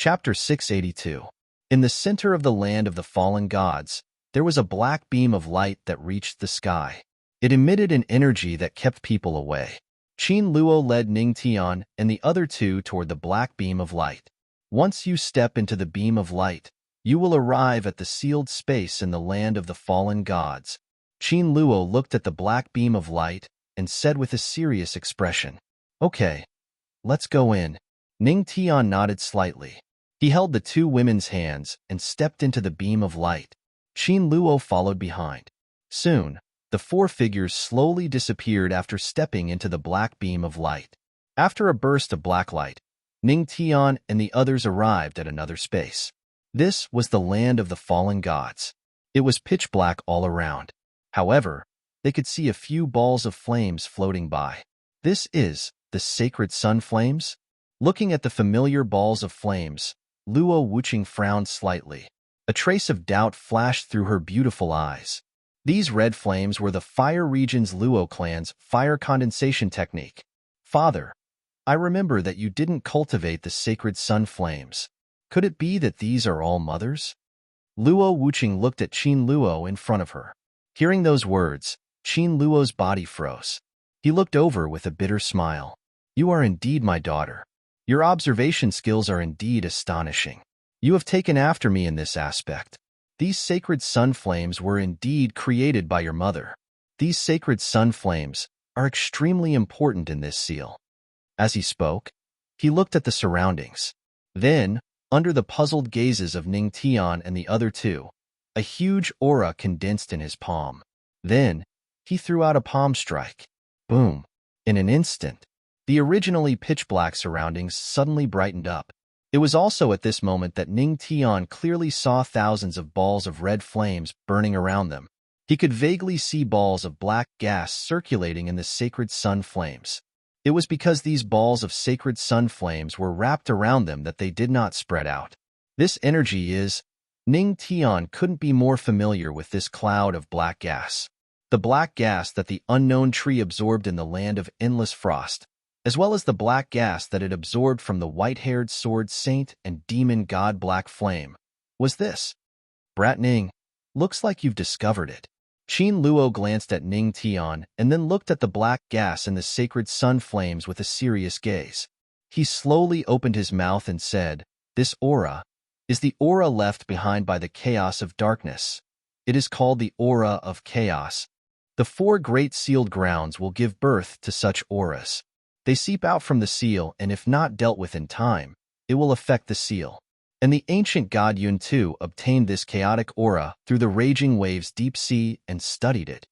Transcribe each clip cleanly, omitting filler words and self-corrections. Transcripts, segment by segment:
Chapter 682. In the center of the land of the fallen gods, there was a black beam of light that reached the sky. It emitted an energy that kept people away. Qin Luo led Ning Tian and the other two toward the black beam of light. Once you step into the beam of light, you will arrive at the sealed space in the land of the fallen gods. Qin Luo looked at the black beam of light and said with a serious expression, "Okay, let's go in." Ning Tian nodded slightly. He held the two women's hands and stepped into the beam of light. Qin Luo followed behind. Soon, the four figures slowly disappeared after stepping into the black beam of light. After a burst of black light, Ning Tian and the others arrived at another space. This was the land of the fallen gods. It was pitch black all around. However, they could see a few balls of flames floating by. This is the sacred sun flames? Looking at the familiar balls of flames, Luo Wuqing frowned slightly. A trace of doubt flashed through her beautiful eyes. These red flames were the Fire Region's Luo clan's fire condensation technique. "Father, I remember that you didn't cultivate the sacred sun flames. Could it be that these are all mothers?" Luo Wuqing looked at Qin Luo in front of her. Hearing those words, Qin Luo's body froze. He looked over with a bitter smile. "You are indeed my daughter. Your observation skills are indeed astonishing. You have taken after me in this aspect. These sacred sun flames were indeed created by your mother. These sacred sun flames are extremely important in this seal." As he spoke, he looked at the surroundings. Then, under the puzzled gazes of Ning Tian and the other two, a huge aura condensed in his palm. Then, he threw out a palm strike. Boom! In an instant, the originally pitch-black surroundings suddenly brightened up. It was also at this moment that Ning Tian clearly saw thousands of balls of red flames burning around them. He could vaguely see balls of black gas circulating in the sacred sun flames. It was because these balls of sacred sun flames were wrapped around them that they did not spread out. This energy is... Ning Tian couldn't be more familiar with this cloud of black gas. The black gas that the unknown tree absorbed in the land of endless frost, as well as the black gas that it absorbed from the white-haired sword saint and demon god Black Flame. Was this? "Brat Ning, looks like you've discovered it." Qin Luo glanced at Ning Tian and then looked at the black gas in the sacred sun flames with a serious gaze. He slowly opened his mouth and said, "This aura is the aura left behind by the chaos of darkness. It is called the aura of chaos. The four great sealed grounds will give birth to such auras. They seep out from the seal, and if not dealt with in time, it will affect the seal." And the ancient god Yun too obtained this chaotic aura through the raging waves deep sea and studied it.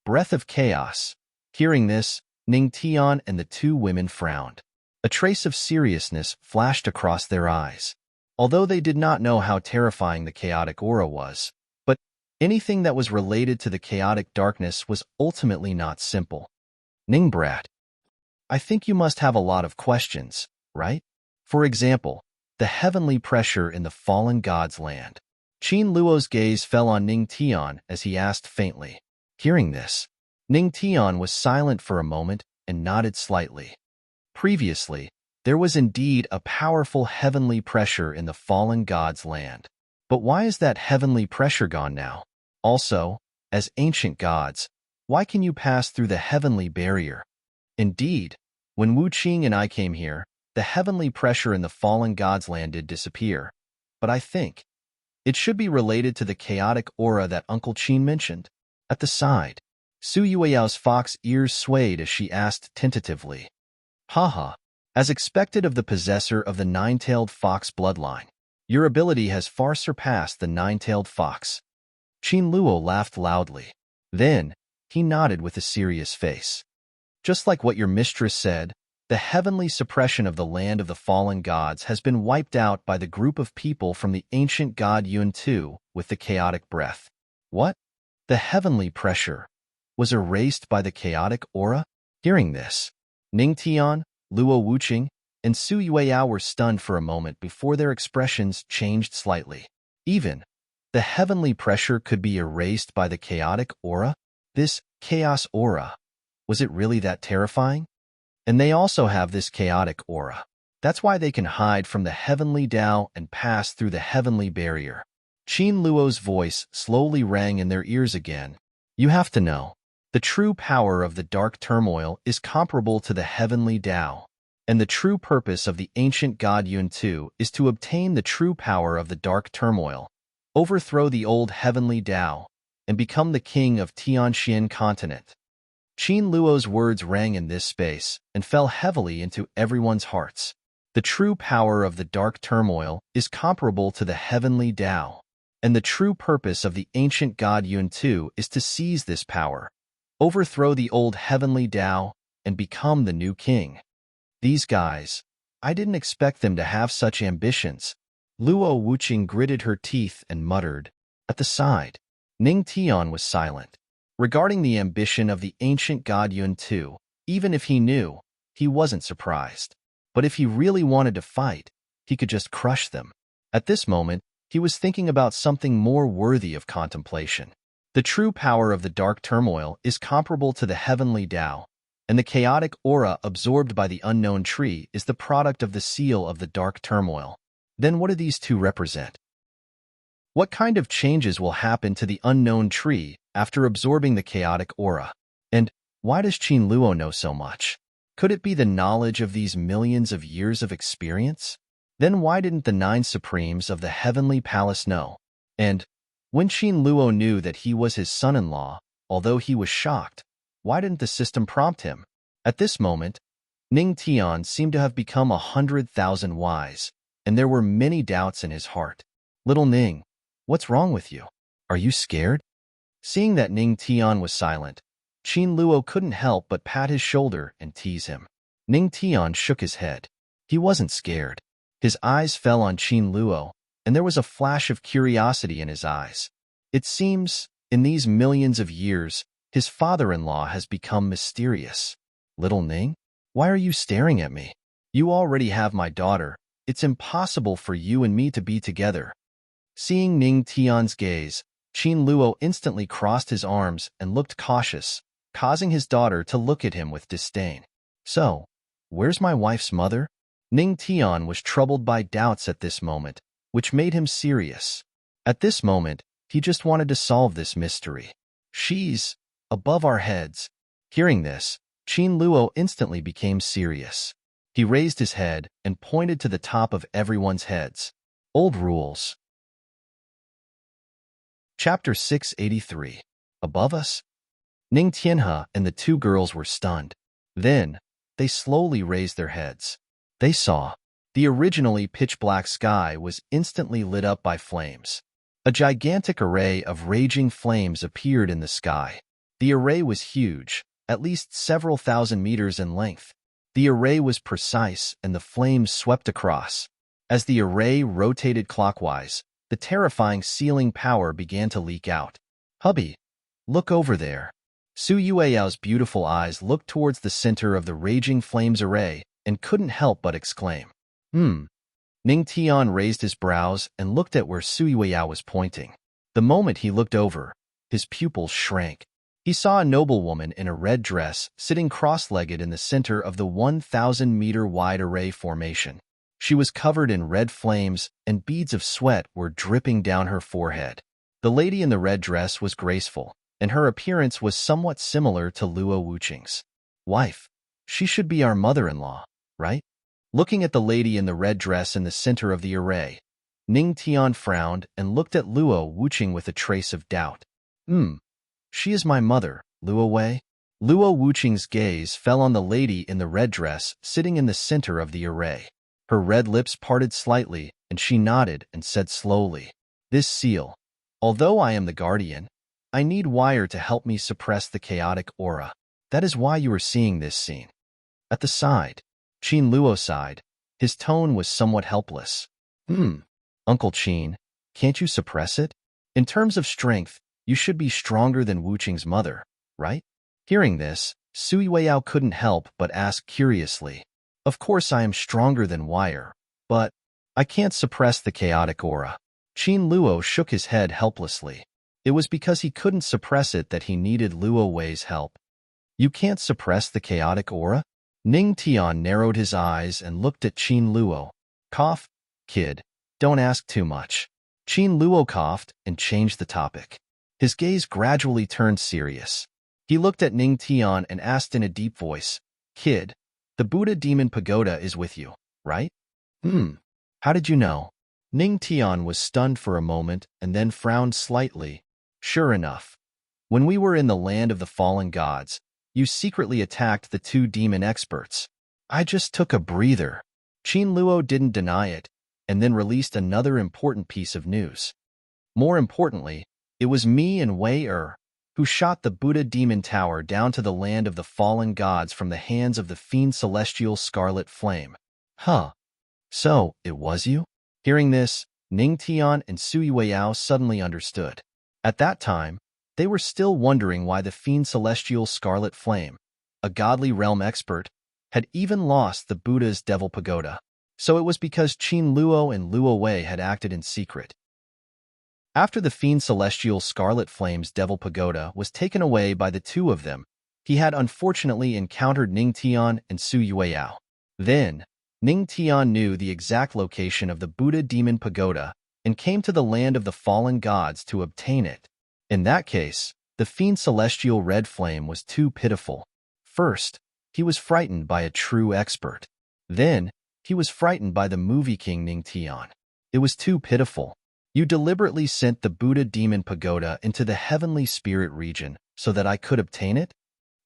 Breath of chaos. Hearing this, Ning Tian and the two women frowned. A trace of seriousness flashed across their eyes. Although they did not know how terrifying the chaotic aura was, but anything that was related to the chaotic darkness was ultimately not simple. "Ning brat, I think you must have a lot of questions, right? For example, the heavenly pressure in the fallen god's land." Qin Luo's gaze fell on Ning Tian as he asked faintly. Hearing this, Ning Tian was silent for a moment and nodded slightly. Previously, there was indeed a powerful heavenly pressure in the fallen god's land. But why is that heavenly pressure gone now? Also, as ancient gods, why can you pass through the heavenly barrier? Indeed, when Wu Qing and I came here, the heavenly pressure in the fallen god's land did disappear. But I think it should be related to the chaotic aura that Uncle Qin mentioned. At the side, Su Yueyao's fox ears swayed as she asked tentatively. "Haha, as expected of the possessor of the nine-tailed fox bloodline, your ability has far surpassed the nine-tailed fox." Qin Luo laughed loudly. Then, he nodded with a serious face. "Just like what your mistress said, the heavenly suppression of the land of the fallen gods has been wiped out by the group of people from the ancient god Yun Tu with the chaotic breath." "What? The heavenly pressure was erased by the chaotic aura?" Hearing this, Ning Tian, Luo Wuqing, and Su Yueyao were stunned for a moment before their expressions changed slightly. Even the heavenly pressure could be erased by the chaotic aura? This chaos aura, was it really that terrifying? And they also have this chaotic aura. That's why they can hide from the heavenly Tao and pass through the heavenly barrier. Qin Luo's voice slowly rang in their ears again. You have to know, the true power of the dark turmoil is comparable to the heavenly Tao, and the true purpose of the ancient god Yun Tu is to obtain the true power of the dark turmoil, overthrow the old heavenly Tao, and become the king of Tianxian continent. Qin Luo's words rang in this space and fell heavily into everyone's hearts. The true power of the dark turmoil is comparable to the heavenly Tao, and the true purpose of the ancient god Yun Tu is to seize this power, overthrow the old heavenly Tao, and become the new king. These guys, I didn't expect them to have such ambitions. Luo Wuqing gritted her teeth and muttered. At the side, Ning Tian was silent. Regarding the ambition of the ancient god Yun Tu, even if he knew, he wasn't surprised. But if he really wanted to fight, he could just crush them. At this moment, he was thinking about something more worthy of contemplation. The true power of the dark turmoil is comparable to the heavenly Tao, and the chaotic aura absorbed by the unknown tree is the product of the seal of the dark turmoil. Then what do these two represent? What kind of changes will happen to the unknown tree after absorbing the chaotic aura? And why does Qin Luo know so much? Could it be the knowledge of these millions of years of experience? Then why didn't the 9 Supremes of the Heavenly Palace know? And when Qin Luo knew that he was his son-in-law, although he was shocked, why didn't the system prompt him? At this moment, Ning Tian seemed to have become 100,000 wise, and there were many doubts in his heart. Little Ning, what's wrong with you? Are you scared? Seeing that Ning Tian was silent, Qin Luo couldn't help but pat his shoulder and tease him. Ning Tian shook his head. He wasn't scared. His eyes fell on Qin Luo, and there was a flash of curiosity in his eyes. It seems, in these millions of years, his father-in-law has become mysterious. Little Ning, why are you staring at me? You already have my daughter. It's impossible for you and me to be together. Seeing Ning Tian's gaze, Qin Luo instantly crossed his arms and looked cautious, causing his daughter to look at him with disdain. So, where's my wife's mother? Ning Tian was troubled by doubts at this moment, which made him serious. At this moment, he just wanted to solve this mystery. She's above our heads. Hearing this, Qin Luo instantly became serious. He raised his head and pointed to the top of everyone's heads. Old rules. Chapter 683. Above us? Ning Tianhe and the 2 girls were stunned. Then, they slowly raised their heads. They saw. The originally pitch-black sky was instantly lit up by flames. A gigantic array of raging flames appeared in the sky. The array was huge, at least several thousand meters in length. The array was precise and the flames swept across. As the array rotated clockwise, the terrifying sealing power began to leak out. Hubby, look over there. Su Yueyao's beautiful eyes looked towards the center of the raging flames array and couldn't help but exclaim. Ning Tian raised his brows and looked at where Su Yueyao was pointing. The moment he looked over, his pupils shrank. He saw a noblewoman in a red dress sitting cross-legged in the center of the 1,000-meter-wide array formation. She was covered in red flames, and beads of sweat were dripping down her forehead. The lady in the red dress was graceful, and her appearance was somewhat similar to Luo Wuqing's wife. She should be our mother-in-law, right? Looking at the lady in the red dress in the center of the array, Ning Tian frowned and looked at Luo Wuqing with a trace of doubt. She is my mother, Luo Wei. Luo Wuqing's gaze fell on the lady in the red dress sitting in the center of the array. Her red lips parted slightly, and she nodded and said slowly, "This seal. Although I am the guardian, I need wire to help me suppress the chaotic aura. That is why you are seeing this scene." At the side, Qin Luo sighed. His tone was somewhat helpless. Uncle Qin, can't you suppress it? In terms of strength, you should be stronger than Wuqing's mother, right? Hearing this, Su Yueyao couldn't help but ask curiously. Of course I am stronger than wire, but I can't suppress the chaotic aura. Qin Luo shook his head helplessly. It was because he couldn't suppress it that he needed Luo Wei's help. You can't suppress the chaotic aura? Ning Tian narrowed his eyes and looked at Qin Luo. Cough, kid, don't ask too much. Qin Luo coughed and changed the topic. His gaze gradually turned serious. He looked at Ning Tian and asked in a deep voice, Kid, the Buddha Demon Pagoda is with you, right? How did you know? Ning Tian was stunned for a moment and then frowned slightly. Sure enough, when we were in the land of the fallen gods, you secretly attacked the two demon experts. I just took a breather. Qin Luo didn't deny it, and then released another important piece of news. More importantly, it was me and Wei who shot the Buddha Demon Tower down to the land of the fallen gods from the hands of the fiend celestial Scarlet Flame. Huh. So, it was you? Hearing this, Ning Tian and Sui Weiyao suddenly understood. At that time, they were still wondering why the fiend celestial Scarlet Flame, a godly realm expert, had even lost the Buddha's Devil Pagoda. So it was because Qin Luo and Luo Wei had acted in secret. After the fiend celestial Scarlet Flame's Devil Pagoda was taken away by the two of them, he had unfortunately encountered Ning Tian and Su Yueyao. Then, Ning Tian knew the exact location of the Buddha Demon Pagoda and came to the land of the fallen gods to obtain it. In that case, the fiend celestial Red Flame was too pitiful. First, he was frightened by a true expert. Then, he was frightened by the movie king Ning Tian. It was too pitiful. You deliberately sent the Buddha Demon Pagoda into the heavenly spirit region so that I could obtain it?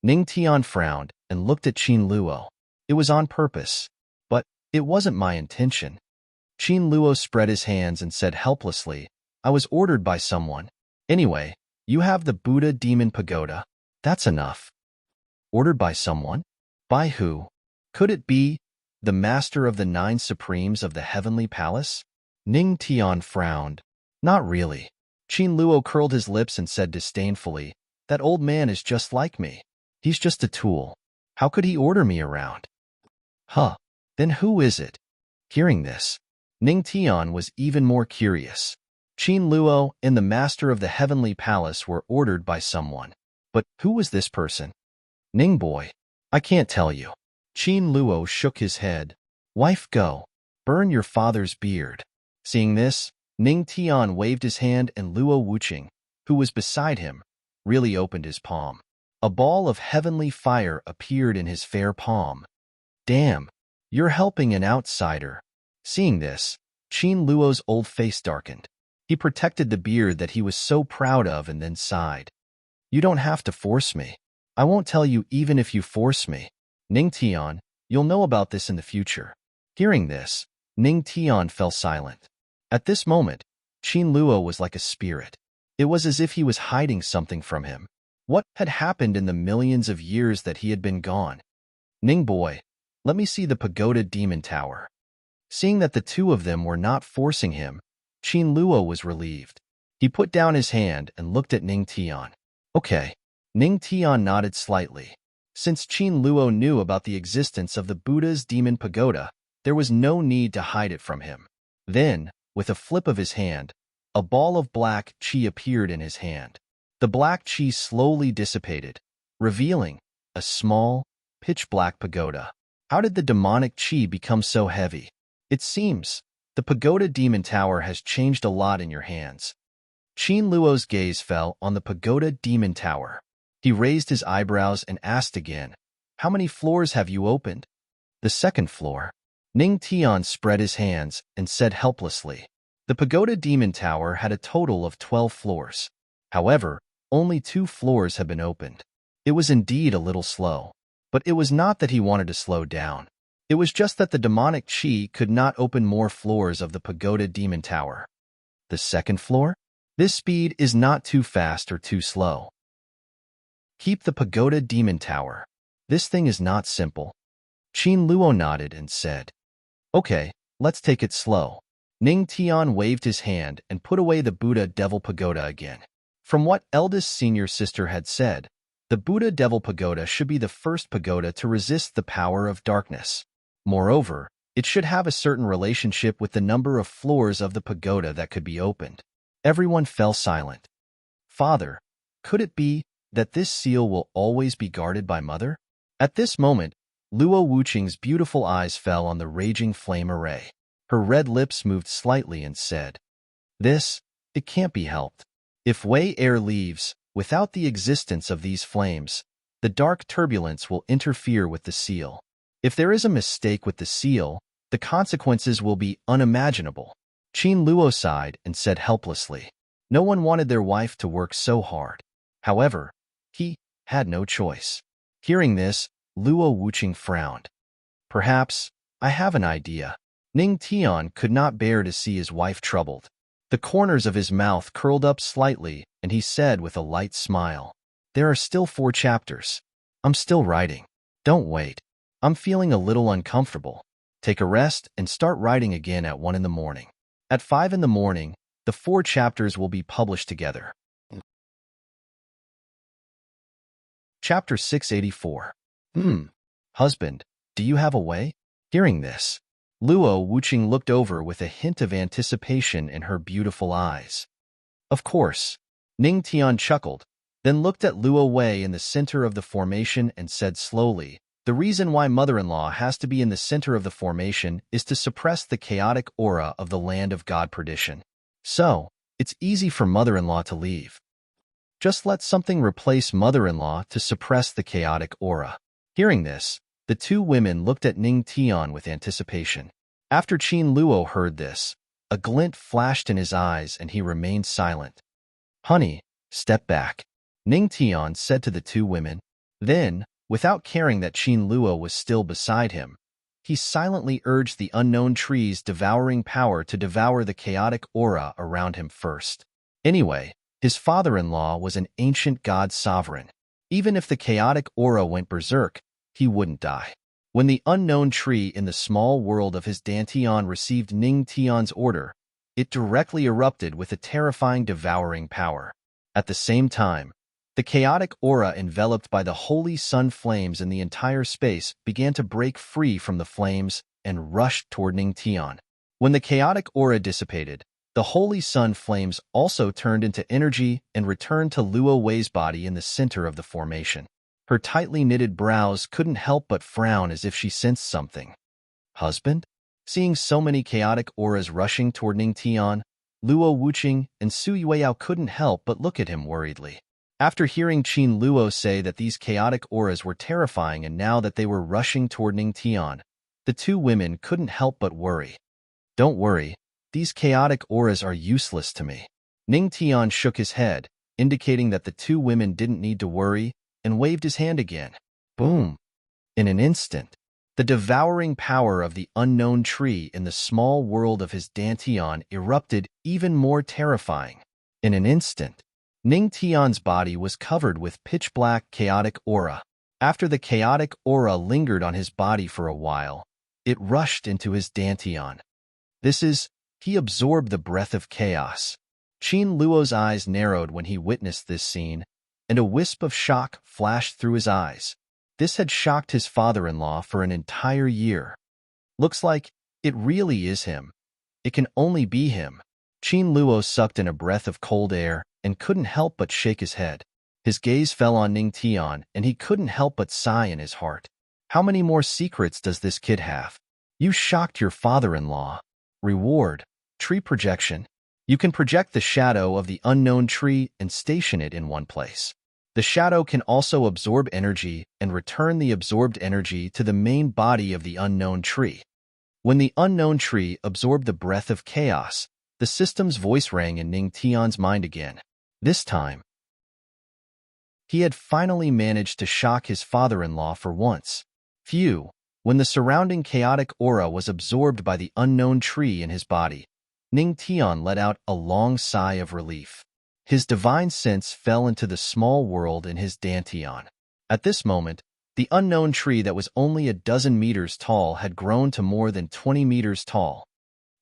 Ning Tian frowned and looked at Qin Luo. It was on purpose, but it wasn't my intention. Qin Luo spread his hands and said helplessly, I was ordered by someone. Anyway, you have the Buddha Demon Pagoda. That's enough. Ordered by someone? By who? Could it be the master of the 9 supremes of the heavenly palace? Ning Tian frowned. Not really. Qin Luo curled his lips and said disdainfully, that old man is just like me. He's just a tool. How could he order me around? Huh. Then who is it? Hearing this, Ning Tian was even more curious. Qin Luo and the master of the heavenly palace were ordered by someone. But who was this person? Ning boy, I can't tell you. Qin Luo shook his head. Wife go. Burn your father's beard. Seeing this, Ning Tian waved his hand and Luo Wuqing, who was beside him, really opened his palm. A ball of heavenly fire appeared in his fair palm. Damn, you're helping an outsider. Seeing this, Qin Luo's old face darkened. He protected the beard that he was so proud of and then sighed. You don't have to force me. I won't tell you even if you force me. Ning Tian, you'll know about this in the future. Hearing this, Ning Tian fell silent. At this moment, Qin Luo was like a spirit. It was as if he was hiding something from him. What had happened in the millions of years that he had been gone? Ning boy, let me see the Pagoda Demon Tower. Seeing that the two of them were not forcing him, Qin Luo was relieved. He put down his hand and looked at Ning Tian. Okay. Ning Tian nodded slightly. Since Qin Luo knew about the existence of the Buddha's Demon Pagoda, there was no need to hide it from him. Then, with a flip of his hand, a ball of black qi appeared in his hand. The black qi slowly dissipated, revealing a small, pitch-black pagoda. How did the demonic qi become so heavy? It seems the Pagoda Demon Tower has changed a lot in your hands. Qin Luo's gaze fell on the Pagoda Demon Tower. He raised his eyebrows and asked again, How many floors have you opened? The second floor. Ning Tian spread his hands and said helplessly. The Pagoda Demon Tower had a total of 12 floors. However, only 2 floors have been opened. It was indeed a little slow. But it was not that he wanted to slow down. It was just that the demonic qi could not open more floors of the Pagoda Demon Tower. The second floor? This speed is not too fast or too slow. Keep the Pagoda Demon Tower. This thing is not simple. Qin Luo nodded and said, Okay, let's take it slow. Ning Tian waved his hand and put away the Buddha Devil Pagoda again. From what eldest senior sister had said, the Buddha Devil Pagoda should be the first pagoda to resist the power of darkness. Moreover, it should have a certain relationship with the number of floors of the pagoda that could be opened. Everyone fell silent. Father, could it be that this seal will always be guarded by Mother? At this moment, Luo Wuqing's beautiful eyes fell on the raging flame array. Her red lips moved slightly and said, it can't be helped. If Wei air leaves, without the existence of these flames, the dark turbulence will interfere with the seal. If there is a mistake with the seal, the consequences will be unimaginable. Qin Luo sighed and said helplessly. No one wanted their wife to work so hard. However, he had no choice. Hearing this, Luo Wuqing frowned. Perhaps, I have an idea. Ning Tian could not bear to see his wife troubled. The corners of his mouth curled up slightly, and he said with a light smile, There are still 4 chapters. I'm still writing. Don't wait. I'm feeling a little uncomfortable. Take a rest and start writing again at 1 in the morning. At 5 in the morning, the 4 chapters will be published together. Chapter 684. Husband, do you have a way? Hearing this, Luo Wuqing looked over with a hint of anticipation in her beautiful eyes. Of course. Ning Tian chuckled, then looked at Luo Wei in the center of the formation and said slowly, The reason why mother-in-law has to be in the center of the formation is to suppress the chaotic aura of the land of God perdition. So, it's easy for mother-in-law to leave. Just let something replace mother-in-law to suppress the chaotic aura. Hearing this, the 2 women looked at Ning Tian with anticipation. After Qin Luo heard this, a glint flashed in his eyes and he remained silent. Honey, step back, Ning Tian said to the 2 women. Then, without caring that Qin Luo was still beside him, he silently urged the unknown tree's devouring power to devour the chaotic aura around him first. Anyway, his father-in-law was an ancient god sovereign. Even if the chaotic aura went berserk, he wouldn't die. When the unknown tree in the small world of his Dantian received Ning Tian's order, it directly erupted with a terrifying devouring power. At the same time, the chaotic aura enveloped by the holy sun flames in the entire space began to break free from the flames and rushed toward Ning Tian. When the chaotic aura dissipated, the holy sun flames also turned into energy and returned to Luo Wei's body in the center of the formation. Her tightly knitted brows couldn't help but frown as if she sensed something. Husband? Seeing so many chaotic auras rushing toward Ning Tian, Luo Wuqing and Su Yueyao couldn't help but look at him worriedly. After hearing Qin Luo say that these chaotic auras were terrifying and now that they were rushing toward Ning Tian, the 2 women couldn't help but worry. Don't worry, these chaotic auras are useless to me. Ning Tian shook his head, indicating that the 2 women didn't need to worry, and waved his hand again. Boom! In an instant, the devouring power of the unknown tree in the small world of his Dantian erupted even more terrifying. In an instant, Ning Tian's body was covered with pitch-black chaotic aura. After the chaotic aura lingered on his body for a while, it rushed into his Dantian. He absorbed the breath of chaos. Qin Luo's eyes narrowed when he witnessed this scene, and a wisp of shock flashed through his eyes. This had shocked his father-in-law for an entire year. Looks like it really is him. It can only be him. Qin Luo sucked in a breath of cold air and couldn't help but shake his head. His gaze fell on Ning Tian, and he couldn't help but sigh in his heart. How many more secrets does this kid have? You shocked your father-in-law. Reward: tree projection. You can project the shadow of the unknown tree and station it in one place. The shadow can also absorb energy and return the absorbed energy to the main body of the unknown tree. When the unknown tree absorbed the breath of chaos, the system's voice rang in Ning Tian's mind again. This time, he had finally managed to shock his father-in-law for once. Phew! When the surrounding chaotic aura was absorbed by the unknown tree in his body, Ning Tian let out a long sigh of relief. His divine sense fell into the small world in his Dantian. At this moment, the unknown tree that was only a dozen meters tall had grown to more than 20 meters tall.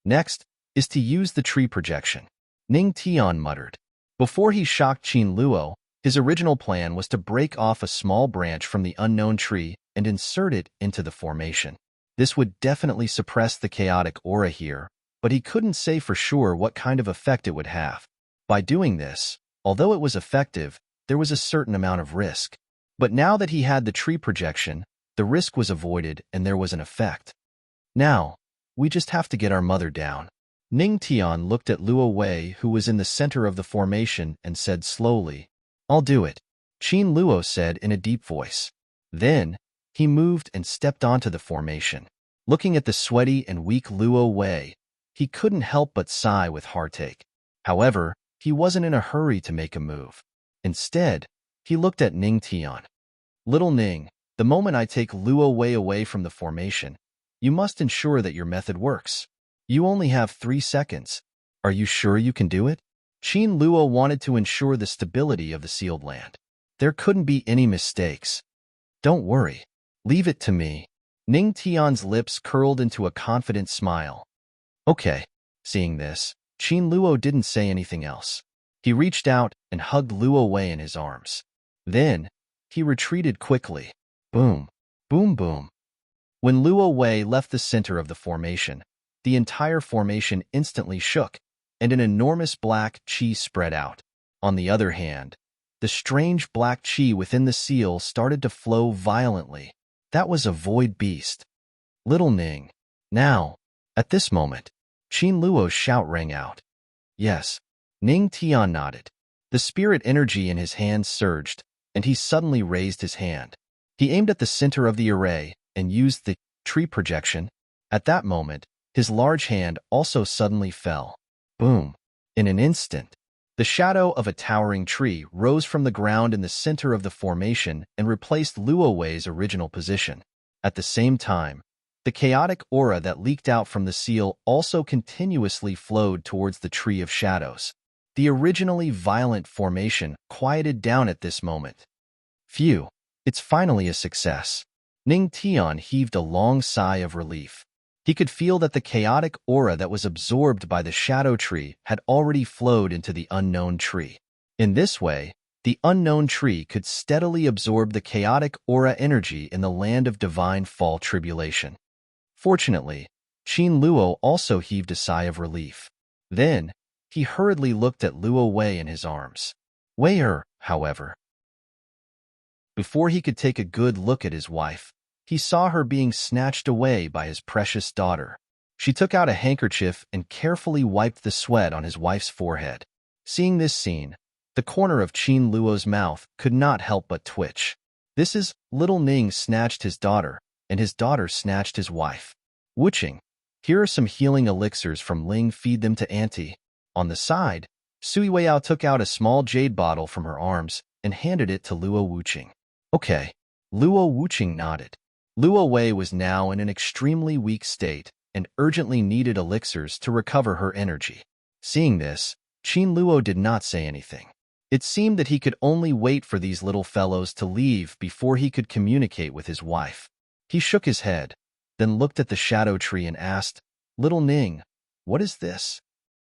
Next is to use the tree projection, Ning Tian muttered. Before he shocked Qin Luo, his original plan was to break off a small branch from the unknown tree and insert it into the formation. This would definitely suppress the chaotic aura here, but he couldn't say for sure what kind of effect it would have. By doing this, although it was effective, there was a certain amount of risk. But now that he had the tree projection, The risk was avoided and there was an effect. Now, we just have to get our mother down. Ning Tian looked at Luo Wei, who was in the center of the formation, and said slowly, "I'll do it," Qin Luo said in a deep voice. Then, he moved and stepped onto the formation. Looking at the sweaty and weak Luo Wei, he couldn't help but sigh with heartache. However, he wasn't in a hurry to make a move. Instead, he looked at Ning Tian. "Little Ning, the moment I take Luo Wei away from the formation, you must ensure that your method works. You only have 3 seconds. Are you sure you can do it?" Qin Luo wanted to ensure the stability of the sealed land. There couldn't be any mistakes. "Don't worry. Leave it to me." Ning Tian's lips curled into a confident smile. "Okay." Seeing this, Qin Luo didn't say anything else. He reached out and hugged Luo Wei in his arms. Then, he retreated quickly. Boom, boom, boom. When Luo Wei left the center of the formation, the entire formation instantly shook, and an enormous black qi spread out. On the other hand, the strange black qi within the seal started to flow violently. That was a void beast. "Little Ning." Now, at this moment, Qin Luo's shout rang out. Yes, Ning Tian nodded. The spirit energy in his hands surged, and he suddenly raised his hand. He aimed at the center of the array and used the tree projection. At that moment, his large hand also suddenly fell. Boom! In an instant, the shadow of a towering tree rose from the ground in the center of the formation and replaced Luo Wei's original position. At the same time, the chaotic aura that leaked out from the seal also continuously flowed towards the Tree of Shadows. The originally violent formation quieted down at this moment. Phew, it's finally a success. Ning Tian heaved a long sigh of relief. He could feel that the chaotic aura that was absorbed by the shadow tree had already flowed into the unknown tree. In this way, the unknown tree could steadily absorb the chaotic aura energy in the land of divine fall tribulation. Fortunately, Qin Luo also heaved a sigh of relief. Then, he hurriedly looked at Luo Wei in his arms. Wei, however, before he could take a good look at his wife, he saw her being snatched away by his precious daughter. She took out a handkerchief and carefully wiped the sweat on his wife's forehead. Seeing this scene, the corner of Qin Luo's mouth could not help but twitch. This is little Ning snatched his daughter, and his daughter snatched his wife. Wuching, here are some healing elixirs from Ling, feed them to Auntie. On the side, Sui Weiyao took out a small jade bottle from her arms and handed it to Luo Wuching. Okay. Luo Wuching nodded. Luo Wei was now in an extremely weak state and urgently needed elixirs to recover her energy. Seeing this, Qin Luo did not say anything. It seemed that he could only wait for these little fellows to leave before he could communicate with his wife. He shook his head, then looked at the shadow tree and asked, Little Ning, what is this?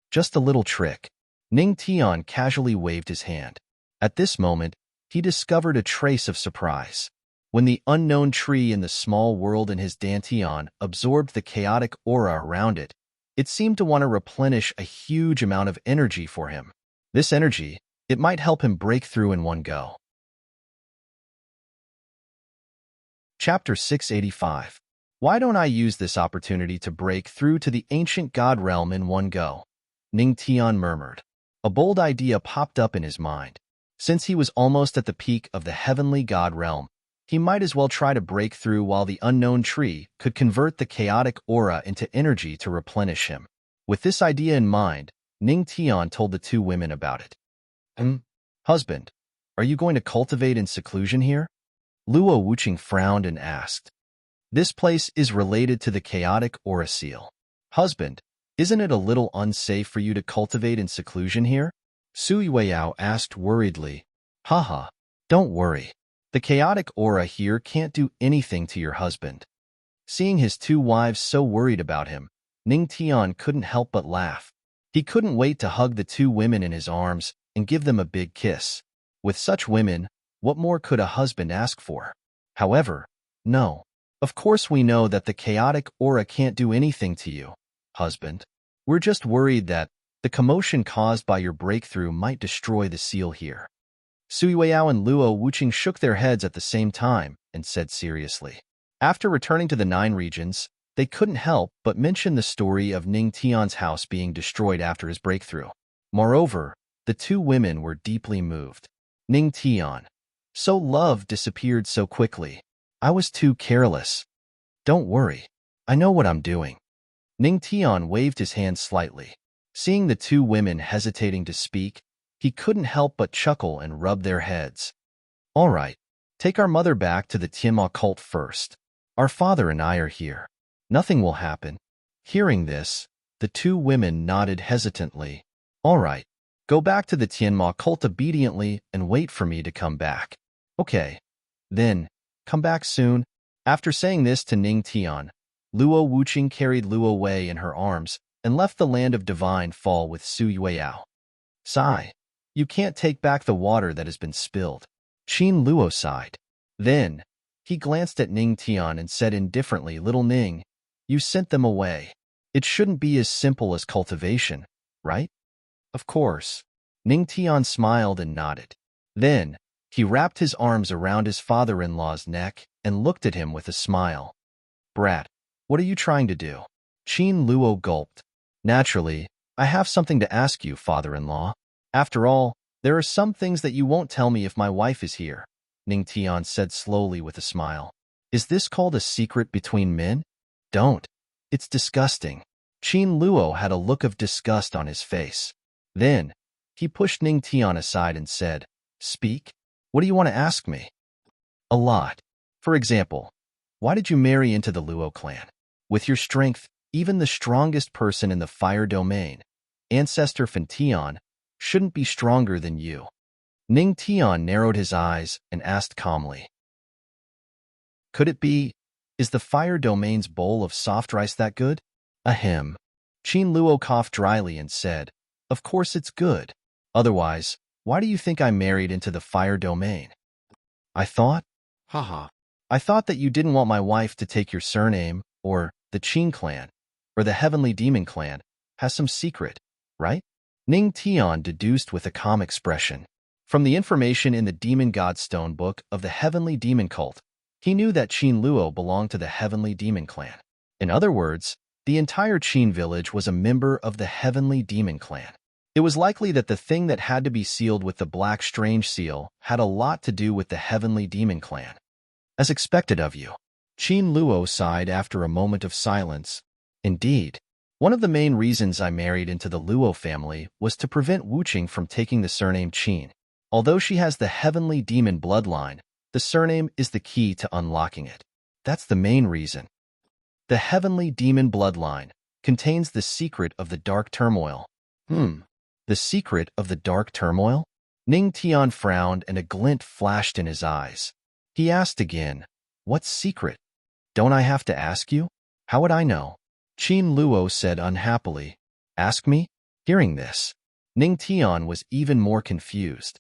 Just a little trick. Ning Tian casually waved his hand. At this moment, he discovered a trace of surprise. When the unknown tree in the small world in his dantian absorbed the chaotic aura around it, it seemed to want to replenish a huge amount of energy for him. This energy, it might help him break through in one go. Chapter 685. Why don't I use this opportunity to break through to the ancient god realm in one go? Ning Tian murmured. A bold idea popped up in his mind. Since he was almost at the peak of the heavenly god realm, he might as well try to break through while the unknown tree could convert the chaotic aura into energy to replenish him. With this idea in mind, Ning Tian told the two women about it. Husband, are you going to cultivate in seclusion here? Luo Wuching frowned and asked. This place is related to the chaotic aura seal. Husband, isn't it a little unsafe for you to cultivate in seclusion here? Sui Weiyao asked worriedly. Haha, don't worry. The chaotic aura here can't do anything to your husband. Seeing his two wives so worried about him, Ning Tian couldn't help but laugh. He couldn't wait to hug the two women in his arms and give them a big kiss. With such women, what more could a husband ask for? However, no. Of course we know that the chaotic aura can't do anything to you, husband. We're just worried that the commotion caused by your breakthrough might destroy the seal here. Sui Weiyao and Luo Wuching shook their heads at the same time and said seriously. After returning to the Nine Regions, they couldn't help but mention the story of Ning Tian's house being destroyed after his breakthrough. Moreover, the two women were deeply moved. Ning Tian. So love disappeared so quickly. I was too careless. Don't worry. I know what I'm doing. Ning Tian waved his hand slightly. Seeing the two women hesitating to speak, he couldn't help but chuckle and rub their heads. All right, take our mother back to the Tianma cult first. Our father and I are here. Nothing will happen. Hearing this, the two women nodded hesitantly. All right, go back to the Tianma cult obediently and wait for me to come back. Okay. Then, come back soon. After saying this to Ning Tian, Luo Wuqing carried Luo Wei in her arms and left the land of divine fall with Su Yueyao. Sigh. You can't take back the water that has been spilled. Qin Luo sighed. Then, he glanced at Ning Tian and said indifferently, Little Ning, you sent them away. It shouldn't be as simple as cultivation, right? Of course. Ning Tian smiled and nodded. Then, he wrapped his arms around his father-in-law's neck and looked at him with a smile. Brat, what are you trying to do? Qin Luo gulped. Naturally, I have something to ask you, father-in-law. After all, there are some things that you won't tell me if my wife is here, Ning Tian said slowly with a smile. Is this called a secret between men? Don't. It's disgusting. Qin Luo had a look of disgust on his face. Then, he pushed Ning Tian aside and said, Speak. What do you want to ask me? A lot. For example, why did you marry into the Luo clan? With your strength, even the strongest person in the fire domain, Ancestor Fan Tian, shouldn't be stronger than you. Ning Tian narrowed his eyes and asked calmly. Could it be, is the fire domain's bowl of soft rice that good? Ahem. Qin Luo coughed dryly and said, Of course it's good. Otherwise, why do you think I married into the fire domain? I thought? Haha. I thought that you didn't want my wife to take your surname, or the Qin clan, or the Heavenly Demon clan, has some secret, right? Ning Tian deduced with a calm expression. From the information in the Demon God Stone book of the Heavenly Demon cult, he knew that Qin Luo belonged to the Heavenly Demon clan. In other words, the entire Qin village was a member of the Heavenly Demon clan. It was likely that the thing that had to be sealed with the Black Strange Seal had a lot to do with the Heavenly Demon clan. As expected of you. Qin Luo sighed after a moment of silence. Indeed. One of the main reasons I married into the Luo family was to prevent Wuqing from taking the surname Qin. Although she has the Heavenly Demon bloodline, the surname is the key to unlocking it. That's the main reason. The Heavenly Demon bloodline contains the secret of the dark turmoil. The secret of the dark turmoil? Ning Tian frowned and a glint flashed in his eyes. He asked again, What secret? Don't I have to ask you? How would I know? Qin Luo said unhappily. Ask me? Hearing this, Ning Tian was even more confused.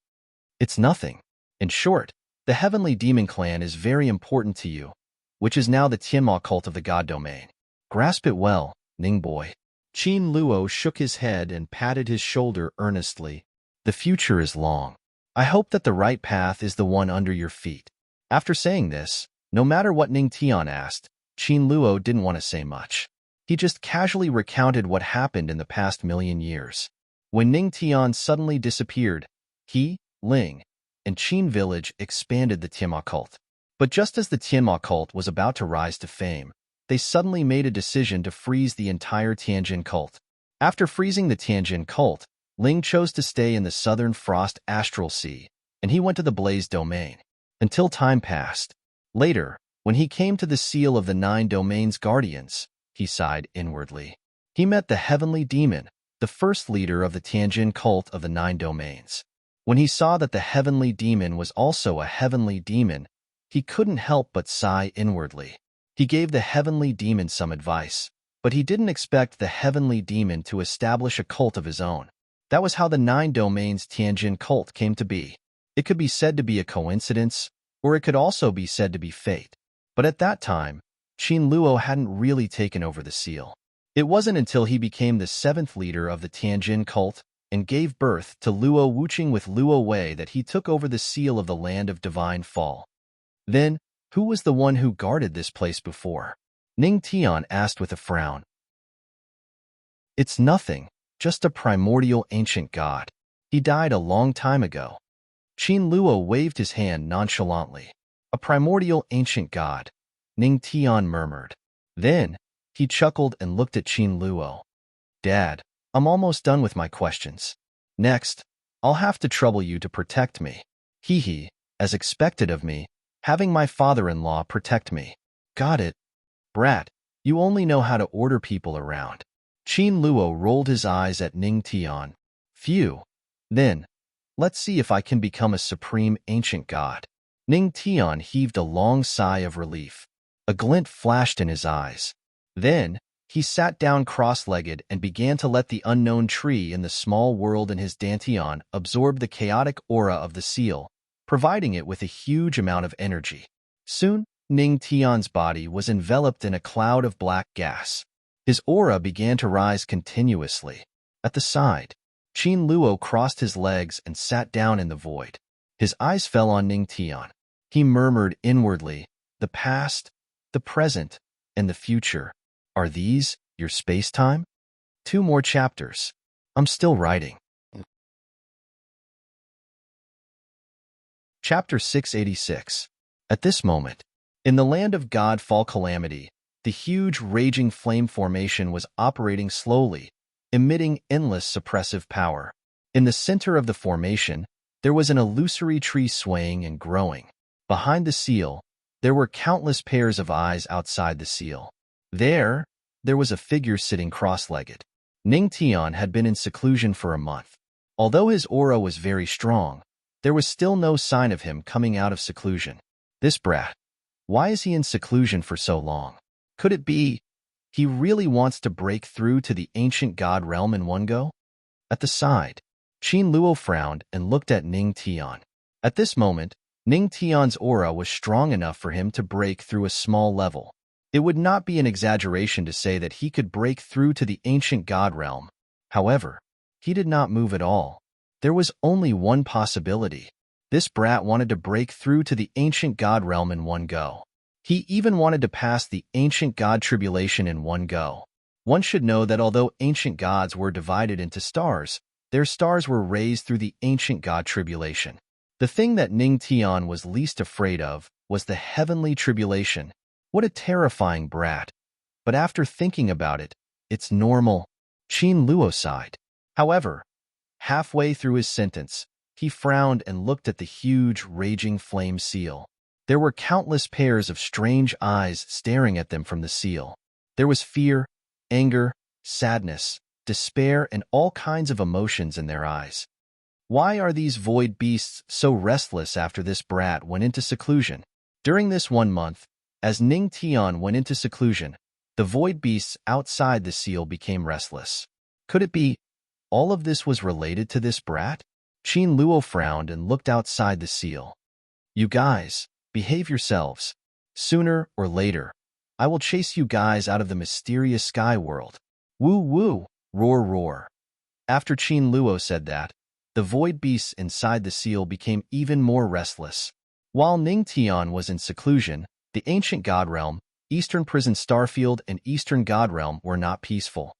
It's nothing. In short, the Heavenly Demon clan is very important to you, which is now the Tianma cult of the God domain. Grasp it well, Ning boy. Qin Luo shook his head and patted his shoulder earnestly. The future is long. I hope that the right path is the one under your feet. After saying this, no matter what Ning Tian asked, Qin Luo didn't want to say much. He just casually recounted what happened in the past 1,000,000 years. When Ning Tian suddenly disappeared, he, Ling, and Qin village expanded the Tianma cult. But just as the Tianma cult was about to rise to fame, they suddenly made a decision to freeze the entire Tianjin cult. After freezing the Tianjin cult, Ling chose to stay in the Southern Frost Astral Sea, and he went to the Blaze Domain. Until time passed. Later, when he came to the Seal of the Nine Domains Guardians, he sighed inwardly. He met the Heavenly Demon, the first leader of the Tianjin cult of the Nine Domains. When he saw that the Heavenly Demon was also a Heavenly Demon, he couldn't help but sigh inwardly. He gave the Heavenly Demon some advice, but he didn't expect the Heavenly Demon to establish a cult of his own. That was how the Nine Domains Tianjin cult came to be. It could be said to be a coincidence, or it could also be said to be fate. But at that time, Qin Luo hadn't really taken over the seal. It wasn't until he became the 7th leader of the Tianjin cult and gave birth to Luo Wuqing with Luo Wei that he took over the seal of the land of divine fall. Then, Who was the one who guarded this place before? Ning Tian asked with a frown. It's nothing, just a primordial ancient god. He died a long time ago. Qin Luo waved his hand nonchalantly. A primordial ancient god, Ning Tian murmured. Then, he chuckled and looked at Qin Luo. Dad, I'm almost done with my questions. Next, I'll have to trouble you to protect me. Hee, as expected of me, having my father-in-law protect me. Got it. Brat, you only know how to order people around. Qin Luo rolled his eyes at Ning Tian. Phew. Then, let's see if I can become a supreme ancient god. Ning Tian heaved a long sigh of relief. A glint flashed in his eyes. Then, he sat down cross-legged and began to let the unknown tree in the small world in his dantian absorb the chaotic aura of the seal, providing it with a huge amount of energy. Soon, Ning Tian's body was enveloped in a cloud of black gas. His aura began to rise continuously. At the side, Qin Luo crossed his legs and sat down in the void. His eyes fell on Ning Tian. He murmured inwardly, the past, the present, and the future. Are these your space-time? 2 more chapters. I'm still writing. Chapter 686. At this moment, in the land of God Fall Calamity, the huge raging flame formation was operating slowly, emitting endless suppressive power. In the center of the formation, there was an illusory tree swaying and growing. Behind the seal, there were countless pairs of eyes outside the seal. There was a figure sitting cross-legged. Ning Tian had been in seclusion for a month. Although his aura was very strong, there was still no sign of him coming out of seclusion. This brat. Why is he in seclusion for so long? Could it be he really wants to break through to the ancient god realm in one go? At the side, Qin Luo frowned and looked at Ning Tian. At this moment, Ning Tian's aura was strong enough for him to break through a small level. It would not be an exaggeration to say that he could break through to the ancient god realm. However, he did not move at all. There was only one possibility. This brat wanted to break through to the ancient god realm in one go. He even wanted to pass the ancient god tribulation in one go. One should know that although ancient gods were divided into stars, their stars were raised through the ancient god tribulation. The thing that Ning Tian was least afraid of was the heavenly tribulation. What a terrifying brat. But after thinking about it, it's normal. Qin Luo sighed. However, halfway through his sentence, he frowned and looked at the huge, raging flame seal. There were countless pairs of strange eyes staring at them from the seal. There was fear, anger, sadness, despair, and all kinds of emotions in their eyes. Why are these void beasts so restless after this brat went into seclusion? During this 1 month, as Ning Tian went into seclusion, the void beasts outside the seal became restless. Could it be all of this was related to this brat? Qin Luo frowned and looked outside the seal. You guys, behave yourselves. Sooner or later, I will chase you guys out of the mysterious sky world. Woo woo, roar roar. After Qin Luo said that, the void beasts inside the seal became even more restless. While Ning Tian was in seclusion, the ancient god realm, Eastern Prison Starfield, and Eastern God Realm were not peaceful.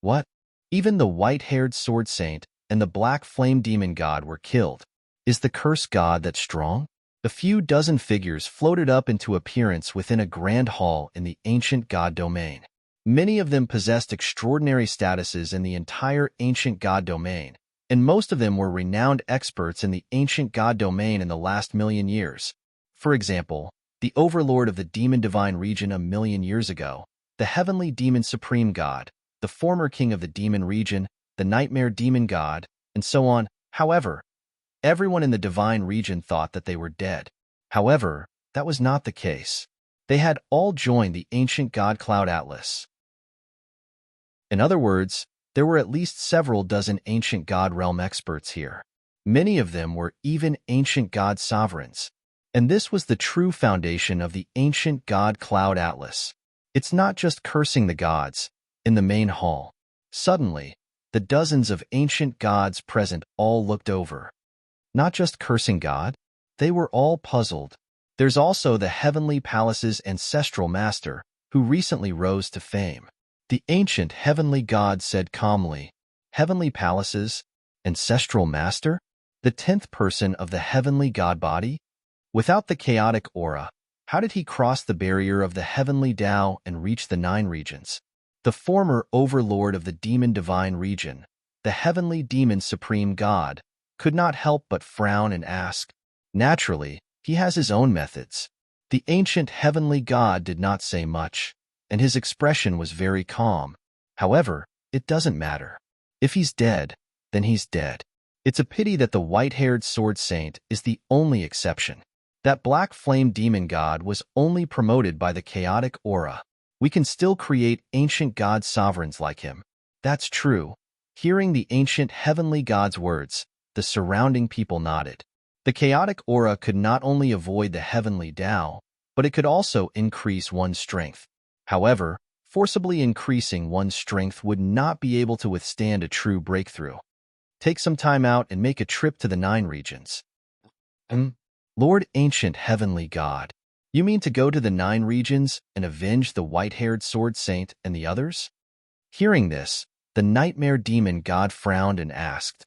What? Even the white-haired sword saint and the black flame demon god were killed. Is the cursed god that strong? A few dozen figures floated up into appearance within a grand hall in the ancient god domain. Many of them possessed extraordinary statuses in the entire ancient god domain, and most of them were renowned experts in the ancient god domain in the last 1,000,000 years. For example, the overlord of the demon divine region 1,000,000 years ago, the heavenly demon supreme god, the former king of the demon region, the nightmare demon god, and so on. However, everyone in the divine region thought that they were dead. However, that was not the case. They had all joined the ancient god Cloud Atlas. In other words, there were at least several dozen ancient god realm experts here. Many of them were even ancient god sovereigns. And this was the true foundation of the ancient god Cloud Atlas. It's not just cursing the gods. In the main hall, suddenly, the dozens of ancient gods present all looked over. Not just cursing God, they were all puzzled. There's also the Heavenly Palace's ancestral master, who recently rose to fame. The ancient heavenly god said calmly, Heavenly Palace's ancestral master? The 10th person of the heavenly god body? Without the chaotic aura, how did he cross the barrier of the heavenly Tao and reach the 9 regions? The former overlord of the demon divine region, the heavenly demon supreme god, could not help but frown and ask. Naturally, he has his own methods. The ancient heavenly god did not say much, and his expression was very calm. However, it doesn't matter. If he's dead, then he's dead. It's a pity that the white-haired sword saint is the only exception. That black flame demon god was only promoted by the chaotic aura. We can still create ancient god sovereigns like him. That's true. Hearing the ancient heavenly god's words, the surrounding people nodded. The chaotic aura could not only avoid the heavenly Tao, but it could also increase one's strength. However, forcibly increasing one's strength would not be able to withstand a true breakthrough. Take some time out and make a trip to the 9 regions. Lord Ancient Heavenly God, you mean to go to the 9 regions and avenge the white-haired sword saint and the others? Hearing this, the nightmare demon god frowned and asked,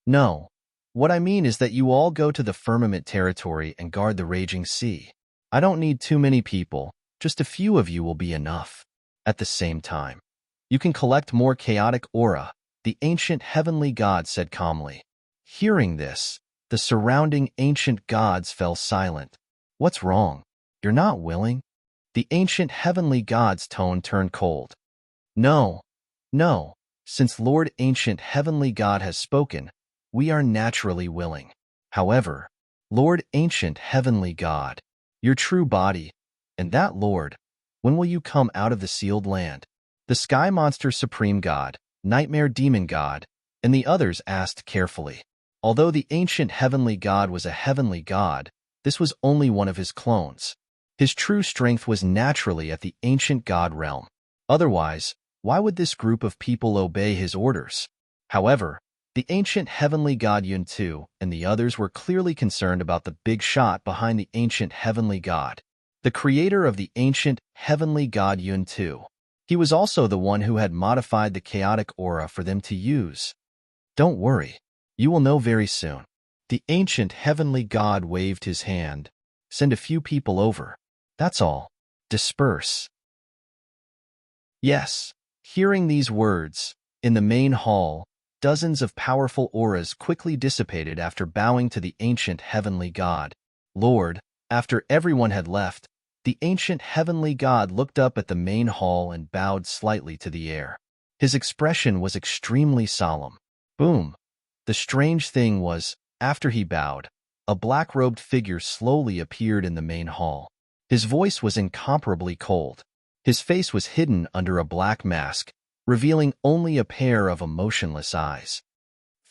No. What I mean is that you all go to the firmament territory and guard the raging sea. I don't need too many people, just a few of you will be enough. At the same time, you can collect more chaotic aura, the ancient heavenly god said calmly. Hearing this, the surrounding ancient gods fell silent. What's wrong? You're not willing? The ancient heavenly god's tone turned cold. No, since Lord Ancient Heavenly God has spoken, we are naturally willing. However, Lord Ancient Heavenly God, your true body, and that Lord, when will you come out of the sealed land? The Sky Monster Supreme God, Nightmare Demon God, and the others asked carefully. Although the Ancient Heavenly God was a heavenly god, this was only one of his clones. His true strength was naturally at the ancient god realm. Otherwise, why would this group of people obey his orders? However, the ancient heavenly god Yun Tu and the others were clearly concerned about the big shot behind the ancient heavenly god, the creator of the ancient heavenly god Yun Tu. He was also the one who had modified the chaotic aura for them to use. Don't worry, you will know very soon. The ancient heavenly god waved his hand. Send a few people over. That's all. Disperse. Yes. Hearing these words, in the main hall, dozens of powerful auras quickly dissipated after bowing to the ancient heavenly god. Lord, after everyone had left, the ancient heavenly god looked up at the main hall and bowed slightly to the air. His expression was extremely solemn. Boom. The strange thing was, after he bowed, a black-robed figure slowly appeared in the main hall. His voice was incomparably cold. His face was hidden under a black mask, revealing only a pair of emotionless eyes.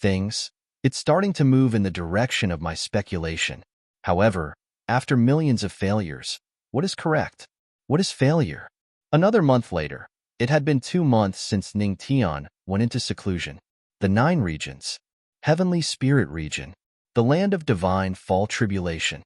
It's starting to move in the direction of my speculation. However, after millions of failures, what is correct? What is failure? Another month later, it had been 2 months since Ning Tian went into seclusion. The 9 regions. Heavenly Spirit Region. The land of divine fall tribulation.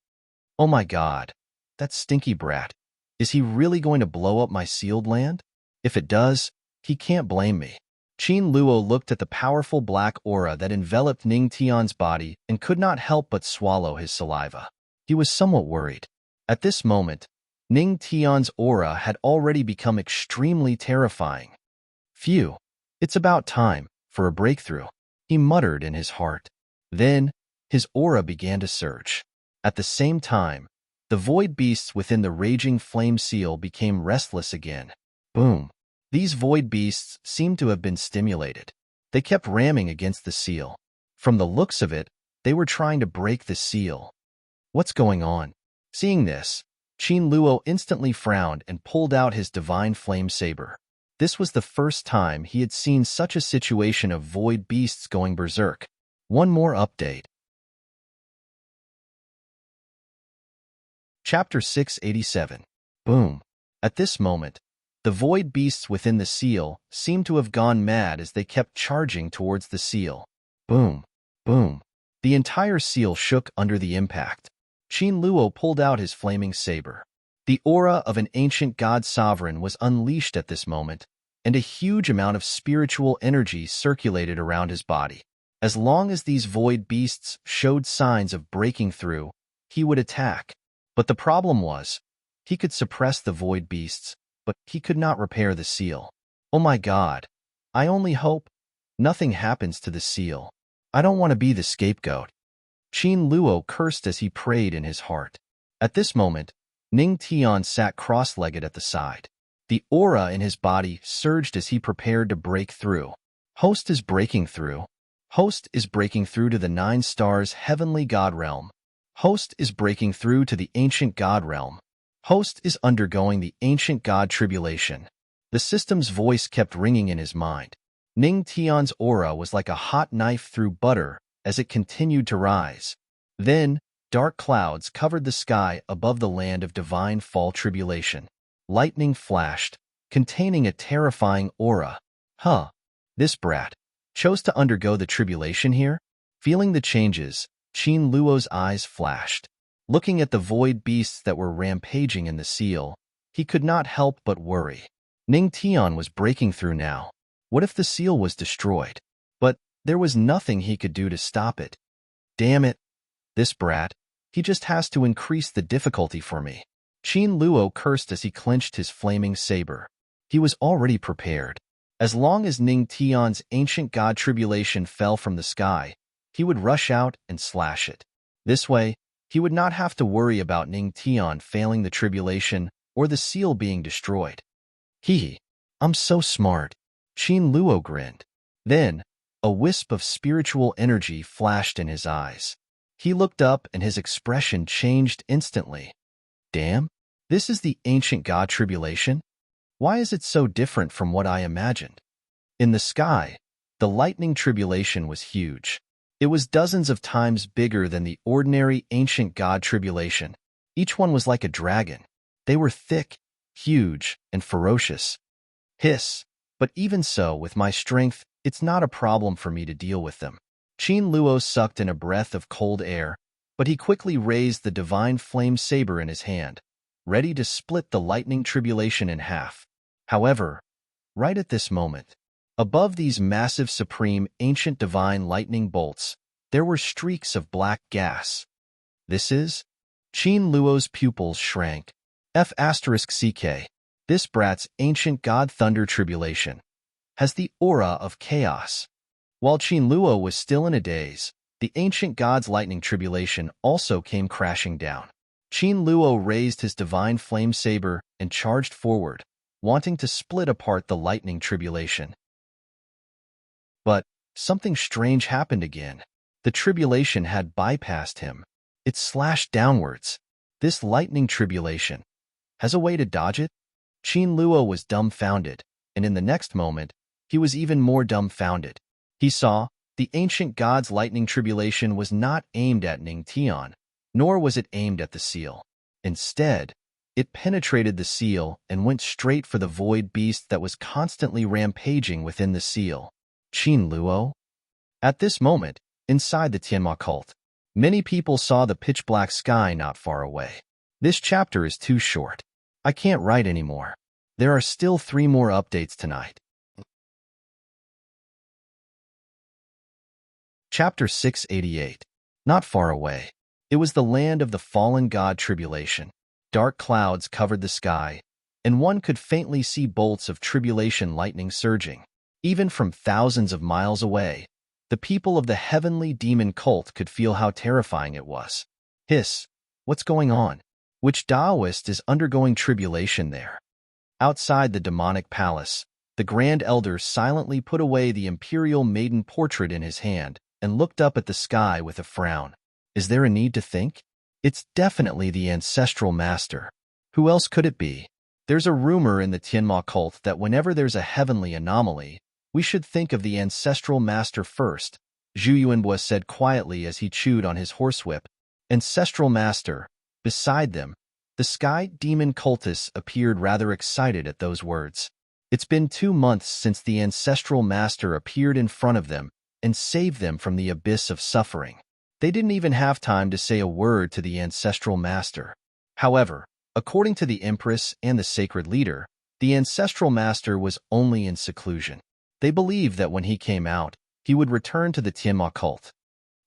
Oh my God, that stinky brat. Is he really going to blow up my sealed land? If it does, he can't blame me. Qin Luo looked at the powerful black aura that enveloped Ning Tian's body and could not help but swallow his saliva. He was somewhat worried. At this moment, Ning Tian's aura had already become extremely terrifying. Phew, it's about time for a breakthrough, he muttered in his heart. Then, his aura began to surge. At the same time, the void beasts within the raging flame seal became restless again. Boom. These void beasts seemed to have been stimulated. They kept ramming against the seal. From the looks of it, they were trying to break the seal. What's going on? Seeing this, Qin Luo instantly frowned and pulled out his divine flame saber. This was the first time he had seen such a situation of void beasts going berserk. One more update. Chapter 687. Boom. At this moment, the void beasts within the seal seemed to have gone mad as they kept charging towards the seal. Boom. Boom. The entire seal shook under the impact. Qin Luo pulled out his flaming saber. The aura of an ancient god sovereign was unleashed at this moment, and a huge amount of spiritual energy circulated around his body. As long as these void beasts showed signs of breaking through, he would attack. But the problem was, he could suppress the void beasts, but he could not repair the seal. Oh my God, I only hope nothing happens to the seal. I don't want to be the scapegoat. Qin Luo cursed as he prayed in his heart. At this moment, Ning Tian sat cross-legged at the side. The aura in his body surged as he prepared to break through. Host is breaking through. Host is breaking through to the 9 stars heavenly god realm. Host is breaking through to the ancient god realm. Host is undergoing the ancient god tribulation. The system's voice kept ringing in his mind. Ning Tian's aura was like a hot knife through butter as it continued to rise. Then, dark clouds covered the sky above the land of divine fall tribulation. Lightning flashed, containing a terrifying aura. Huh, this brat chose to undergo the tribulation here? Feeling the changes, Qin Luo's eyes flashed. Looking at the void beasts that were rampaging in the seal, he could not help but worry. Ning Tian was breaking through now. What if the seal was destroyed? But there was nothing he could do to stop it. Damn it, this brat. He just has to increase the difficulty for me. Qin Luo cursed as he clenched his flaming saber. He was already prepared. As long as Ning Tian's ancient god tribulation fell from the sky, he would rush out and slash it. This way, he would not have to worry about Ning Tian failing the tribulation or the seal being destroyed. Hee, I'm so smart. Qin Luo grinned. Then, a wisp of spiritual energy flashed in his eyes. He looked up and his expression changed instantly. Damn, this is the ancient god tribulation? Why is it so different from what I imagined? In the sky, the lightning tribulation was huge. It was dozens of times bigger than the ordinary ancient god tribulation. Each one was like a dragon. They were thick, huge, and ferocious. Hiss, but even so, with my strength, it's not a problem for me to deal with them. Qin Luo sucked in a breath of cold air, but he quickly raised the divine flame saber in his hand, ready to split the lightning tribulation in half. However, right at this moment, above these massive supreme ancient divine lightning bolts, there were streaks of black gas. This is? Qin Luo's pupils shrank. F***CK. This brat's ancient god thunder tribulation has the aura of chaos. While Qin Luo was still in a daze, the ancient god's lightning tribulation also came crashing down. Qin Luo raised his divine flame saber and charged forward, wanting to split apart the lightning tribulation. But something strange happened again. The tribulation had bypassed him. It slashed downwards. This lightning tribulation has a way to dodge it? Qin Luo was dumbfounded, and in the next moment, he was even more dumbfounded. He saw the ancient god's lightning tribulation was not aimed at Ning Tian, nor was it aimed at the seal. Instead, it penetrated the seal and went straight for the void beast that was constantly rampaging within the seal. Qin Luo? At this moment, inside the Tianma cult, many people saw the pitch-black sky not far away. This chapter is too short. I can't write anymore. There are still 3 more updates tonight. Chapter 688. Not far away. It was the land of the fallen god tribulation. Dark clouds covered the sky, and one could faintly see bolts of tribulation lightning surging. Even from thousands of miles away, the people of the heavenly demon cult could feel how terrifying it was. Hiss, what's going on? Which Taoist is undergoing tribulation there? Outside the demonic palace, the Grand Elder silently put away the imperial maiden portrait in his hand and looked up at the sky with a frown. Is there a need to think? It's definitely the ancestral master. Who else could it be? There's a rumor in the Tianma cult that whenever there's a heavenly anomaly, we should think of the ancestral master first, Zhu Yuanbua said quietly as he chewed on his horsewhip. Ancestral master. Beside them, the sky demon cultists appeared rather excited at those words. It's been 2 months since the ancestral master appeared in front of them and saved them from the abyss of suffering. They didn't even have time to say a word to the ancestral master. However, according to the Empress and the sacred leader, the ancestral master was only in seclusion. They believed that when he came out, he would return to the Tim occult,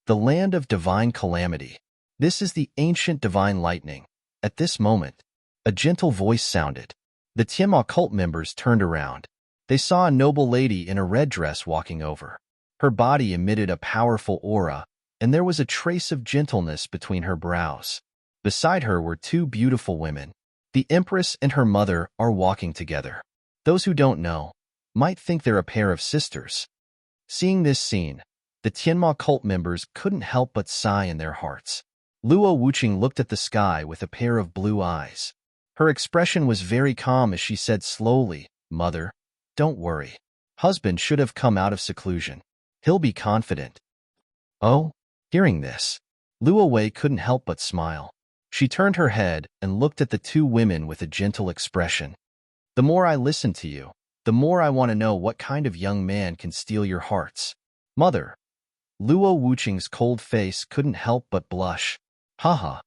the land of divine calamity. This is the ancient divine lightning. At this moment, a gentle voice sounded. The Tim occult members turned around. They saw a noble lady in a red dress walking over. Her body emitted a powerful aura, and there was a trace of gentleness between her brows. Beside her were two beautiful women. The Empress and her mother are walking together. Those who don't know might think they're a pair of sisters. Seeing this scene, the Tianma cult members couldn't help but sigh in their hearts. Luo Wuqing looked at the sky with a pair of blue eyes. Her expression was very calm as she said slowly, "Mother, don't worry. Husband should have come out of seclusion. He'll be confident." Oh, hearing this, Luo Wei couldn't help but smile. She turned her head and looked at the two women with a gentle expression. "The more I listen to you, the more I want to know what kind of young man can steal your hearts." Mother. Luo Wuqing's cold face couldn't help but blush. "Haha.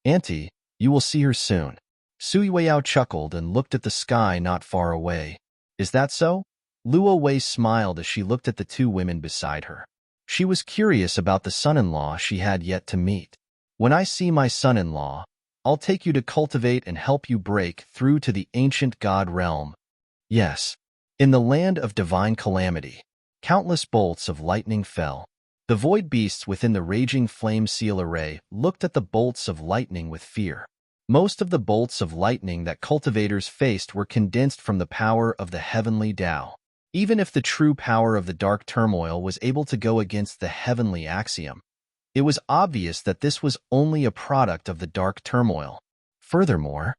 Auntie, you will see her soon." Sui Weiyao chuckled and looked at the sky not far away. "Is that so?" Luo Wei smiled as she looked at the two women beside her. She was curious about the son-in-law she had yet to meet. "When I see my son-in-law, I'll take you to cultivate and help you break through to the ancient god realm. Yes, in the land of divine calamity." Countless bolts of lightning fell. The void beasts within the raging flame seal array looked at the bolts of lightning with fear. Most of the bolts of lightning that cultivators faced were condensed from the power of the heavenly Tao. Even if the true power of the dark turmoil was able to go against the heavenly axiom, it was obvious that this was only a product of the dark turmoil. Furthermore,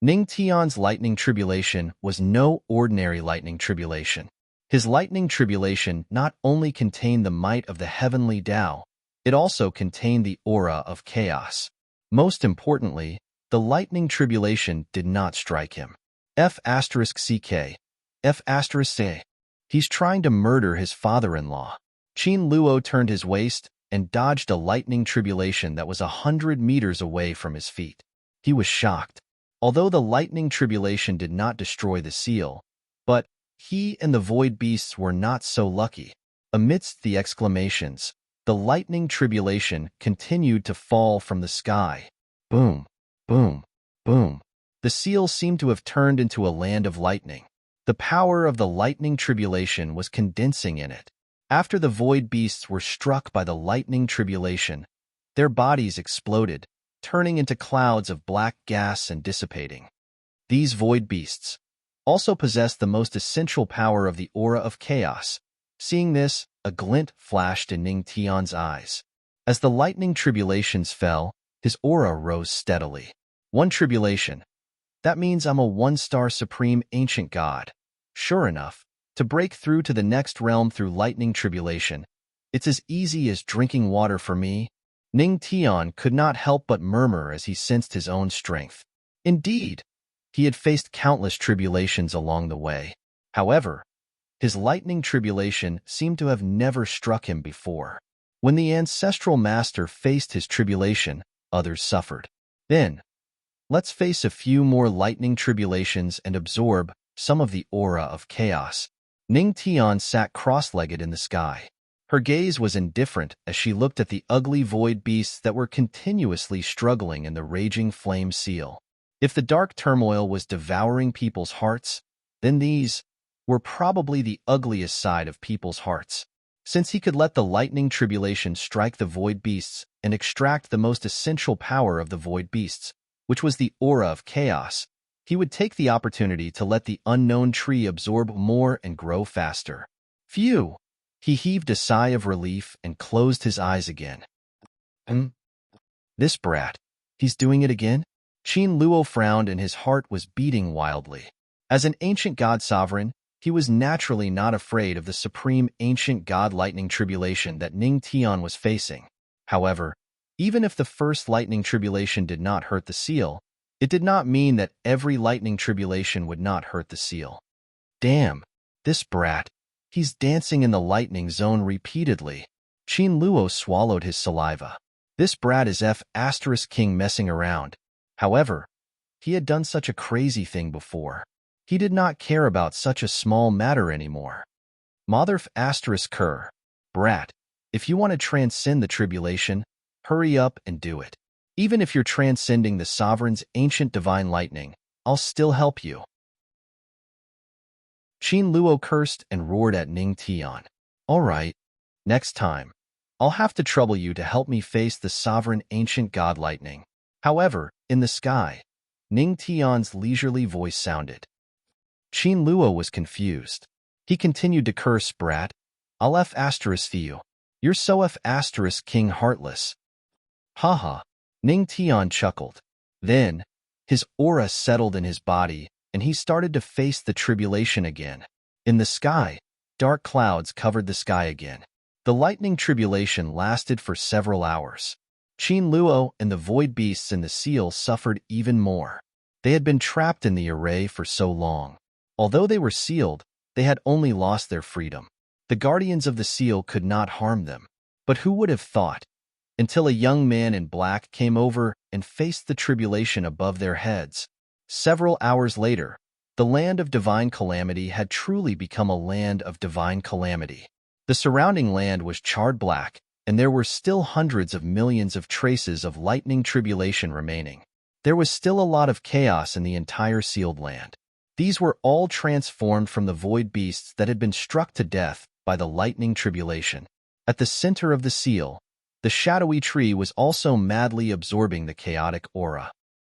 Ning Tian's lightning tribulation was no ordinary lightning tribulation. His lightning tribulation not only contained the might of the heavenly Tao, it also contained the aura of chaos. Most importantly, the lightning tribulation did not strike him. F*CK. F*A. He's trying to murder his father-in-law. Qin Luo turned his waist and dodged a lightning tribulation that was 100 meters away from his feet. He was shocked. Although the lightning tribulation did not destroy the seal, but he and the void beasts were not so lucky. Amidst the exclamations, the lightning tribulation continued to fall from the sky. Boom, boom, boom. The seal seemed to have turned into a land of lightning. The power of the lightning tribulation was condensing in it. After the void beasts were struck by the lightning tribulation, their bodies exploded, turning into clouds of black gas and dissipating. These void beasts also possessed the most essential power of the aura of chaos. Seeing this, a glint flashed in Ning Tian's eyes. As the lightning tribulations fell, his aura rose steadily. One tribulation. That means I'm a one-star supreme ancient god. Sure enough, to break through to the next realm through lightning tribulation, it's as easy as drinking water for me. Ning Tian could not help but murmur as he sensed his own strength. Indeed, he had faced countless tribulations along the way. However, his lightning tribulation seemed to have never struck him before. When the ancestral master faced his tribulation, others suffered. Then, let's face a few more lightning tribulations and absorb some of the aura of chaos. Ning Tian sat cross-legged in the sky. Her gaze was indifferent as she looked at the ugly void beasts that were continuously struggling in the raging flame seal. If the dark turmoil was devouring people's hearts, then these were probably the ugliest side of people's hearts. Since he could let the lightning tribulation strike the void beasts and extract the most essential power of the void beasts, which was the aura of chaos, he would take the opportunity to let the unknown tree absorb more and grow faster. Phew! He heaved a sigh of relief and closed his eyes again. This brat, he's doing it again? Qin Luo frowned and his heart was beating wildly. As an ancient god sovereign, he was naturally not afraid of the supreme ancient god lightning tribulation that Ning Tian was facing. However, even if the first lightning tribulation did not hurt the seal, it did not mean that every lightning tribulation would not hurt the seal. Damn, this brat, he's dancing in the lightning zone repeatedly. Qin Luo swallowed his saliva. This brat is King messing around. However, he had done such a crazy thing before. He did not care about such a small matter anymore. Motherf Ker. Brat, if you want to transcend the tribulation, hurry up and do it. Even if you're transcending the sovereign's ancient divine lightning, I'll still help you. Qin Luo cursed and roared at Ning Tian. All right, next time, I'll have to trouble you to help me face the sovereign ancient god lightning. However, in the sky, Ning Tian's leisurely voice sounded. Qin Luo was confused. He continued to curse, brat. I'll you. You're so King Heartless. Haha. Ning Tian chuckled. Then, his aura settled in his body, and he started to face the tribulation again. In the sky, dark clouds covered the sky again. The lightning tribulation lasted for several hours. Qin Luo and the void beasts in the seal suffered even more. They had been trapped in the array for so long. Although they were sealed, they had only lost their freedom. The guardians of the seal could not harm them. But who would have thought? Until a young man in black came over and faced the tribulation above their heads. Several hours later, the land of divine calamity had truly become a land of divine calamity. The surrounding land was charred black, and there were still hundreds of millions of traces of lightning tribulation remaining. There was still a lot of chaos in the entire sealed land. These were all transformed from the void beasts that had been struck to death by the lightning tribulation. At the center of the seal, the shadowy tree was also madly absorbing the chaotic aura.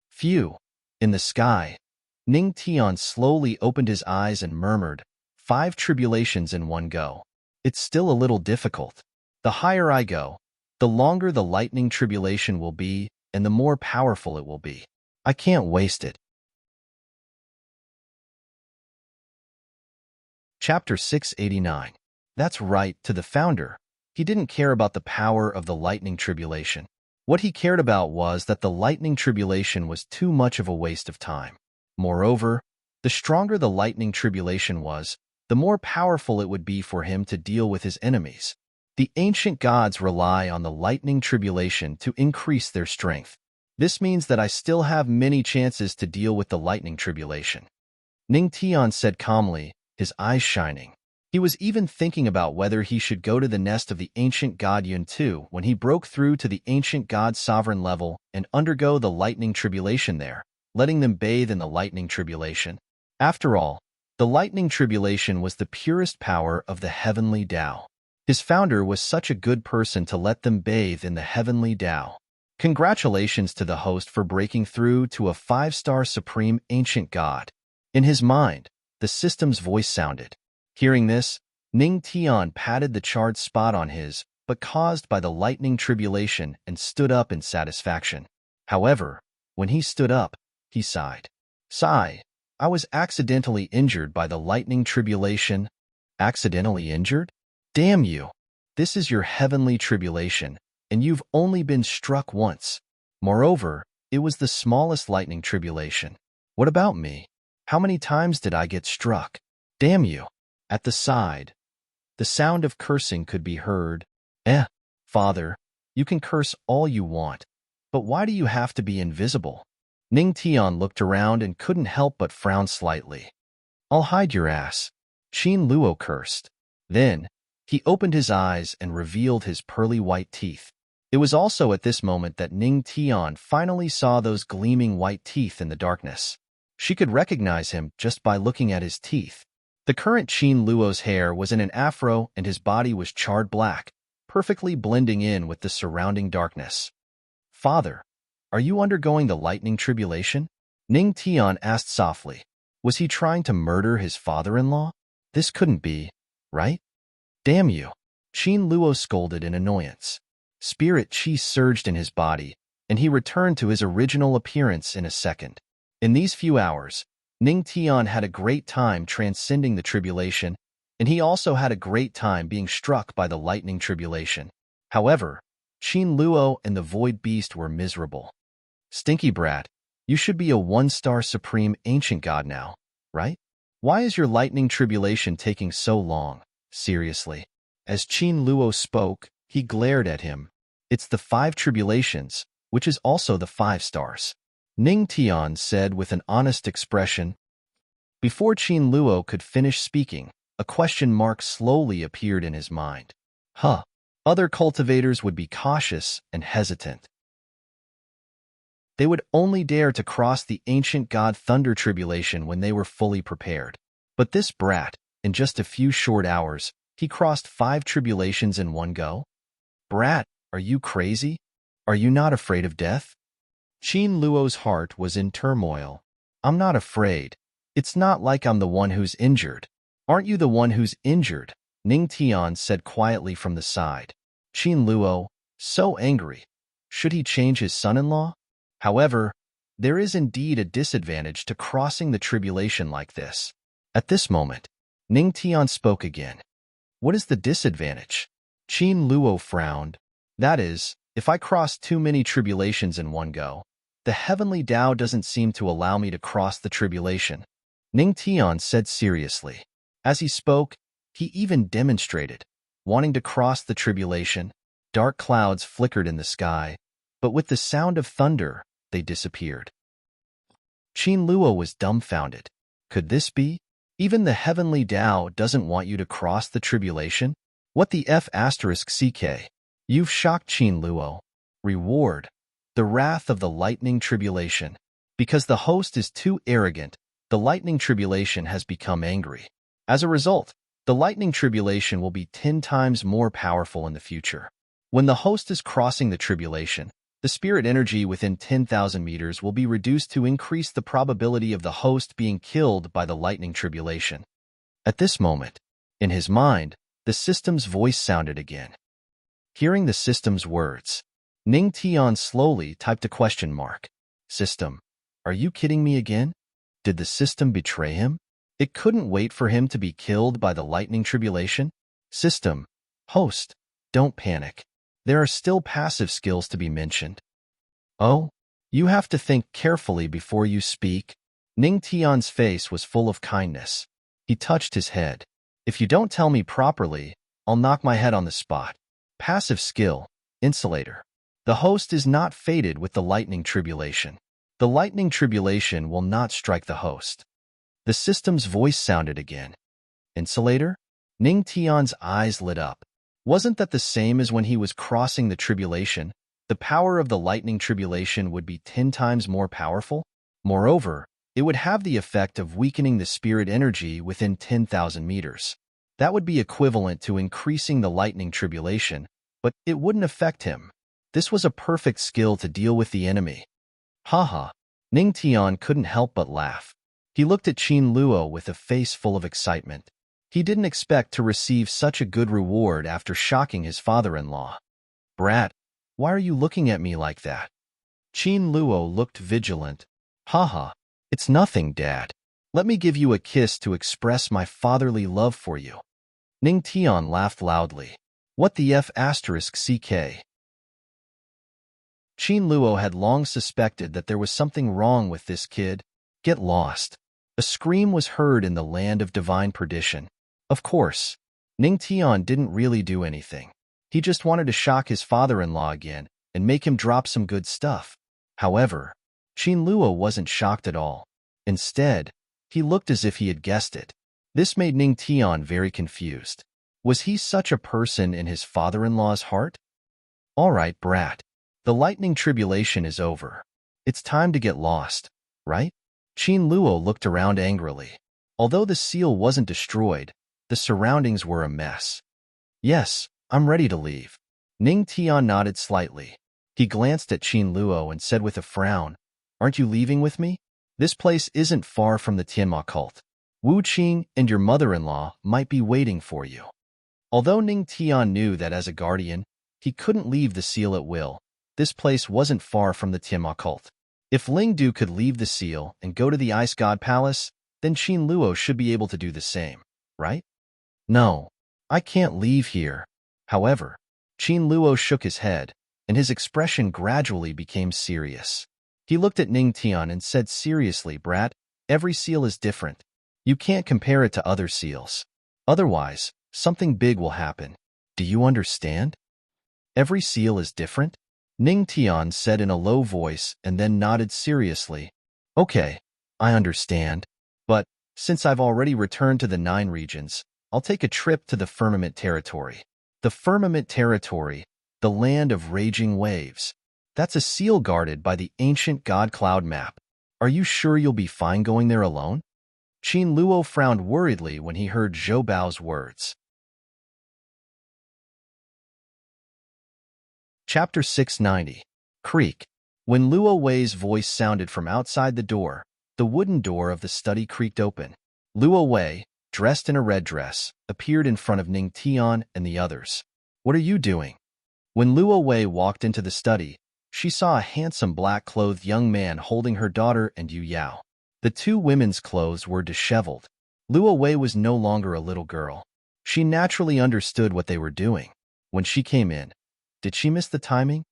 Phew! In the sky, Ning Tian slowly opened his eyes and murmured, 5 tribulations in one go. It's still a little difficult. The higher I go, the longer the lightning tribulation will be, and the more powerful it will be. I can't waste it. Chapter 689. That's right, to the founder. He didn't care about the power of the lightning tribulation. What he cared about was that the lightning tribulation was too much of a waste of time. Moreover, the stronger the lightning tribulation was, the more powerful it would be for him to deal with his enemies. The ancient gods rely on the lightning tribulation to increase their strength. This means that I still have many chances to deal with the lightning tribulation. Ning Tian said calmly, his eyes shining. He was even thinking about whether he should go to the nest of the ancient god Yun Tu when he broke through to the ancient god's sovereign level and undergo the lightning tribulation there, letting them bathe in the lightning tribulation. After all, the lightning tribulation was the purest power of the heavenly Tao. His founder was such a good person to let them bathe in the heavenly Tao. Congratulations to the host for breaking through to a 5-star supreme ancient god. In his mind, the system's voice sounded. Hearing this, Ning Tian patted the charred spot on his, but caused by the lightning tribulation and stood up in satisfaction. However, when he stood up, he sighed. Sigh, I was accidentally injured by the lightning tribulation. Accidentally injured? Damn you! This is your heavenly tribulation, and you've only been struck once. Moreover, it was the smallest lightning tribulation. What about me? How many times did I get struck? Damn you! At the side, the sound of cursing could be heard. Father, you can curse all you want, but why do you have to be invisible? Ning Tian looked around and couldn't help but frown slightly. I'll hide your ass, Qin Luo cursed. Then, he opened his eyes and revealed his pearly white teeth. It was also at this moment that Ning Tian finally saw those gleaming white teeth in the darkness. She could recognize him just by looking at his teeth. The current Qin Luo's hair was in an afro and his body was charred black, perfectly blending in with the surrounding darkness. Father, are you undergoing the lightning tribulation? Ning Tian asked softly. Was he trying to murder his father-in-law? This couldn't be, right? Damn you! Qin Luo scolded in annoyance. Spirit chi surged in his body, and he returned to his original appearance in a second. In these few hours, Ning Tian had a great time transcending the tribulation, and he also had a great time being struck by the lightning tribulation. However, Qin Luo and the Void Beast were miserable. Stinky brat, you should be a 1-star supreme ancient god now, right? Why is your lightning tribulation taking so long? Seriously. As Qin Luo spoke, He glared at him. It's the 5 tribulations, which is also the 5 stars. Ning Tian said with an honest expression. Before Qin Luo could finish speaking, a question mark slowly appeared in his mind. Huh. Other cultivators would be cautious and hesitant. They would only dare to cross the ancient god Thunder tribulation when they were fully prepared. But this brat, in just a few short hours, he crossed 5 tribulations in one go? Brat, are you crazy? Are you not afraid of death? Qin Luo's heart was in turmoil. I'm not afraid. It's not like I'm the one who's injured. Aren't you the one who's injured? Ning Tian said quietly from the side. Qin Luo, so angry. Should he change his son-in-law? However, there is indeed a disadvantage to crossing the tribulation like this. At this moment, Ning Tian spoke again. What is the disadvantage? Qin Luo frowned. That is, if I cross too many tribulations in one go, the heavenly Tao doesn't seem to allow me to cross the tribulation. Ning Tian said seriously. As he spoke, he even demonstrated, wanting to cross the tribulation. Dark clouds flickered in the sky, but with the sound of thunder, they disappeared. Qin Luo was dumbfounded. Could this be? Even the heavenly Tao doesn't want you to cross the tribulation? What the F***CK? You've shocked Qin Luo. Reward. The wrath of the lightning tribulation. Because the host is too arrogant, the lightning tribulation has become angry. As a result, the lightning tribulation will be 10 times more powerful in the future. When the host is crossing the tribulation, the spirit energy within 10,000 meters will be reduced to increase the probability of the host being killed by the lightning tribulation. At this moment, in his mind, the system's voice sounded again. Hearing the system's words, Ning Tian slowly typed a question mark. System, are you kidding me again? Did the system betray him? It couldn't wait for him to be killed by the lightning tribulation? System, host, don't panic. There are still passive skills to be mentioned. Oh, you have to think carefully before you speak. Ning Tian's face was full of kindness. He touched his head. If you don't tell me properly, I'll knock my head on the spot. Passive skill, insulator. The host is not fated with the lightning tribulation. The lightning tribulation will not strike the host. The system's voice sounded again. Insulator? Ning Tian's eyes lit up. Wasn't that the same as when he was crossing the tribulation? The power of the lightning tribulation would be 10 times more powerful. Moreover, it would have the effect of weakening the spirit energy within 10,000 meters. That would be equivalent to increasing the lightning tribulation, but it wouldn't affect him. This was a perfect skill to deal with the enemy. Haha. Ning Tian couldn't help but laugh. He looked at Qin Luo with a face full of excitement. He didn't expect to receive such a good reward after shocking his father-in-law. Brat, why are you looking at me like that? Qin Luo looked vigilant. Haha, it's nothing, Dad. Let me give you a kiss to express my fatherly love for you. Ning Tian laughed loudly. What the F***CK? Qin Luo had long suspected that there was something wrong with this kid. Get lost. A scream was heard in the land of divine perdition. Of course, Ning Tian didn't really do anything. He just wanted to shock his father-in-law again and make him drop some good stuff. However, Qin Luo wasn't shocked at all. Instead, he looked as if he had guessed it. This made Ning Tian very confused. Was he such a person in his father-in-law's heart? All right, brat. The lightning tribulation is over. It's time to get lost, right? Qin Luo looked around angrily. Although the seal wasn't destroyed, the surroundings were a mess. Yes, I'm ready to leave. Ning Tian nodded slightly. He glanced at Qin Luo and said with a frown, Aren't you leaving with me? This place isn't far from the Tianma cult. Wu Qing and your mother-in-law might be waiting for you. Although Ning Tian knew that as a guardian, he couldn't leave the seal at will, this place wasn't far from the Tianma cult. If Ling Du could leave the seal and go to the Ice God Palace, then Qin Luo should be able to do the same, right? No, I can't leave here. However, Qin Luo shook his head, and his expression gradually became serious. He looked at Ning Tian and said seriously, Brat, every seal is different. You can't compare it to other seals. Otherwise, something big will happen. Do you understand? Every seal is different? Ning Tian said in a low voice and then nodded seriously. Okay, I understand. But since I've already returned to the 9 regions, I'll take a trip to the Firmament Territory. The Firmament Territory, the land of raging waves. That's a seal guarded by the ancient God Cloud map. Are you sure you'll be fine going there alone? Qin Luo frowned worriedly when he heard Zhou Bao's words. Chapter 690. Creak. When Luo Wei's voice sounded from outside the door, the wooden door of the study creaked open. Luo Wei, dressed in a red dress, appeared in front of Ning Tian and the others. What are you doing? When Luo Wei walked into the study, she saw a handsome black-clothed young man holding her daughter and Yu Yao. The two women's clothes were disheveled. Luo Wei was no longer a little girl. She naturally understood what they were doing. When she came in, did she miss the timing?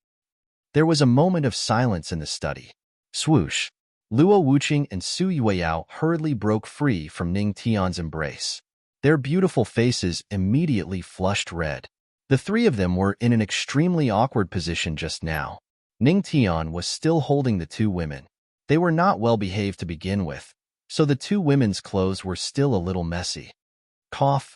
There was a moment of silence in the study. Swoosh. Luo Wuqing and Su Yueyao hurriedly broke free from Ning Tian's embrace. Their beautiful faces immediately flushed red. The three of them were in an extremely awkward position just now. Ning Tian was still holding the two women. They were not well behaved to begin with, so the two women's clothes were still a little messy. Cough.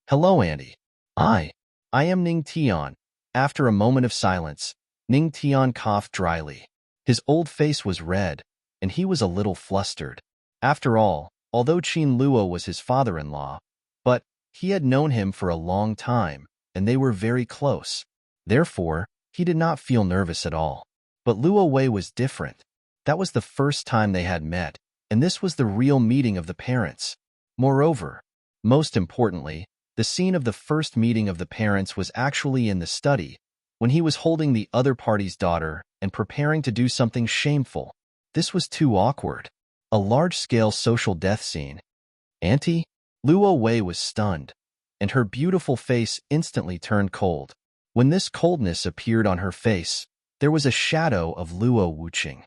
Hello, Auntie. I am Ning Tian. After a moment of silence, Ning Tian coughed dryly. His old face was red, and he was a little flustered. After all, although Qin Luo was his father-in-law, but he had known him for a long time, and they were very close. Therefore, he did not feel nervous at all. But Luo Wei was different. That was the first time they had met, and this was the real meeting of the parents. Moreover, most importantly, the scene of the first meeting of the parents was actually in the study, when he was holding the other party's daughter and preparing to do something shameful. This was too awkward. A large-scale social death scene. Auntie? Luo Wei was stunned, and her beautiful face instantly turned cold. When this coldness appeared on her face, there was a shadow of Luo Wuqing.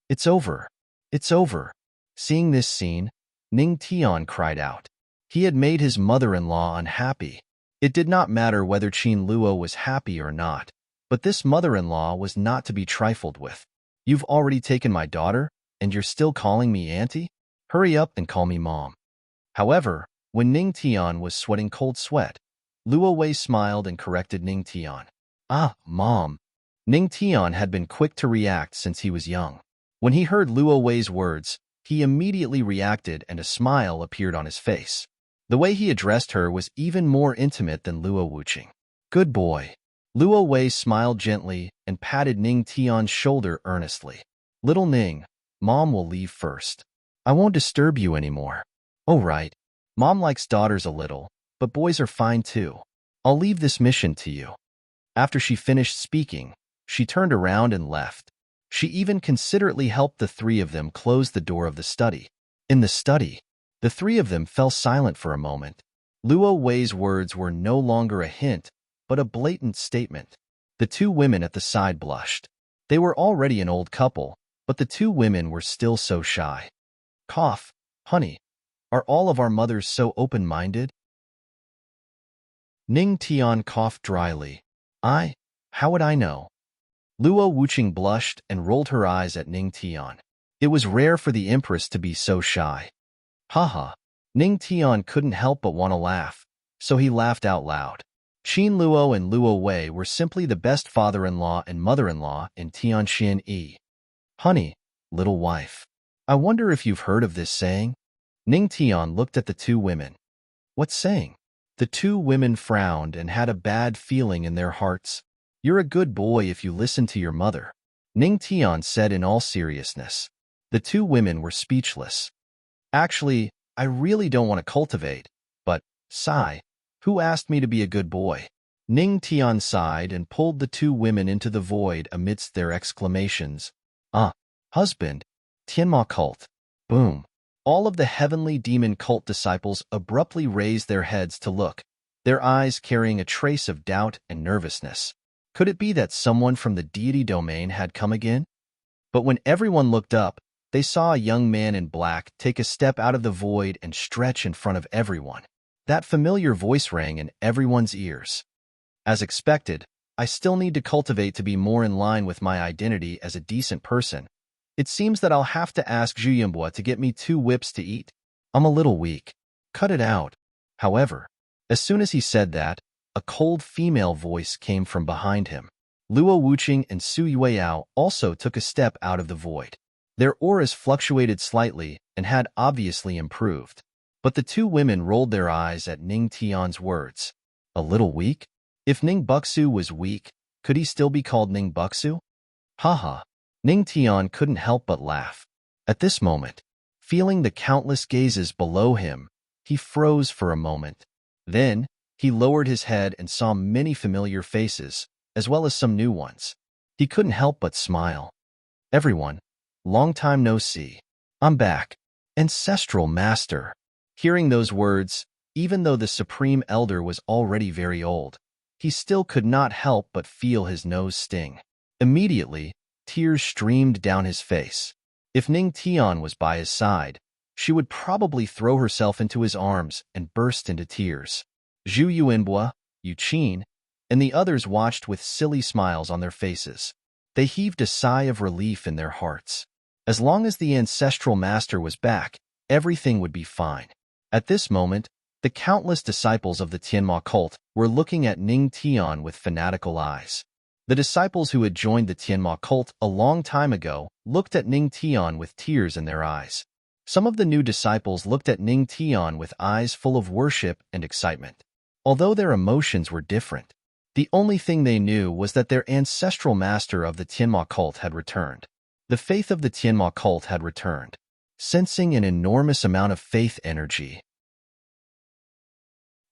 It's over. It's over. Seeing this scene, Ning Tian cried out. He had made his mother-in-law unhappy. It did not matter whether Qin Luo was happy or not, but this mother-in-law was not to be trifled with. You've already taken my daughter, and you're still calling me auntie? Hurry up and call me mom. However, when Ning Tian was sweating cold sweat, Luo Wei smiled and corrected Ning Tian. Ah, mom. Ning Tian had been quick to react since he was young. When he heard Luo Wei's words, he immediately reacted and a smile appeared on his face. The way he addressed her was even more intimate than Luo Wuqing. Good boy. Luo Wei smiled gently and patted Ning Tian's shoulder earnestly. Little Ning, Mom will leave first. I won't disturb you anymore. Oh right. Mom likes daughters a little, but boys are fine too. I'll leave this mission to you. After she finished speaking, she turned around and left. She even considerately helped the three of them close the door of the study. In the study, the three of them fell silent for a moment. Luo Wei's words were no longer a hint, but a blatant statement. The two women at the side blushed. They were already an old couple, but the two women were still so shy. Cough, honey, are all of our mothers so open-minded? Ning Tian coughed dryly. How would I know? Luo Wuqing blushed and rolled her eyes at Ning Tian. It was rare for the empress to be so shy. Haha. Ning Tian couldn't help but want to laugh, so he laughed out loud. Qin Luo and Luo Wei were simply the best father-in-law and mother-in-law in Tianxin Yi. Honey, little wife. I wonder if you've heard of this saying? Ning Tian looked at the two women. What saying? The two women frowned and had a bad feeling in their hearts. You're a good boy if you listen to your mother, Ning Tian said in all seriousness. The two women were speechless. Actually, I really don't want to cultivate, but, sigh, who asked me to be a good boy? Ning Tian sighed and pulled the two women into the void amidst their exclamations. Husband, Tianma cult. Boom. All of the heavenly demon cult disciples abruptly raised their heads to look, their eyes carrying a trace of doubt and nervousness. Could it be that someone from the deity domain had come again? But when everyone looked up, they saw a young man in black take a step out of the void and stretch in front of everyone. That familiar voice rang in everyone's ears. As expected, I still need to cultivate to be more in line with my identity as a decent person. It seems that I'll have to ask Zhu to get me 2 whips to eat. I'm a little weak. Cut it out. However, as soon as he said that, a cold female voice came from behind him. Luo Wuqing and Su Yueyao also took a step out of the void. Their auras fluctuated slightly and had obviously improved. But the 2 women rolled their eyes at Ning Tian's words. A little weak? If Ning Buxu was weak, could he still be called Ning Buxu? Haha. Ning Tian couldn't help but laugh. At this moment, feeling the countless gazes below him, he froze for a moment. Then, he lowered his head and saw many familiar faces, as well as some new ones. He couldn't help but smile. Everyone, long time no see. I'm back. Ancestral Master. Hearing those words, even though the Supreme Elder was already very old, he still could not help but feel his nose sting. Immediately, tears streamed down his face. If Ning Tian was by his side, she would probably throw herself into his arms and burst into tears. Zhu Yuanbua, Yu Qin, and the others watched with silly smiles on their faces. They heaved a sigh of relief in their hearts. As long as the Ancestral Master was back, everything would be fine. At this moment, the countless disciples of the Tianma cult were looking at Ning Tian with fanatical eyes. The disciples who had joined the Tianma cult a long time ago looked at Ning Tian with tears in their eyes. Some of the new disciples looked at Ning Tian with eyes full of worship and excitement. Although their emotions were different, the only thing they knew was that their ancestral master of the Tianma cult had returned. The faith of the Tianma cult had returned, sensing an enormous amount of faith energy.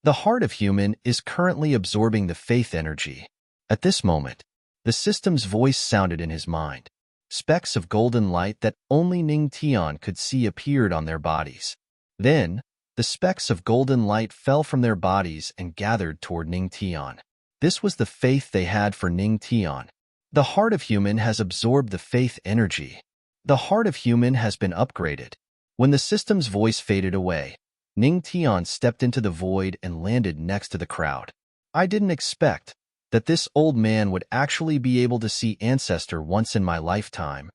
The heart of human is currently absorbing the faith energy. At this moment, the system's voice sounded in his mind. Specks of golden light that only Ning Tian could see appeared on their bodies. Then, the specks of golden light fell from their bodies and gathered toward Ning Tian. This was the faith they had for Ning Tian. The heart of human has absorbed the faith energy. The heart of human has been upgraded. When the system's voice faded away, Ning Tian stepped into the void and landed next to the crowd. I didn't expect that this old man would actually be able to see Ancestor once in my lifetime.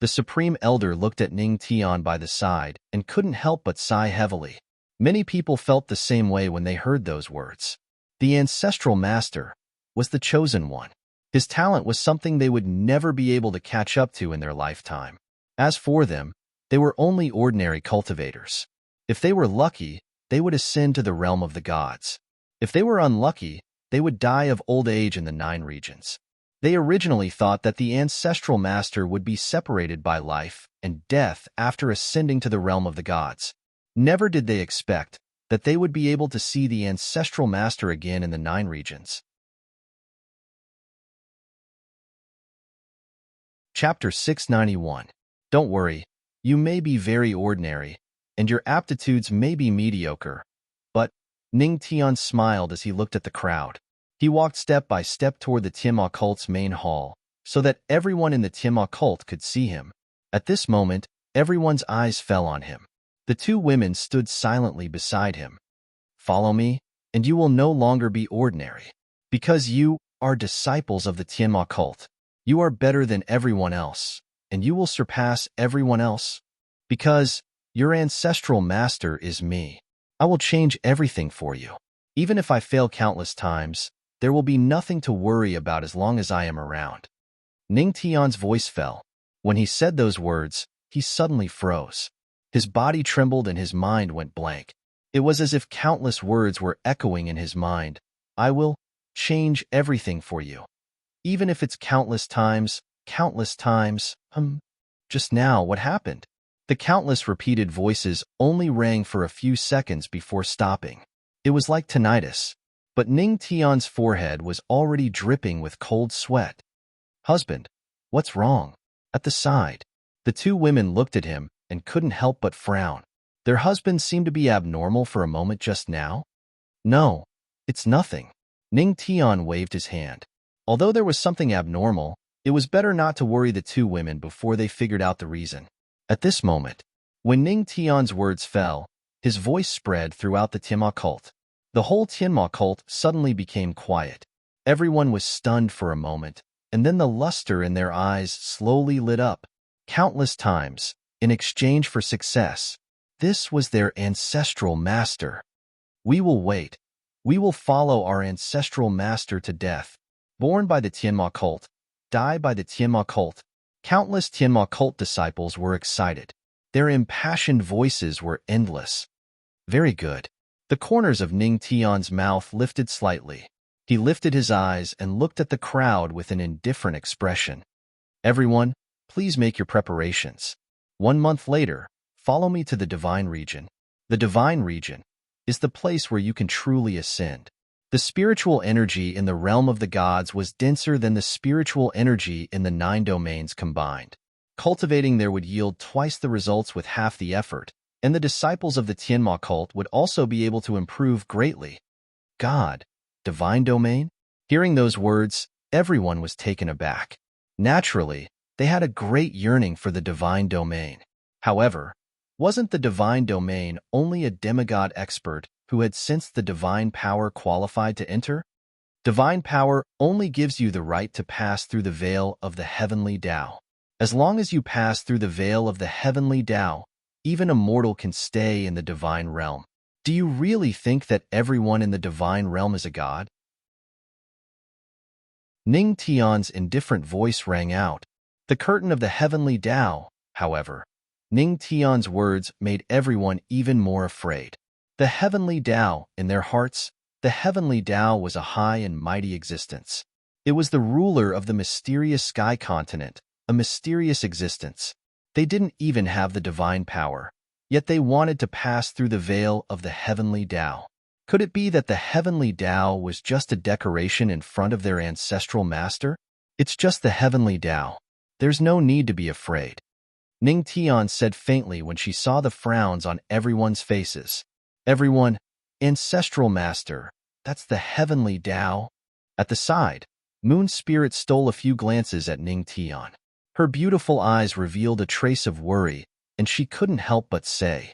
The Supreme Elder looked at Ning Tian by the side and couldn't help but sigh heavily. Many people felt the same way when they heard those words. The Ancestral Master was the chosen one. His talent was something they would never be able to catch up to in their lifetime. As for them, they were only ordinary cultivators. If they were lucky, they would ascend to the realm of the gods. If they were unlucky, they would die of old age in the 9 regions. They originally thought that the Ancestral Master would be separated by life and death after ascending to the realm of the gods. Never did they expect that they would be able to see the Ancestral Master again in the 9 regions. Chapter 691. Don't worry, you may be very ordinary, and your aptitudes may be mediocre, but Ning Tian smiled as he looked at the crowd. He walked step by step toward the Tianma cult's main hall, so that everyone in the Tianma cult could see him. At this moment, everyone's eyes fell on him. The 2 women stood silently beside him. Follow me, and you will no longer be ordinary. Because you are disciples of the Tianma cult. You are better than everyone else, and you will surpass everyone else. Because your ancestral master is me. I will change everything for you. Even if I fail countless times, there will be nothing to worry about as long as I am around. Ning Tian's voice fell. When he said those words, he suddenly froze. His body trembled and his mind went blank. It was as if countless words were echoing in his mind. I will change everything for you. Even if it's countless times. Just now, what happened? The countless repeated voices only rang for a few seconds before stopping. It was like tinnitus, but Ning Tian's forehead was already dripping with cold sweat. Husband, what's wrong? At the side, the 2 women looked at him and couldn't help but frown. Their husband seemed to be abnormal for a moment just now. No, it's nothing. Ning Tian waved his hand. Although there was something abnormal, it was better not to worry the 2 women before they figured out the reason. At this moment, when Ning Tian's words fell, his voice spread throughout the Tianma cult. The whole Tianma cult suddenly became quiet. Everyone was stunned for a moment, and then the luster in their eyes slowly lit up. Countless times, in exchange for success. This was their ancestral master. We will wait. We will follow our ancestral master to death. Born by the Tianma cult, die by the Tianma cult. Countless Tianma cult disciples were excited. Their impassioned voices were endless. Very good. The corners of Ning Tian's mouth lifted slightly. He lifted his eyes and looked at the crowd with an indifferent expression. Everyone, please make your preparations. 1 month later, follow me to the divine region. The divine region is the place where you can truly ascend. The spiritual energy in the realm of the gods was denser than the spiritual energy in the 9 domains combined. Cultivating there would yield twice the results with half the effort, and the disciples of the Tianma cult would also be able to improve greatly. God, divine domain? Hearing those words, everyone was taken aback. Naturally, they had a great yearning for the divine domain. However, wasn't the divine domain only a demigod expert who had sensed the divine power qualified to enter? Divine power only gives you the right to pass through the veil of the heavenly Tao. As long as you pass through the veil of the heavenly Tao, even a mortal can stay in the divine realm. Do you really think that everyone in the divine realm is a god? Ning Tian's indifferent voice rang out. The curtain of the heavenly Tao, however. Ning Tian's words made everyone even more afraid. The heavenly Tao, in their hearts, the heavenly Tao was a high and mighty existence. It was the ruler of the mysterious sky continent, a mysterious existence. They didn't even have the divine power, yet they wanted to pass through the veil of the heavenly Tao. Could it be that the heavenly Tao was just a decoration in front of their ancestral master? It's just the heavenly Tao. There's no need to be afraid. Ning Tian said faintly when she saw the frowns on everyone's faces. Everyone, ancestral master, that's the heavenly Tao. At the side, Moon Spirit stole a few glances at Ning Tian. Her beautiful eyes revealed a trace of worry, and she couldn't help but say,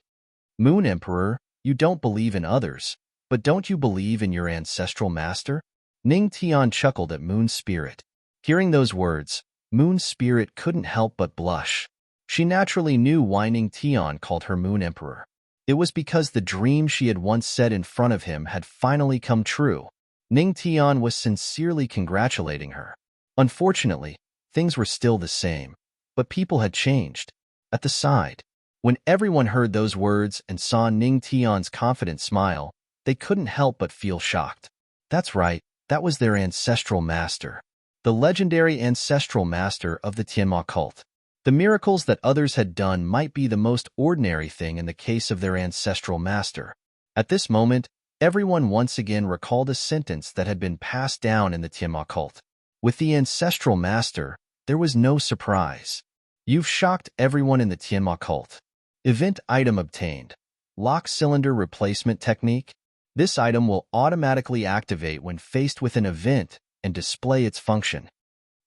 Moon Emperor, you don't believe in others, but don't you believe in your ancestral master? Ning Tian chuckled at Moon Spirit. Hearing those words, Moon Spirit couldn't help but blush. She naturally knew why Ning Tian called her Moon Emperor. It was because the dream she had once said in front of him had finally come true. Ning Tian was sincerely congratulating her. Unfortunately, things were still the same, but people had changed. At the side, when everyone heard those words and saw Ning Tian's confident smile, they couldn't help but feel shocked. That's right, that was their ancestral master. The legendary ancestral master of the Tianma cult. The miracles that others had done might be the most ordinary thing in the case of their ancestral master. At this moment, everyone once again recalled a sentence that had been passed down in the Tianma cult. With the ancestral master, there was no surprise. You've shocked everyone in the Tianma cult. Event item obtained. Lock cylinder replacement technique. This item will automatically activate when faced with an event and display its function.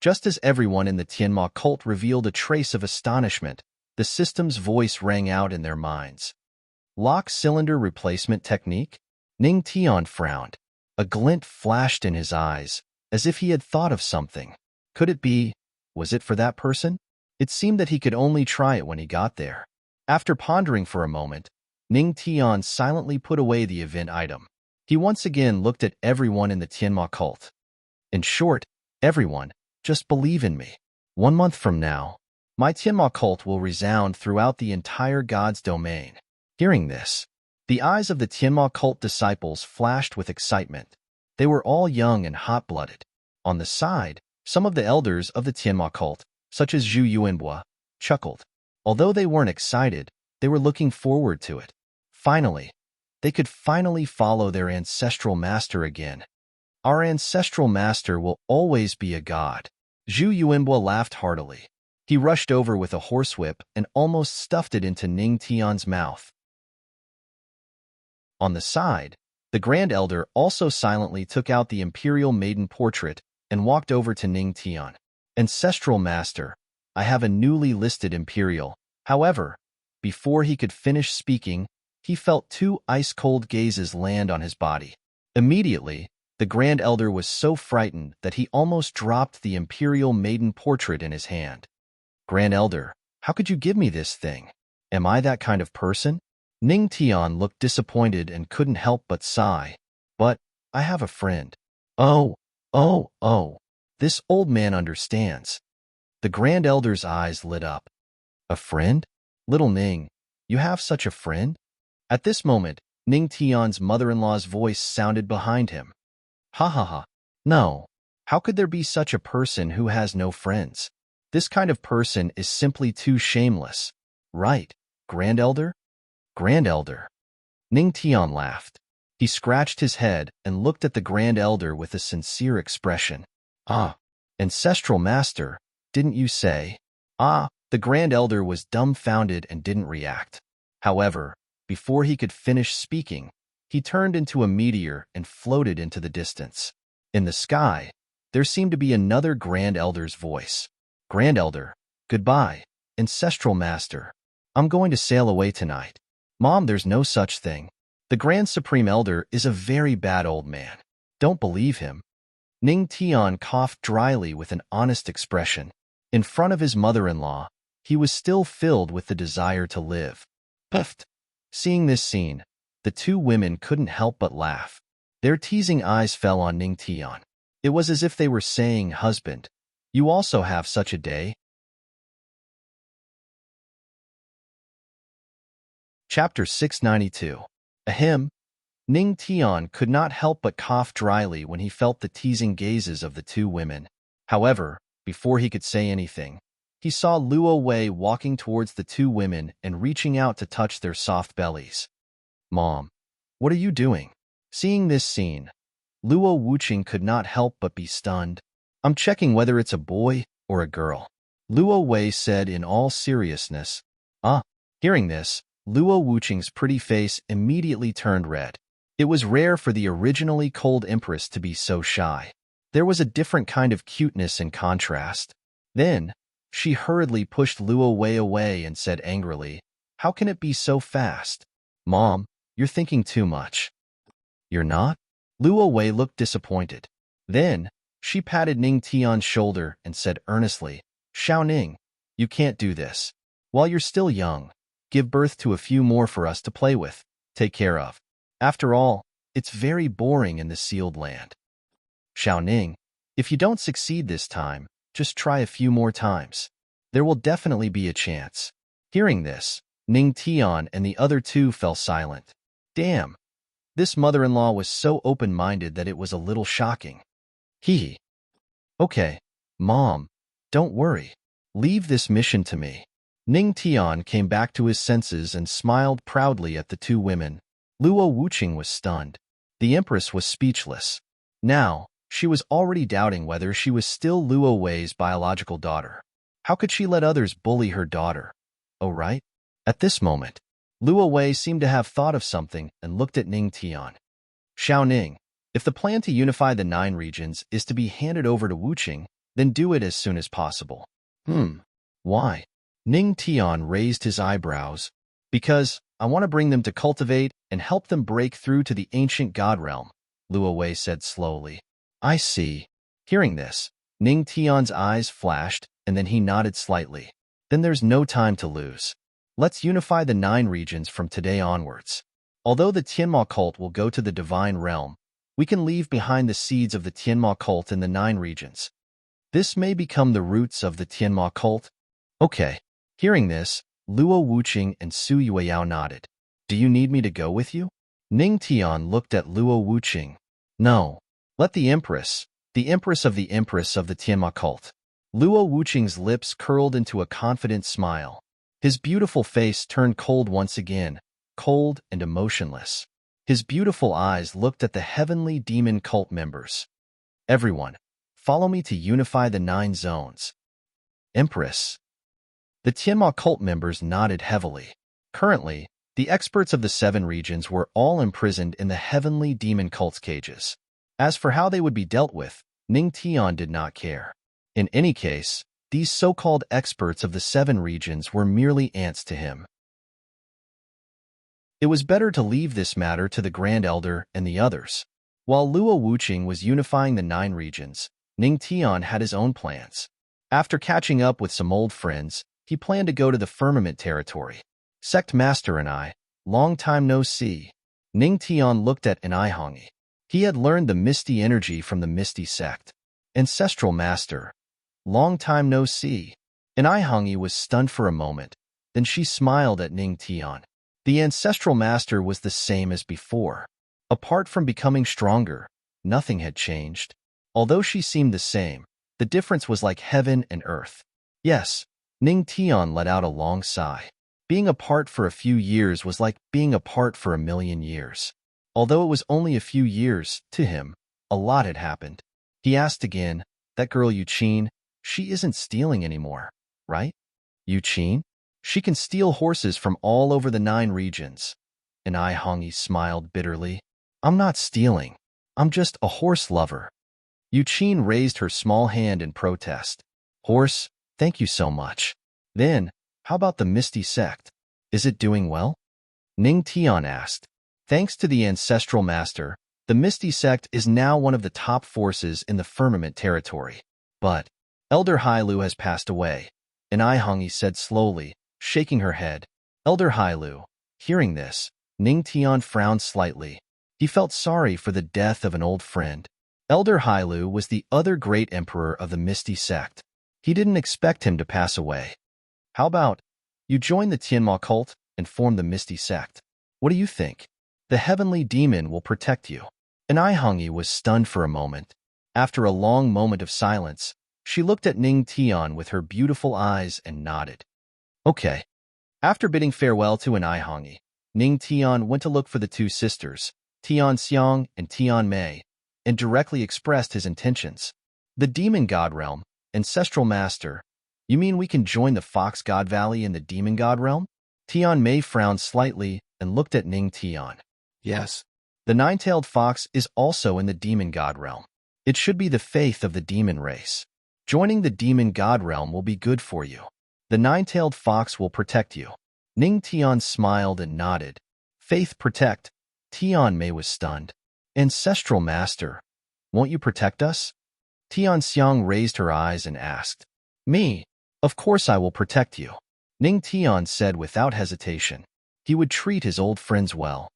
Just as everyone in the Tianma cult revealed a trace of astonishment, the system's voice rang out in their minds. Lock cylinder replacement technique? Ning Tian frowned. A glint flashed in his eyes, as if he had thought of something. Could it be? Was it for that person? It seemed that he could only try it when he got there. After pondering for a moment, Ning Tian silently put away the event item. He once again looked at everyone in the Tianma cult. In short, everyone, just believe in me. 1 month from now, my Tianma cult will resound throughout the entire God's domain. Hearing this, the eyes of the Tianma cult disciples flashed with excitement. They were all young and hot-blooded. On the side, some of the elders of the Tianma cult, such as Zhu Yuanbua, chuckled. Although they weren't excited, they were looking forward to it. Finally, they could finally follow their ancestral master again. Our ancestral master will always be a god. Zhu Yuanbua laughed heartily. He rushed over with a horsewhip and almost stuffed it into Ning Tian's mouth. On the side, the Grand Elder also silently took out the Imperial Maiden portrait and walked over to Ning Tian. Ancestral Master, I have a newly listed Imperial. However, before he could finish speaking, he felt 2 ice-cold gazes land on his body. Immediately, The Grand Elder was so frightened that he almost dropped the imperial maiden portrait in his hand. Grand Elder, how could you give me this thing? Am I that kind of person? Ning Tian looked disappointed and couldn't help but sigh. But I have a friend. Oh, oh. This old man understands. The Grand Elder's eyes lit up. A friend? Little Ning, you have such a friend? At this moment, Ning Tian's mother-in-law's voice sounded behind him. Ha ha ha. No. How could there be such a person who has no friends? This kind of person is simply too shameless. Right, Grand Elder? Grand Elder. Ning Tian laughed. He scratched his head and looked at the Grand Elder with a sincere expression. Ah, ancestral master, didn't you say? Ah, the Grand Elder was dumbfounded and didn't react. However, before he could finish speaking, he turned into a meteor and floated into the distance. In the sky, there seemed to be another Grand Elder's voice. Grand Elder, goodbye, ancestral master. I'm going to sail away tonight. Mom, there's no such thing. The Grand Supreme Elder is a very bad old man. Don't believe him. Ning Tian coughed dryly with an honest expression. In front of his mother-in-law, he was still filled with the desire to live. Puffed. Seeing this scene, the two women couldn't help but laugh. Their teasing eyes fell on Ning Tian. It was as if they were saying, husband, you also have such a day? Chapter 692. Ahem. Ning Tian could not help but cough dryly when he felt the teasing gazes of the two women. However, before he could say anything, he saw Luo Wei walking towards the two women and reaching out to touch their soft bellies. Mom, what are you doing? Seeing this scene, Luo Wuqing could not help but be stunned. I'm checking whether it's a boy or a girl. Luo Wei said in all seriousness. Hearing this, Luo Wuqing's pretty face immediately turned red. It was rare for the originally cold empress to be so shy. There was a different kind of cuteness in contrast. Then, she hurriedly pushed Luo Wei away and said angrily, how can it be so fast? Mom, you're thinking too much. You're not? Luo Wei looked disappointed. Then, she patted Ning Tian's shoulder and said earnestly, Xiao Ning, you can't do this. While you're still young, give birth to a few more for us to play with, take care of. After all, it's very boring in the sealed land. Xiao Ning, if you don't succeed this time, just try a few more times. There will definitely be a chance. Hearing this, Ning Tian and the other two fell silent. Damn. This mother-in-law was so open-minded that it was a little shocking. Hee. Okay, Mom, don't worry. Leave this mission to me. Ning Tian came back to his senses and smiled proudly at the two women. Luo Wuqing was stunned. The Empress was speechless. Now, she was already doubting whether she was still Luo Wei's biological daughter. How could she let others bully her daughter? Oh, right? At this moment, Luo Wei seemed to have thought of something and looked at Ning Tian. Xiao Ning, if the plan to unify the 9 regions is to be handed over to Wuqing, then do it as soon as possible. Why? Ning Tian raised his eyebrows. Because I want to bring them to cultivate and help them break through to the ancient god realm, Luo Wei said slowly. I see. Hearing this, Ning Tian's eyes flashed, and then he nodded slightly. Then there's no time to lose. Let's unify the 9 regions from today onwards. Although the Tianma cult will go to the divine realm, we can leave behind the seeds of the Tianma cult in the 9 regions. This may become the roots of the Tianma cult. Okay. Hearing this, Luo Wuqing and Su Yueyao nodded. Do you need me to go with you? Ning Tian looked at Luo Wuqing. No. Let the Empress of the Tianma cult. Luo Wuqing's lips curled into a confident smile. His beautiful face turned cold once again, cold and emotionless. His beautiful eyes looked at the heavenly demon cult members. Everyone, follow me to unify the 9 zones. Empress. The Tianma cult members nodded heavily. Currently, the experts of the 7 regions were all imprisoned in the heavenly demon cult's cages. As for how they would be dealt with, Ning Tian did not care. In any case, these so-called experts of the 7 regions were merely ants to him. It was better to leave this matter to the Grand Elder and the others. While Luo Wuqing was unifying the 9 regions, Ning Tian had his own plans. After catching up with some old friends, he planned to go to the firmament territory. Sect Master and I, long time no see. Ning Tian looked at Hongi. He had learned the misty energy from the misty sect. Ancestral Master, long time no see. Hongi was stunned for a moment. Then she smiled at Ning Tian. The Ancestral Master was the same as before. Apart from becoming stronger, nothing had changed. Although she seemed the same, the difference was like heaven and earth. Yes, Ning Tian let out a long sigh. Being apart for a few years was like being apart for 1,000,000 years. Although it was only a few years, to him, a lot had happened. He asked again, that girl Yuqin, she isn't stealing anymore, right? Yuqin? She can steal horses from all over the 9 regions. And Hongi smiled bitterly. I'm not stealing. I'm just a horse lover. Yuqin raised her small hand in protest. Horse, thank you so much. Then, how about the Misty sect? Is it doing well? Ning Tian asked. Thanks to the Ancestral Master, the Misty sect is now one of the top forces in the firmament territory. But, Elder Hailu has passed away. And Hongi said slowly, shaking her head. Elder Hailu. Hearing this, Ning Tian frowned slightly. He felt sorry for the death of an old friend. Elder Hailu was the other great emperor of the Misty sect. He didn't expect him to pass away. How about you join the Tianma cult and form the Misty sect? What do you think? The heavenly demon will protect you. And Hongi was stunned for a moment. After a long moment of silence, she looked at Ning Tian with her beautiful eyes and nodded. Okay. After bidding farewell to Hongi, Ning Tian went to look for the 2 sisters, Tian Xiang and Tian Mei, and directly expressed his intentions. The Demon God Realm, Ancestral Master, you mean we can join the Fox God Valley in the Demon God Realm? Tian Mei frowned slightly and looked at Ning Tian. Yes. The 9-tailed fox is also in the Demon God Realm. It should be the faith of the demon race. Joining the Demon God Realm will be good for you. The 9-tailed fox will protect you. Ning Tian smiled and nodded. Faith protect. Tian Mei was stunned. Ancestral Master, won't you protect us? Tian Xiang raised her eyes and asked. Me? Of course I will protect you. Ning Tian said without hesitation. He would treat his old friends well.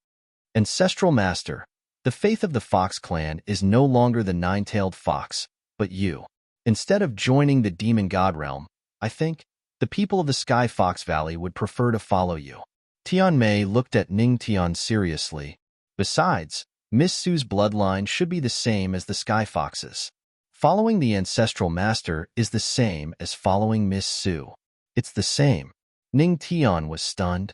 Ancestral Master, the faith of the Fox clan is no longer the 9-tailed fox, but you. Instead of joining the Demon God Realm, I think, the people of the Sky Fox Valley would prefer to follow you. Tian Mei looked at Ning Tian seriously. Besides, Miss Su's bloodline should be the same as the Sky Fox's. Following the Ancestral Master is the same as following Miss Su. It's the same. Ning Tian was stunned.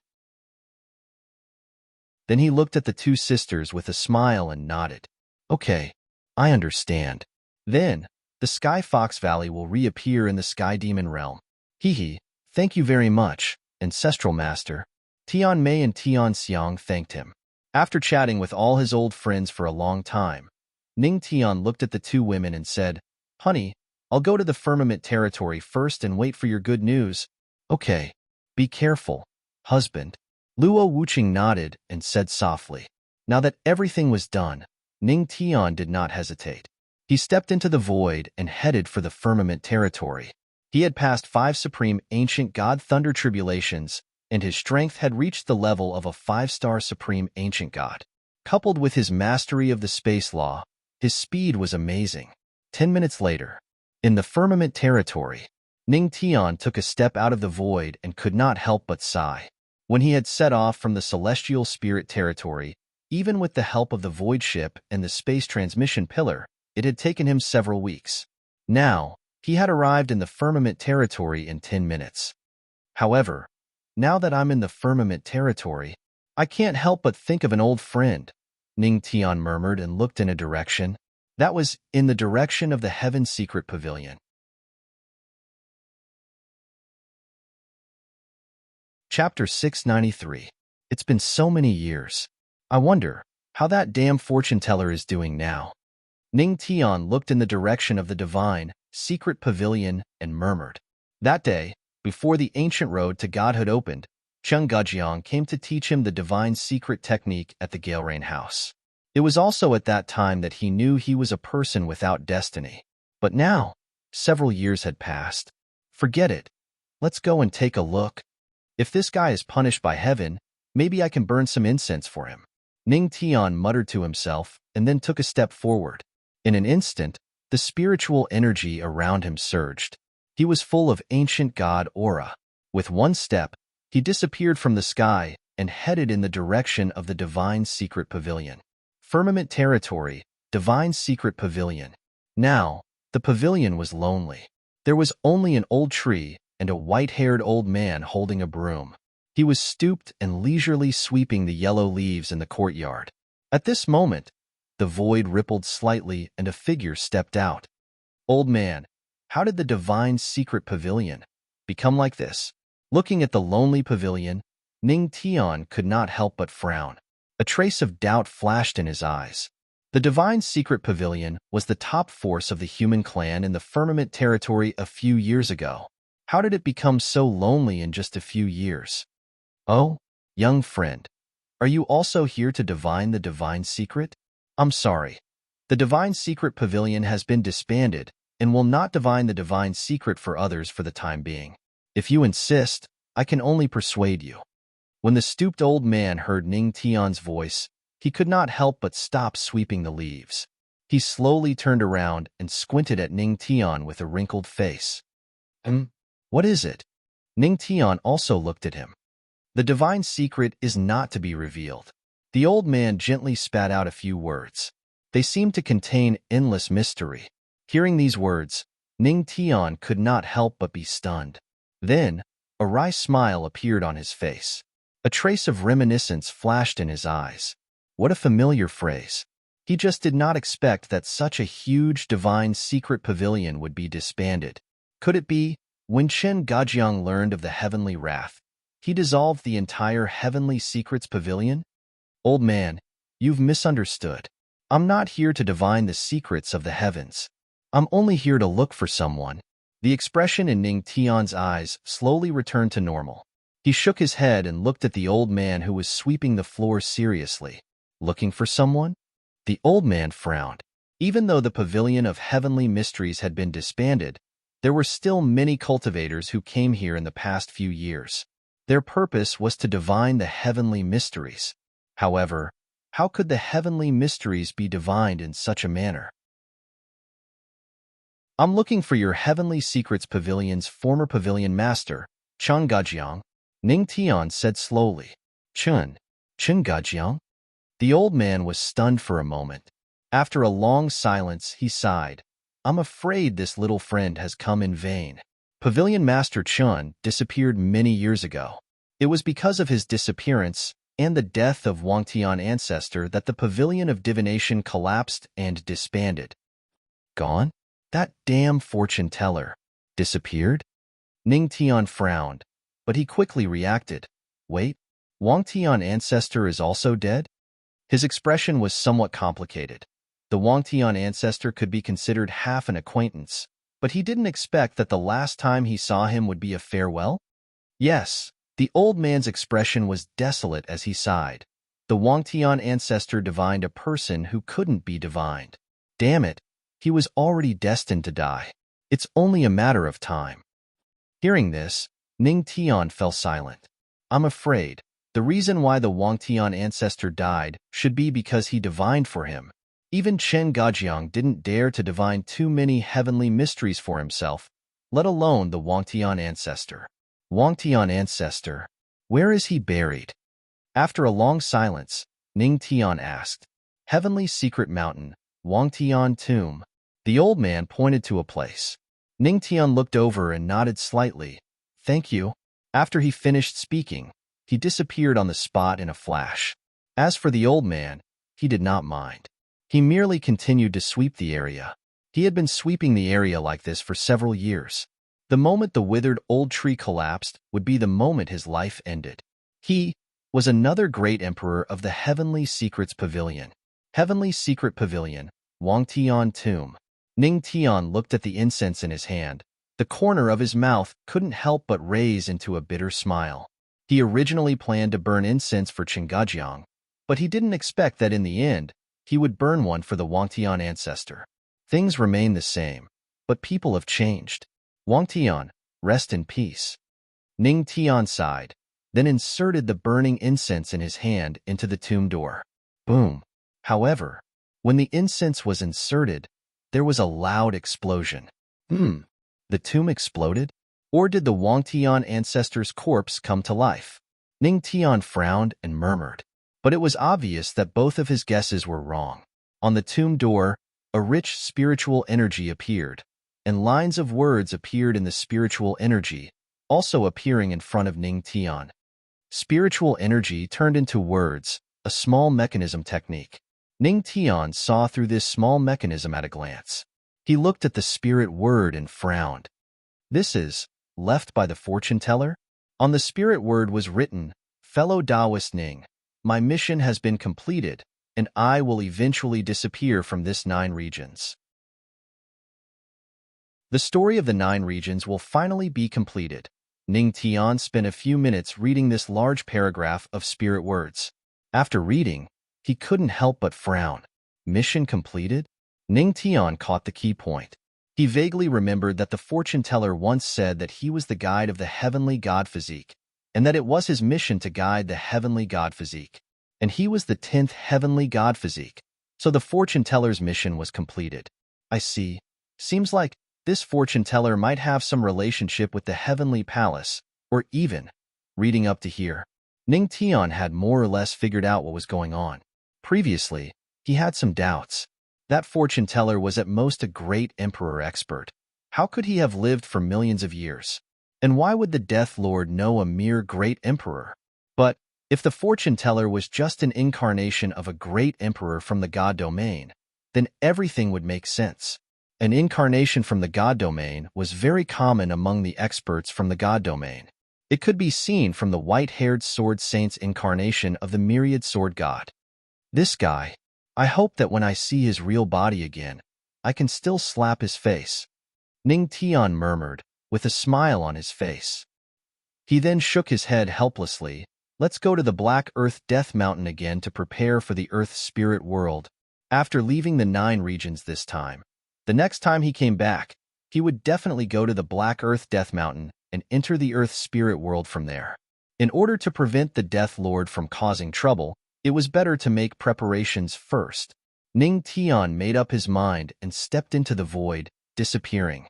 Then he looked at the 2 sisters with a smile and nodded. Okay, I understand. Then, the Sky Fox Valley will reappear in the Sky Demon Realm. Hee, thank you very much, Ancestral Master. Tian Mei and Tian Xiang thanked him. After chatting with all his old friends for a long time, Ning Tian looked at the 2 women and said, Honey, I'll go to the firmament territory first and wait for your good news. Okay, be careful, husband. Luo Wuqing nodded and said softly. Now that everything was done, Ning Tian did not hesitate. He stepped into the void and headed for the firmament territory. He had passed 5 supreme ancient god thunder tribulations, and his strength had reached the level of a 5-star supreme ancient god. Coupled with his mastery of the space law, his speed was amazing. 10 minutes later, in the firmament territory, Ning Tian took a step out of the void and could not help but sigh. When he had set off from the celestial spirit territory, even with the help of the void ship and the space transmission pillar, it had taken him several weeks. Now, he had arrived in the firmament territory in 10 minutes. However, now that I'm in the firmament territory, I can't help but think of an old friend, Ning Tian murmured and looked in a direction. That was in the direction of the Heaven Secret Pavilion. Chapter 693. It's been so many years. I wonder how that damn fortune teller is doing now. Ning Tian looked in the direction of the divine, secret pavilion and murmured. That day, before the ancient road to godhood opened, Cheng Gujiang came to teach him the divine secret technique at the Galerain house. It was also at that time that he knew he was a person without destiny. But now, several years had passed. Forget it. Let's go and take a look. If this guy is punished by heaven, maybe I can burn some incense for him. Ning Tian muttered to himself and then took a step forward. In an instant, the spiritual energy around him surged. He was full of ancient god aura. With one step, he disappeared from the sky and headed in the direction of the Divine Secret Pavilion. Firmament territory, Divine Secret Pavilion. Now, the pavilion was lonely. There was only an old tree and a white-haired old man holding a broom. He was stooped and leisurely sweeping the yellow leaves in the courtyard. At this moment, the void rippled slightly and a figure stepped out. Old man, how did the Divine Secret Pavilion become like this? Looking at the lonely pavilion, Ning Tian could not help but frown. A trace of doubt flashed in his eyes. The Divine Secret Pavilion was the top force of the human clan in the firmament territory a few years ago. How did it become so lonely in just a few years? Oh, young friend, are you also here to divine the Divine Secret? I'm sorry. The Divine Secret Pavilion has been disbanded and will not divine the Divine Secret for others for the time being. If you insist, I can only persuade you. When the stooped old man heard Ning Tian's voice, he could not help but stop sweeping the leaves. He slowly turned around and squinted at Ning Tian with a wrinkled face. What is it? Ning Tian also looked at him. The Divine Secret is not to be revealed. The old man gently spat out a few words. They seemed to contain endless mystery. Hearing these words, Ning Tian could not help but be stunned. Then, a wry smile appeared on his face. A trace of reminiscence flashed in his eyes. What a familiar phrase. He just did not expect that such a huge Divine Secret Pavilion would be disbanded. Could it be, when Chen Gajiang learned of the heavenly wrath, he dissolved the entire Heavenly Secrets Pavilion? Old man, you've misunderstood. I'm not here to divine the secrets of the heavens. I'm only here to look for someone. The expression in Ning Tian's eyes slowly returned to normal. He shook his head and looked at the old man who was sweeping the floor seriously. Looking for someone? The old man frowned. Even though the Pavilion of Heavenly Mysteries had been disbanded, there were still many cultivators who came here in the past few years. Their purpose was to divine the heavenly mysteries. However, how could the heavenly mysteries be divined in such a manner? I'm looking for your Heavenly Secrets Pavilion's former pavilion master, Chen Gajiang, Ning Tian said slowly. Chen Gajiang? The old man was stunned for a moment. After a long silence, he sighed. I'm afraid this little friend has come in vain. Pavilion Master Chen disappeared many years ago. It was because of his disappearance and the death of Wangtian ancestor that the Pavilion of Divination collapsed and disbanded. Gone? That damn fortune teller. Disappeared? Ning Tian frowned, but he quickly reacted. Wait, Wangtian ancestor is also dead? His expression was somewhat complicated. The Wangtian ancestor could be considered half an acquaintance, but he didn't expect that the last time he saw him would be a farewell. Yes, the old man's expression was desolate as he sighed. The Wangtian ancestor divined a person who couldn't be divined. Damn it, he was already destined to die. It's only a matter of time. Hearing this, Ning Tian fell silent. I'm afraid the reason why the Wangtian ancestor died should be because he divined for him. Even Chen Gajiang didn't dare to divine too many heavenly mysteries for himself, let alone the Wangtian ancestor. Wangtian ancestor, where is he buried? After a long silence, Ning Tian asked. Heavenly Secret Mountain, Wangtian Tomb. The old man pointed to a place. Ning Tian looked over and nodded slightly. Thank you. After he finished speaking, he disappeared on the spot in a flash. As for the old man, he did not mind. He merely continued to sweep the area. He had been sweeping the area like this for several years. The moment the withered old tree collapsed would be the moment his life ended. He was another great emperor of the Heavenly Secrets Pavilion. Heavenly Secret Pavilion, Wangtian Tomb. Ning Tian looked at the incense in his hand. The corner of his mouth couldn't help but raise into a bitter smile. He originally planned to burn incense for Chengajiang, but he didn't expect that in the end, he would burn one for the Wangtian ancestor. Things remain the same, but people have changed. Wangtian, rest in peace. Ning Tian sighed, then inserted the burning incense in his hand into the tomb door. Boom. However, when the incense was inserted, there was a loud explosion. The tomb exploded? Or did the Wangtian ancestor's corpse come to life? Ning Tian frowned and murmured. But it was obvious that both of his guesses were wrong. On the tomb door, a rich spiritual energy appeared, and lines of words appeared in the spiritual energy, also appearing in front of Ning Tian. Spiritual energy turned into words, a small mechanism technique. Ning Tian saw through this small mechanism at a glance. He looked at the spirit word and frowned. This is left by the fortune teller? On the spirit word was written, "Fellow Taoist Ning, my mission has been completed, and I will eventually disappear from this 9 regions." The story of the 9 regions will finally be completed. Ning Tian spent a few minutes reading this large paragraph of spirit words. After reading, he couldn't help but frown. Mission completed? Ning Tian caught the key point. He vaguely remembered that the fortune teller once said that he was the guide of the heavenly god physique, and that it was his mission to guide the heavenly god physique. And he was the 10th heavenly god physique, so the fortune teller's mission was completed. I see. Seems like this fortune teller might have some relationship with the heavenly palace, or even, reading up to here, Ning Tian had more or less figured out what was going on. Previously, he had some doubts. That fortune teller was at most a great emperor expert. How could he have lived for millions of years? And why would the Death Lord know a mere great emperor? But if the fortune teller was just an incarnation of a great emperor from the god domain, then everything would make sense. An incarnation from the god domain was very common among the experts from the god domain. It could be seen from the white-haired sword saint's incarnation of the myriad sword god. This guy, I hope that when I see his real body again, I can still slap his face. Ning Tian murmured, with a smile on his face. He then shook his head helplessly. Let's go to the Black Earth Death Mountain again to prepare for the Earth Spirit World. After leaving the 9 regions this time, the next time he came back, he would definitely go to the Black Earth Death Mountain and enter the Earth Spirit World from there. In order to prevent the Death Lord from causing trouble, it was better to make preparations first. Ning Tian made up his mind and stepped into the void, disappearing.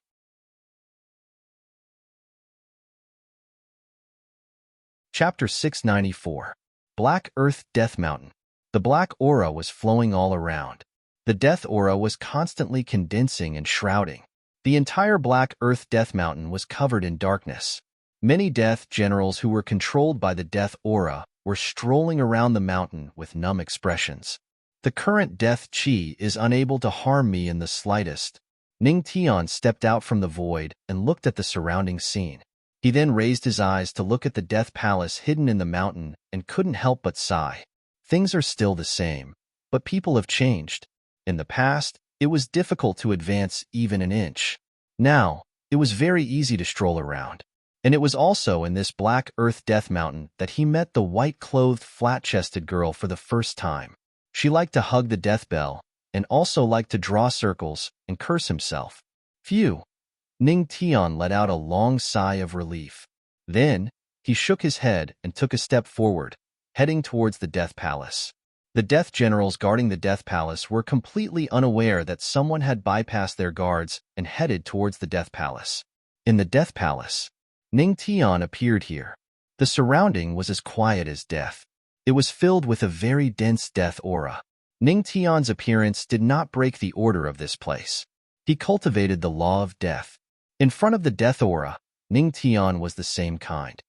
Chapter 694. Black Earth Death Mountain. The black aura was flowing all around. The death aura was constantly condensing and shrouding. The entire Black Earth Death Mountain was covered in darkness. Many death generals who were controlled by the death aura were strolling around the mountain with numb expressions. The current death chi is unable to harm me in the slightest. Ning Tian stepped out from the void and looked at the surrounding scene. He then raised his eyes to look at the death palace hidden in the mountain and couldn't help but sigh. Things are still the same, but people have changed. In the past, it was difficult to advance even an inch. Now, it was very easy to stroll around. And it was also in this Black Earth Death Mountain that he met the white-clothed, flat-chested girl for the first time. She liked to hug the death bell, and also liked to draw circles and curse himself. Phew! Ning Tian let out a long sigh of relief. Then, he shook his head and took a step forward, heading towards the Death Palace. The death generals guarding the Death Palace were completely unaware that someone had bypassed their guards and headed towards the Death Palace. In the Death Palace, Ning Tian appeared here. The surrounding was as quiet as death. It was filled with a very dense death aura. Ning Tian's appearance did not break the order of this place. He cultivated the law of death. In front of the death aura, Ning Tian was the same kind.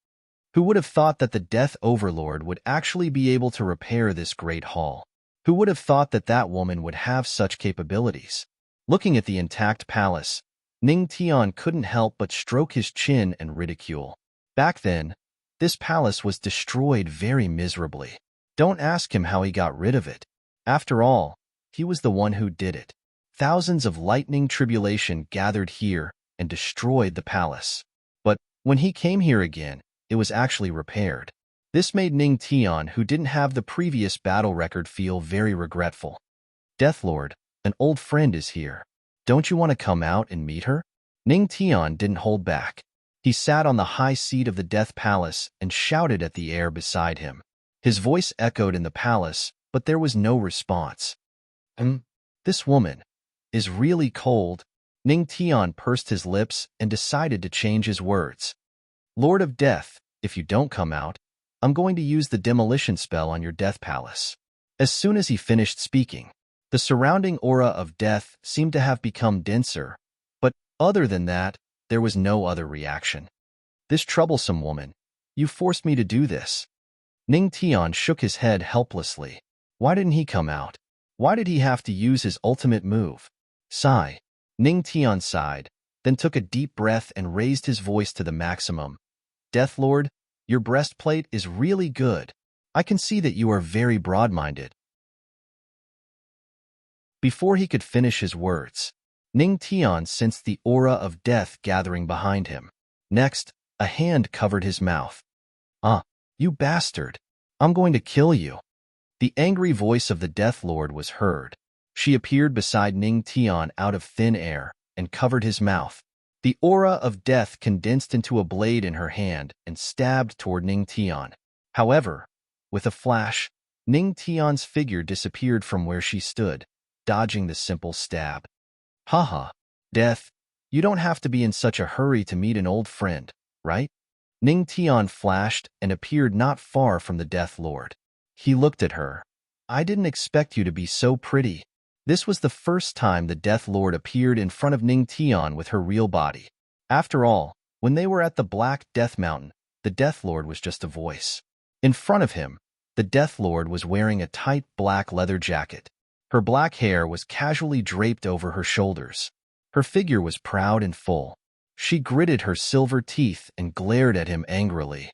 Who would have thought that the Death Overlord would actually be able to repair this great hall? Who would have thought that that woman would have such capabilities? Looking at the intact palace, Ning Tian couldn't help but stroke his chin and ridicule. Back then, this palace was destroyed very miserably. Don't ask him how he got rid of it. After all, he was the one who did it. Thousands of lightning tribulation gathered here and destroyed the palace. But when he came here again, it was actually repaired. This made Ning Tian, who didn't have the previous battle record, feel very regretful. Death Lord, an old friend is here. Don't you want to come out and meet her? Ning Tian didn't hold back. He sat on the high seat of the Death Palace and shouted at the air beside him. His voice echoed in the palace, but there was no response. This woman is really cold. Ning Tian pursed his lips and decided to change his words. Lord of Death, if you don't come out, I'm going to use the demolition spell on your Death Palace. As soon as he finished speaking, the surrounding aura of death seemed to have become denser, but other than that, there was no other reaction. This troublesome woman, you forced me to do this. Ning Tian shook his head helplessly. Why didn't he come out? Why did he have to use his ultimate move? Sigh. Ning Tian sighed, then took a deep breath and raised his voice to the maximum. Death Lord, your breastplate is really good. I can see that you are very broad-minded. Before he could finish his words, Ning Tian sensed the aura of death gathering behind him. Next, a hand covered his mouth. You bastard! I'm going to kill you. The angry voice of the Death Lord was heard. She appeared beside Ning Tian out of thin air and covered his mouth. The aura of death condensed into a blade in her hand and stabbed toward Ning Tian. However, with a flash, Ning Tian's figure disappeared from where she stood, dodging the simple stab. Haha, Death, you don't have to be in such a hurry to meet an old friend, right? Ning Tian flashed and appeared not far from the Death Lord. He looked at her. I didn't expect you to be so pretty. This was the first time the Death Lord appeared in front of Ning Tian with her real body. After all, when they were at the Black Death Mountain, the Death Lord was just a voice. In front of him, the Death Lord was wearing a tight black leather jacket. Her black hair was casually draped over her shoulders. Her figure was proud and full. She gritted her silver teeth and glared at him angrily.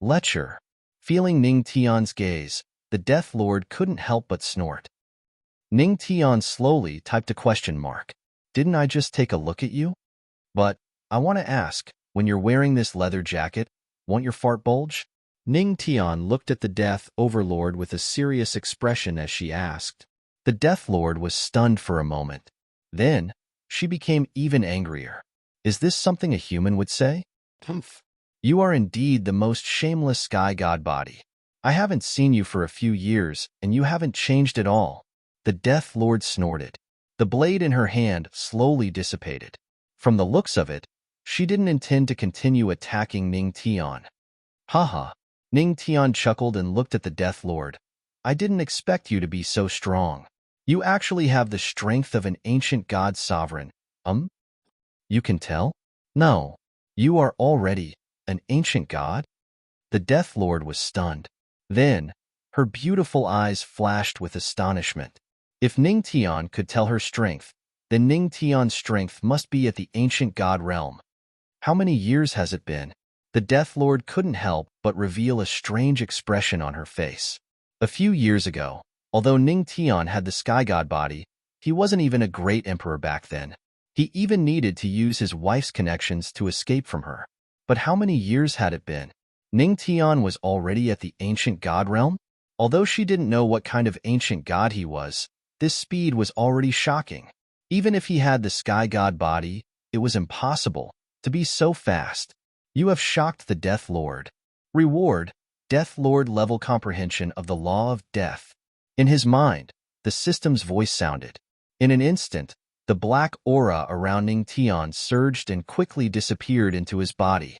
Lecher. Feeling Ning Tian's gaze, the Death Lord couldn't help but snort. Ning Tian slowly typed a question mark. Didn't I just take a look at you? But, I want to ask, when you're wearing this leather jacket, won't your fart bulge? Ning Tian looked at the Death Overlord with a serious expression as she asked. The Death Lord was stunned for a moment. Then, she became even angrier. Is this something a human would say? Humph. You are indeed the most shameless sky god body. I haven't seen you for a few years, and you haven't changed at all. The Death Lord snorted. The blade in her hand slowly dissipated. From the looks of it, she didn't intend to continue attacking Ning Tian. Haha. Ning Tian chuckled and looked at the Death Lord. I didn't expect you to be so strong. You actually have the strength of an ancient god sovereign. You can tell? No. You are already an ancient god? The Death Lord was stunned. Then, her beautiful eyes flashed with astonishment. If Ning Tian could tell her strength, then Ning Tian's strength must be at the ancient god realm. How many years has it been? The Death Lord couldn't help but reveal a strange expression on her face. A few years ago, although Ning Tian had the sky god body, he wasn't even a great emperor back then. He even needed to use his wife's connections to escape from her. But how many years had it been? Ning Tian was already at the ancient god realm? Although she didn't know what kind of ancient god he was, this speed was already shocking. Even if he had the sky god body, it was impossible to be so fast. You have shocked the Death Lord. Reward, Death Lord level comprehension of the law of death. In his mind, the system's voice sounded. In an instant, the black aura around Ning Tian surged and quickly disappeared into his body.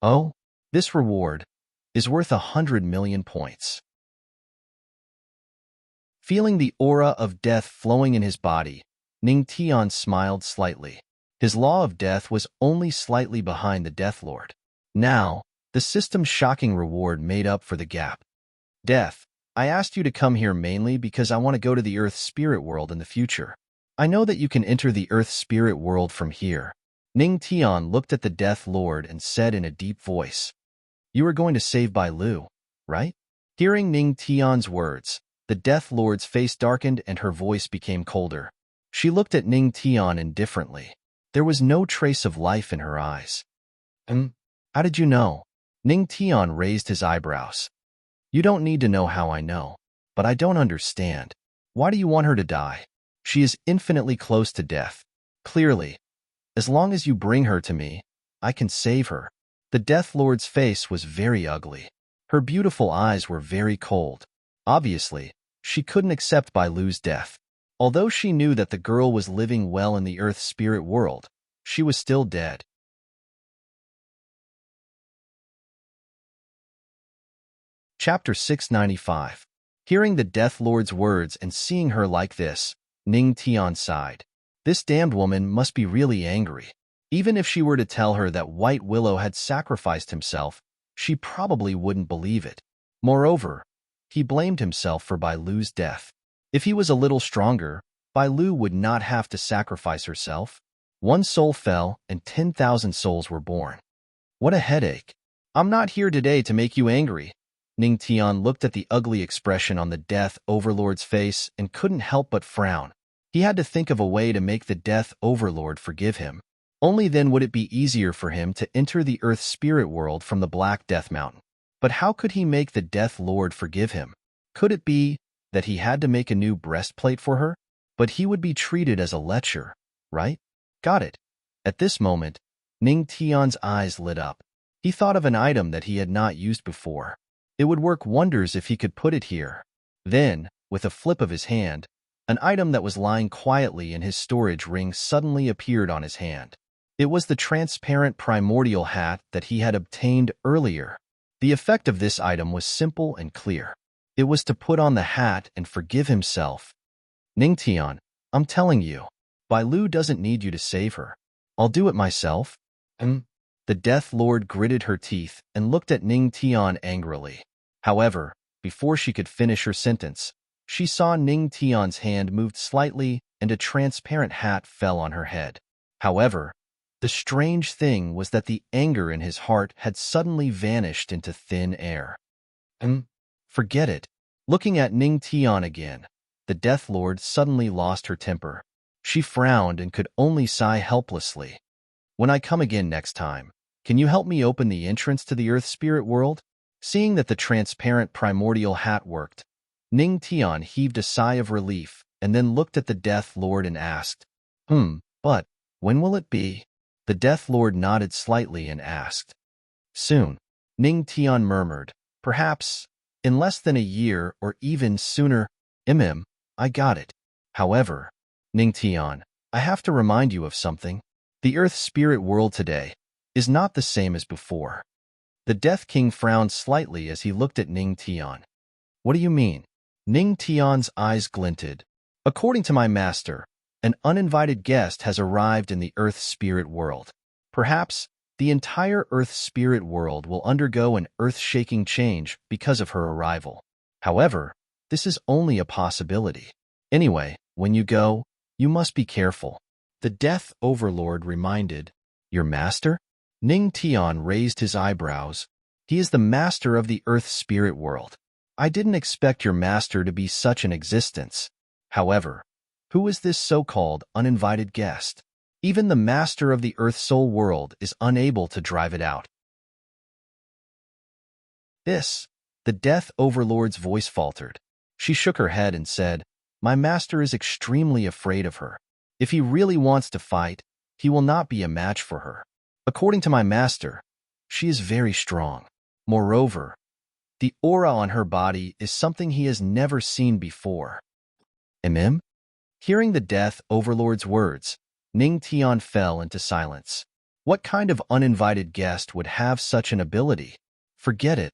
Oh, this reward is worth 100 million points. Feeling the aura of death flowing in his body, Ning Tian smiled slightly. His law of death was only slightly behind the Death Lord. Now, the system's shocking reward made up for the gap. Death, I asked you to come here mainly because I want to go to the Earth spirit world in the future. I know that you can enter the Earth spirit world from here. Ning Tian looked at the Death Lord and said in a deep voice, You are going to save Bai Lu, right? Hearing Ning Tian's words, the Death Lord's face darkened and her voice became colder. She looked at Ning Tian indifferently. There was no trace of life in her eyes. How did you know? Ning Tian raised his eyebrows. You don't need to know how I know, but I don't understand. Why do you want her to die? She is infinitely close to death. Clearly, as long as you bring her to me, I can save her. The Death Lord's face was very ugly. Her beautiful eyes were very cold. Obviously, she couldn't accept Bailu's death. Although she knew that the girl was living well in the Earth spirit world, she was still dead. Chapter 695. Hearing the Death Lord's words and seeing her like this, Ning Tian sighed. This damned woman must be really angry. Even if she were to tell her that White Willow had sacrificed himself, she probably wouldn't believe it. Moreover, he blamed himself for Bailu's death. If he was a little stronger, Bailu would not have to sacrifice herself. One soul fell and 10,000 souls were born. What a headache. I'm not here today to make you angry. Ning Tian looked at the ugly expression on the Death Overlord's face and couldn't help but frown. He had to think of a way to make the Death Overlord forgive him. Only then would it be easier for him to enter the Earth spirit world from the Black Death Mountain. But how could he make the Death Lord forgive him? Could it be that he had to make a new breastplate for her? But he would be treated as a lecher, right? Got it. At this moment, Ning Tian's eyes lit up. He thought of an item that he had not used before. It would work wonders if he could put it here. Then, with a flip of his hand, an item that was lying quietly in his storage ring suddenly appeared on his hand. It was the transparent primordial hat that he had obtained earlier. The effect of this item was simple and clear. It was to put on the hat and forgive himself. Ning Tian, I'm telling you, Bailu doesn't need you to save her. I'll do it myself. The Death Lord gritted her teeth and looked at Ning Tian angrily. However, before she could finish her sentence, she saw Ning Tian's hand moved slightly and a transparent hat fell on her head. However, the strange thing was that the anger in his heart had suddenly vanished into thin air. Forget it. Looking at Ning Tian again, the Death Lord suddenly lost her temper. She frowned and could only sigh helplessly. When I come again next time, can you help me open the entrance to the Earth spirit world? Seeing that the transparent primordial hat worked, Ning Tian heaved a sigh of relief and then looked at the Death Lord and asked, but when will it be? The Death Lord nodded slightly and asked. Soon, Ning Tian murmured, perhaps in less than a year or even sooner. I got it. However, Ning Tian, I have to remind you of something. The Earth spirit world today is not the same as before. The Death King frowned slightly as he looked at Ning Tian. What do you mean? Ning Tian's eyes glinted. According to my master, an uninvited guest has arrived in the Earth spirit world. Perhaps the entire Earth spirit world will undergo an earth-shaking change because of her arrival. However, this is only a possibility. Anyway, when you go, you must be careful. The Death Overlord reminded. Your master? Ning Tian raised his eyebrows. He is the master of the Earth spirit world. I didn't expect your master to be such an existence. However, who is this so-called uninvited guest? Even the master of the Earth soul world is unable to drive it out. The Death Overlord's voice faltered. She shook her head and said, my master is extremely afraid of her. If he really wants to fight, he will not be a match for her. According to my master, she is very strong. Moreover, the aura on her body is something he has never seen before. Hearing the Death Overlord's words, Ning Tian fell into silence. What kind of uninvited guest would have such an ability? Forget it.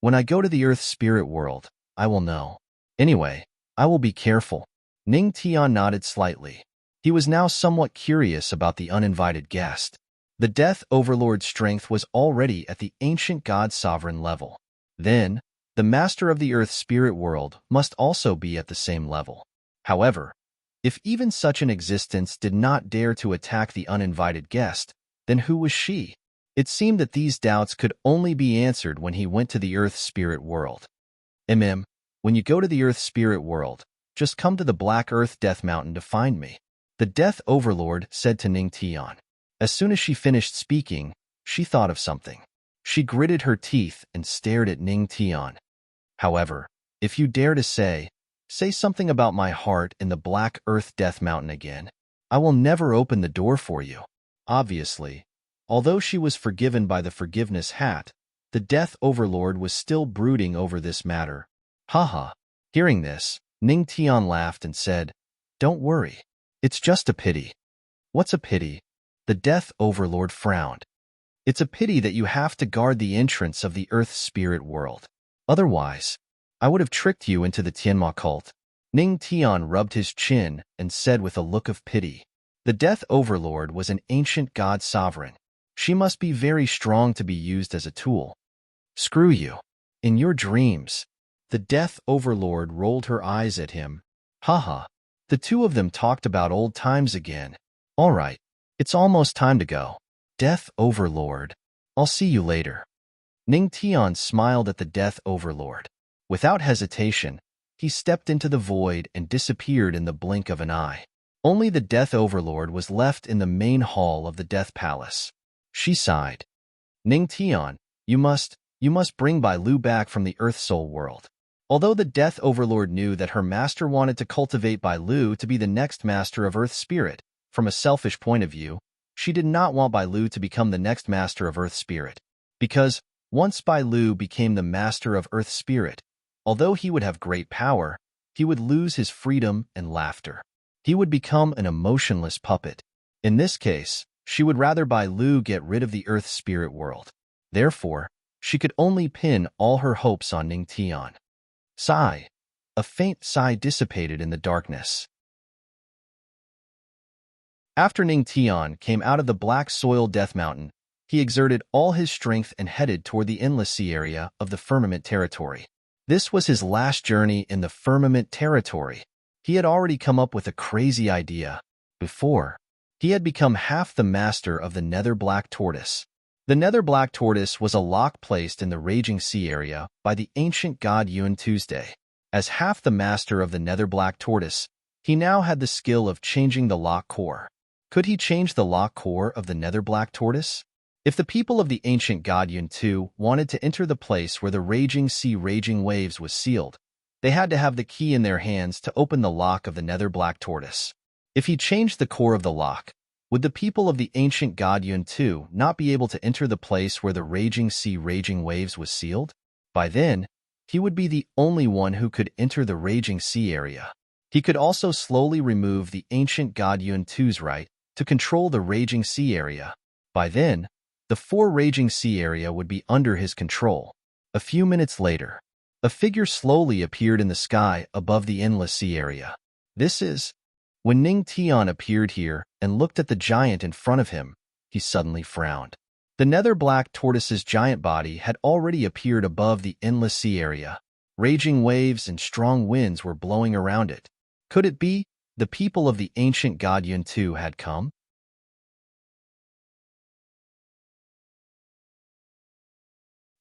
When I go to the Earth spirit world, I will know. Anyway, I will be careful. Ning Tian nodded slightly. He was now somewhat curious about the uninvited guest. The Death Overlord's strength was already at the ancient god sovereign level. Then, the master of the Earth spirit world must also be at the same level. However, if even such an existence did not dare to attack the uninvited guest, then who was she? It seemed that these doubts could only be answered when he went to the Earth spirit world. When you go to the Earth spirit world, just come to the Black Earth Death Mountain to find me. The Death Overlord said to Ning Tian. As soon as she finished speaking, she thought of something. She gritted her teeth and stared at Ning Tian. However, if you dare to say Say something about my heart in the Black Earth Death Mountain again. I will never open the door for you. Obviously, although she was forgiven by the forgiveness hat, the Death Overlord was still brooding over this matter. Haha. Hearing this, Ning Tian laughed and said, "Don't worry. It's just a pity." "What's a pity?" The Death Overlord frowned. "It's a pity that you have to guard the entrance of the Earth spirit world. Otherwise, I would have tricked you into the Tianma cult." Ning Tian rubbed his chin and said with a look of pity, "The Death Overlord was an ancient god sovereign. She must be very strong to be used as a tool." "Screw you. In your dreams." The Death Overlord rolled her eyes at him. Haha. The two of them talked about old times again. "All right. It's almost time to go. Death Overlord. I'll see you later." Ning Tian smiled at the Death Overlord. Without hesitation, he stepped into the void and disappeared in the blink of an eye. Only the Death Overlord was left in the main hall of the Death Palace. She sighed. "Ning Tian, you must bring Bai Lu back from the Earth Soul world." Although the Death Overlord knew that her master wanted to cultivate Bai Lu to be the next master of Earth Spirit, from a selfish point of view, she did not want Bai Lu to become the next master of Earth Spirit. Because once Bai Lu became the master of Earth Spirit, although he would have great power, he would lose his freedom and laughter. He would become an emotionless puppet. In this case, she would rather Bai Lu get rid of the Earth Spirit world. Therefore, she could only pin all her hopes on Ning Tian. Sigh. A faint sigh dissipated in the darkness. After Ning Tian came out of the Black Soil Death Mountain, he exerted all his strength and headed toward the endless sea area of the Firmament Territory. This was his last journey in the Firmament Territory. He had already come up with a crazy idea. Before, he had become half the master of the Nether Black Tortoise. The Nether Black Tortoise was a lock placed in the Raging Sea area by the ancient god Yuan Tuesday. As half the master of the Nether Black Tortoise, he now had the skill of changing the lock core. Could he change the lock core of the Nether Black Tortoise? If the people of the ancient god Yun Tu wanted to enter the place where the Raging Sea Raging Waves was sealed, they had to have the key in their hands to open the lock of the Nether Black Tortoise. If he changed the core of the lock, would the people of the ancient god Yun Tu not be able to enter the place where the Raging Sea Raging Waves was sealed? By then, he would be the only one who could enter the Raging Sea area. He could also slowly remove the ancient god Yun Tu's right to control the Raging Sea area. By then, the 4 Raging Sea area would be under his control. A few minutes later, a figure slowly appeared in the sky above the endless sea area. When Ning Tian appeared here and looked at the giant in front of him, he suddenly frowned. The Nether Black Tortoise's giant body had already appeared above the endless sea area. Raging waves and strong winds were blowing around it. Could it be the people of the ancient god Yun Tu had come?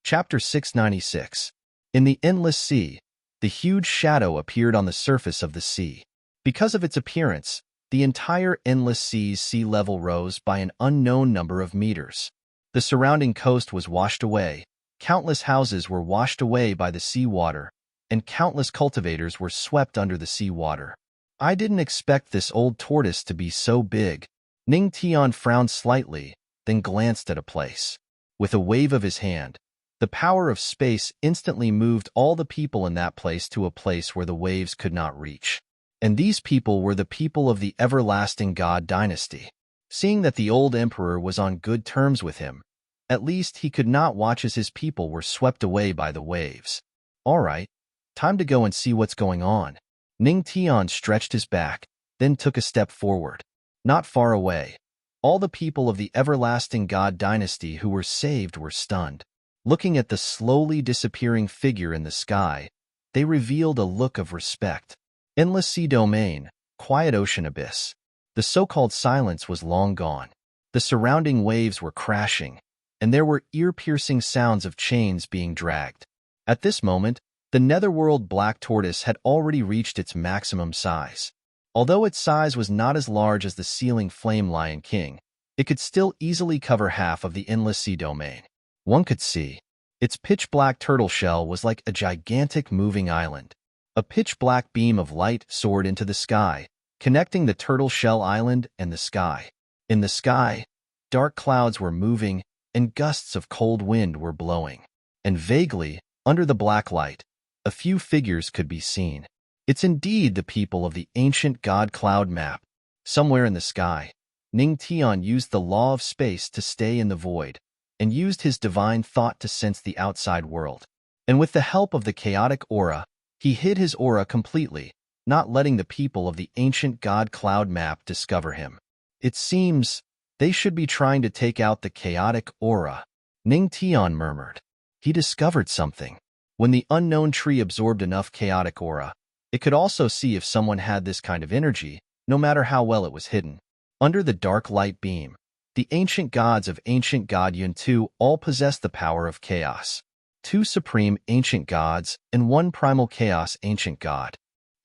Chapter 696. In the endless sea, the huge shadow appeared on the surface of the sea. Because of its appearance, the entire endless sea's sea level rose by an unknown number of meters. The surrounding coast was washed away, countless houses were washed away by the sea water, and countless cultivators were swept under the sea water. I didn't expect this old tortoise to be so big. Ning Tian frowned slightly, then glanced at a place. With a wave of his hand, the power of space instantly moved all the people in that place to a place where the waves could not reach. And these people were the people of the everlasting god dynasty. Seeing that the old emperor was on good terms with him, at least he could not watch as his people were swept away by the waves. All right, time to go and see what's going on. Ning Tian stretched his back, then took a step forward. Not far away, all the people of the everlasting god dynasty who were saved were stunned. Looking at the slowly disappearing figure in the sky, they revealed a look of respect. Endless sea domain, quiet ocean abyss. The so-called silence was long gone. The surrounding waves were crashing, and there were ear-piercing sounds of chains being dragged. At this moment, the netherworld black tortoise had already reached its maximum size. Although its size was not as large as the ceiling flame lion king, it could still easily cover half of the endless sea domain. One could see its pitch-black turtle shell was like a gigantic moving island. A pitch-black beam of light soared into the sky, connecting the turtle shell island and the sky. In the sky, dark clouds were moving and gusts of cold wind were blowing. And vaguely, under the black light, a few figures could be seen. It's indeed the people of the ancient god cloud map. Somewhere in the sky, Ning Tian used the law of space to stay in the void, and used his divine thought to sense the outside world. And with the help of the chaotic aura, he hid his aura completely, not letting the people of the ancient god cloud map discover him. It seems they should be trying to take out the chaotic aura, Ning Tian murmured. He discovered something. When the unknown tree absorbed enough chaotic aura, it could also see if someone had this kind of energy, no matter how well it was hidden. Under the dark light beam, the ancient gods of ancient god Yun 2 all possessed the power of chaos. 2 supreme ancient gods and 1 primal chaos ancient god.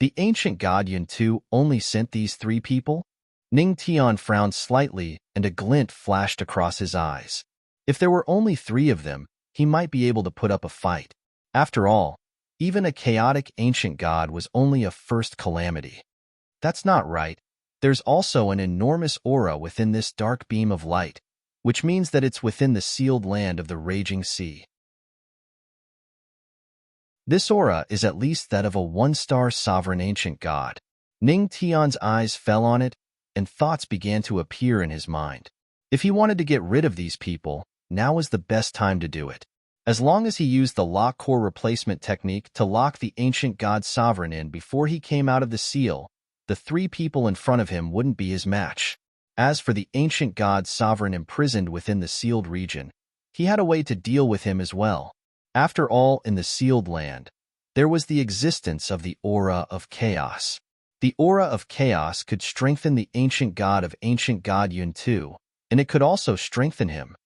The ancient god Yun 2 only sent these 3 people? Ning Tian frowned slightly and a glint flashed across his eyes. If there were only 3 of them, he might be able to put up a fight. After all, even a chaotic ancient god was only a first calamity. That's not right. There's also an enormous aura within this dark beam of light, which means that it's within the sealed land of the raging sea. This aura is at least that of a 1-star sovereign ancient god. Ning Tian's eyes fell on it, and thoughts began to appear in his mind. If he wanted to get rid of these people, now was the best time to do it. As long as he used the lock core replacement technique to lock the ancient god sovereign in before he came out of the seal, the 3 people in front of him wouldn't be his match. As for the ancient god sovereign imprisoned within the sealed region, he had a way to deal with him as well. After all, in the sealed land, there was the existence of the aura of chaos. The aura of chaos could strengthen the ancient god of ancient god Yun 2, and it could also strengthen him.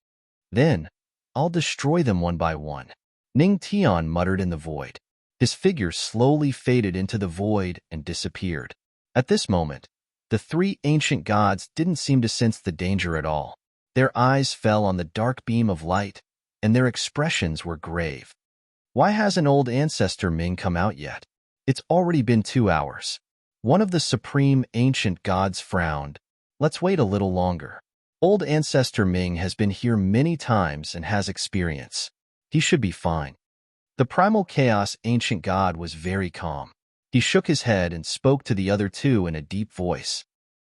Then, I'll destroy them one by one, Ning Tian muttered in the void. His figure slowly faded into the void and disappeared. At this moment, the 3 ancient gods didn't seem to sense the danger at all. Their eyes fell on the dark beam of light, and their expressions were grave. Why hasn't old ancestor Ming come out yet? It's already been 2 hours. One of the supreme ancient gods frowned. Let's wait a little longer. Old ancestor Ming has been here many times and has experience. He should be fine. The primal chaos ancient god was very calm. He shook his head and spoke to the other 2 in a deep voice.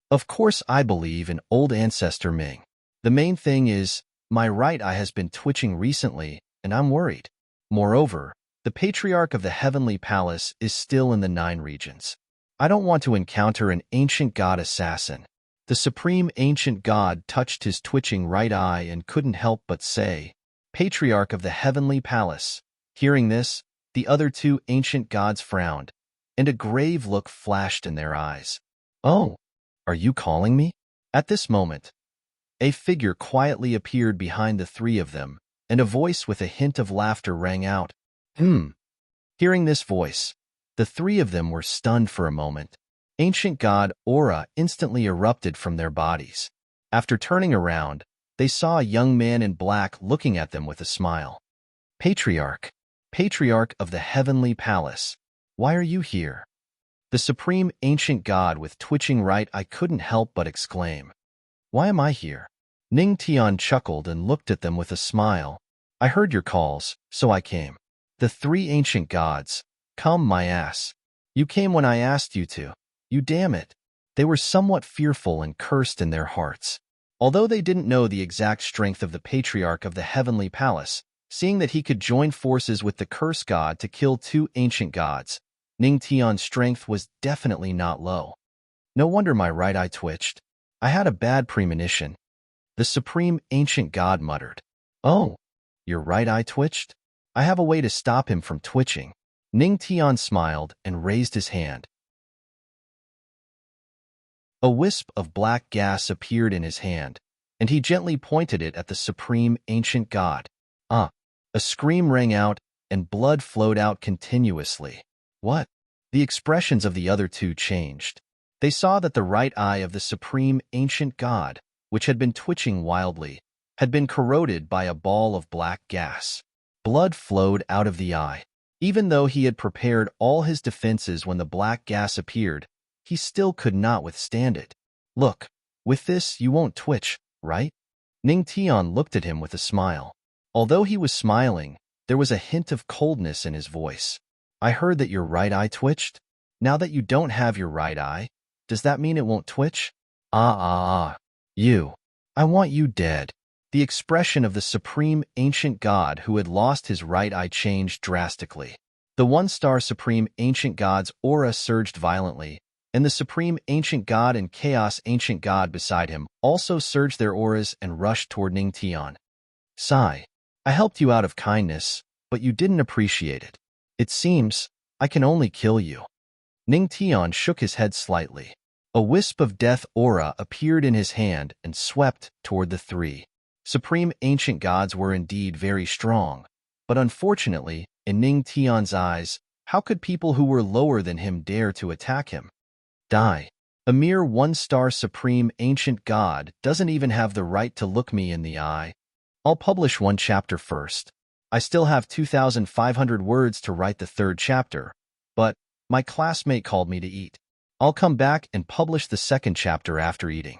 Of course I believe in old ancestor Ming. The main thing is, my right eye has been twitching recently, and I'm worried. Moreover, the patriarch of the heavenly palace is still in the 9 regions. I don't want to encounter an ancient god assassin. The supreme ancient god touched his twitching right eye and couldn't help but say, Patriarch of the heavenly palace. Hearing this, the other 2 ancient gods frowned, and a grave look flashed in their eyes. Oh, are you calling me? At this moment, a figure quietly appeared behind the 3 of them, and a voice with a hint of laughter rang out. Hearing this voice, the 3 of them were stunned for a moment. Ancient god aura instantly erupted from their bodies. After turning around, they saw a young man in black looking at them with a smile. Patriarch of the heavenly palace, why are you here? The supreme ancient god with twitching right eye couldn't help but exclaim. Why am I here? Ning Tian chuckled and looked at them with a smile. I heard your calls, so I came. The 3 ancient gods. Come, my ass. You came when I asked you to. You damn it. They were somewhat fearful and cursed in their hearts. Although they didn't know the exact strength of the patriarch of the heavenly palace, seeing that he could join forces with the curse god to kill 2 ancient gods, Ning Tian's strength was definitely not low. No wonder my right eye twitched. I had a bad premonition. The supreme ancient god muttered. Oh, your right eye twitched? I have a way to stop him from twitching. Ning Tian smiled and raised his hand. A wisp of black gas appeared in his hand, and he gently pointed it at the supreme ancient god. A scream rang out, and blood flowed out continuously. What? The expressions of the other 2 changed. They saw that the right eye of the supreme ancient god, which had been twitching wildly, had been corroded by a ball of black gas. Blood flowed out of the eye. Even though he had prepared all his defenses when the black gas appeared, he still could not withstand it. Look, with this you won't twitch, right? Ning Tian looked at him with a smile. Although he was smiling, there was a hint of coldness in his voice. I heard that your right eye twitched. Now that you don't have your right eye, does that mean it won't twitch? You. I want you dead. The expression of the supreme ancient god who had lost his right eye changed drastically. The one-star supreme ancient god's aura surged violently, and the supreme ancient god and chaos ancient god beside him also surged their auras and rushed toward Ning Tian. Sigh. I helped you out of kindness, but you didn't appreciate it. It seems I can only kill you. Ning Tian shook his head slightly. A wisp of death aura appeared in his hand and swept toward the three. Supreme ancient gods were indeed very strong, but unfortunately, in Ning Tian's eyes, how could people who were lower than him dare to attack him? Die. A mere one-star supreme ancient god doesn't even have the right to look me in the eye. I'll publish one chapter first. I still have 2,500 words to write the third chapter, but my classmate called me to eat. I'll come back and publish the second chapter after eating.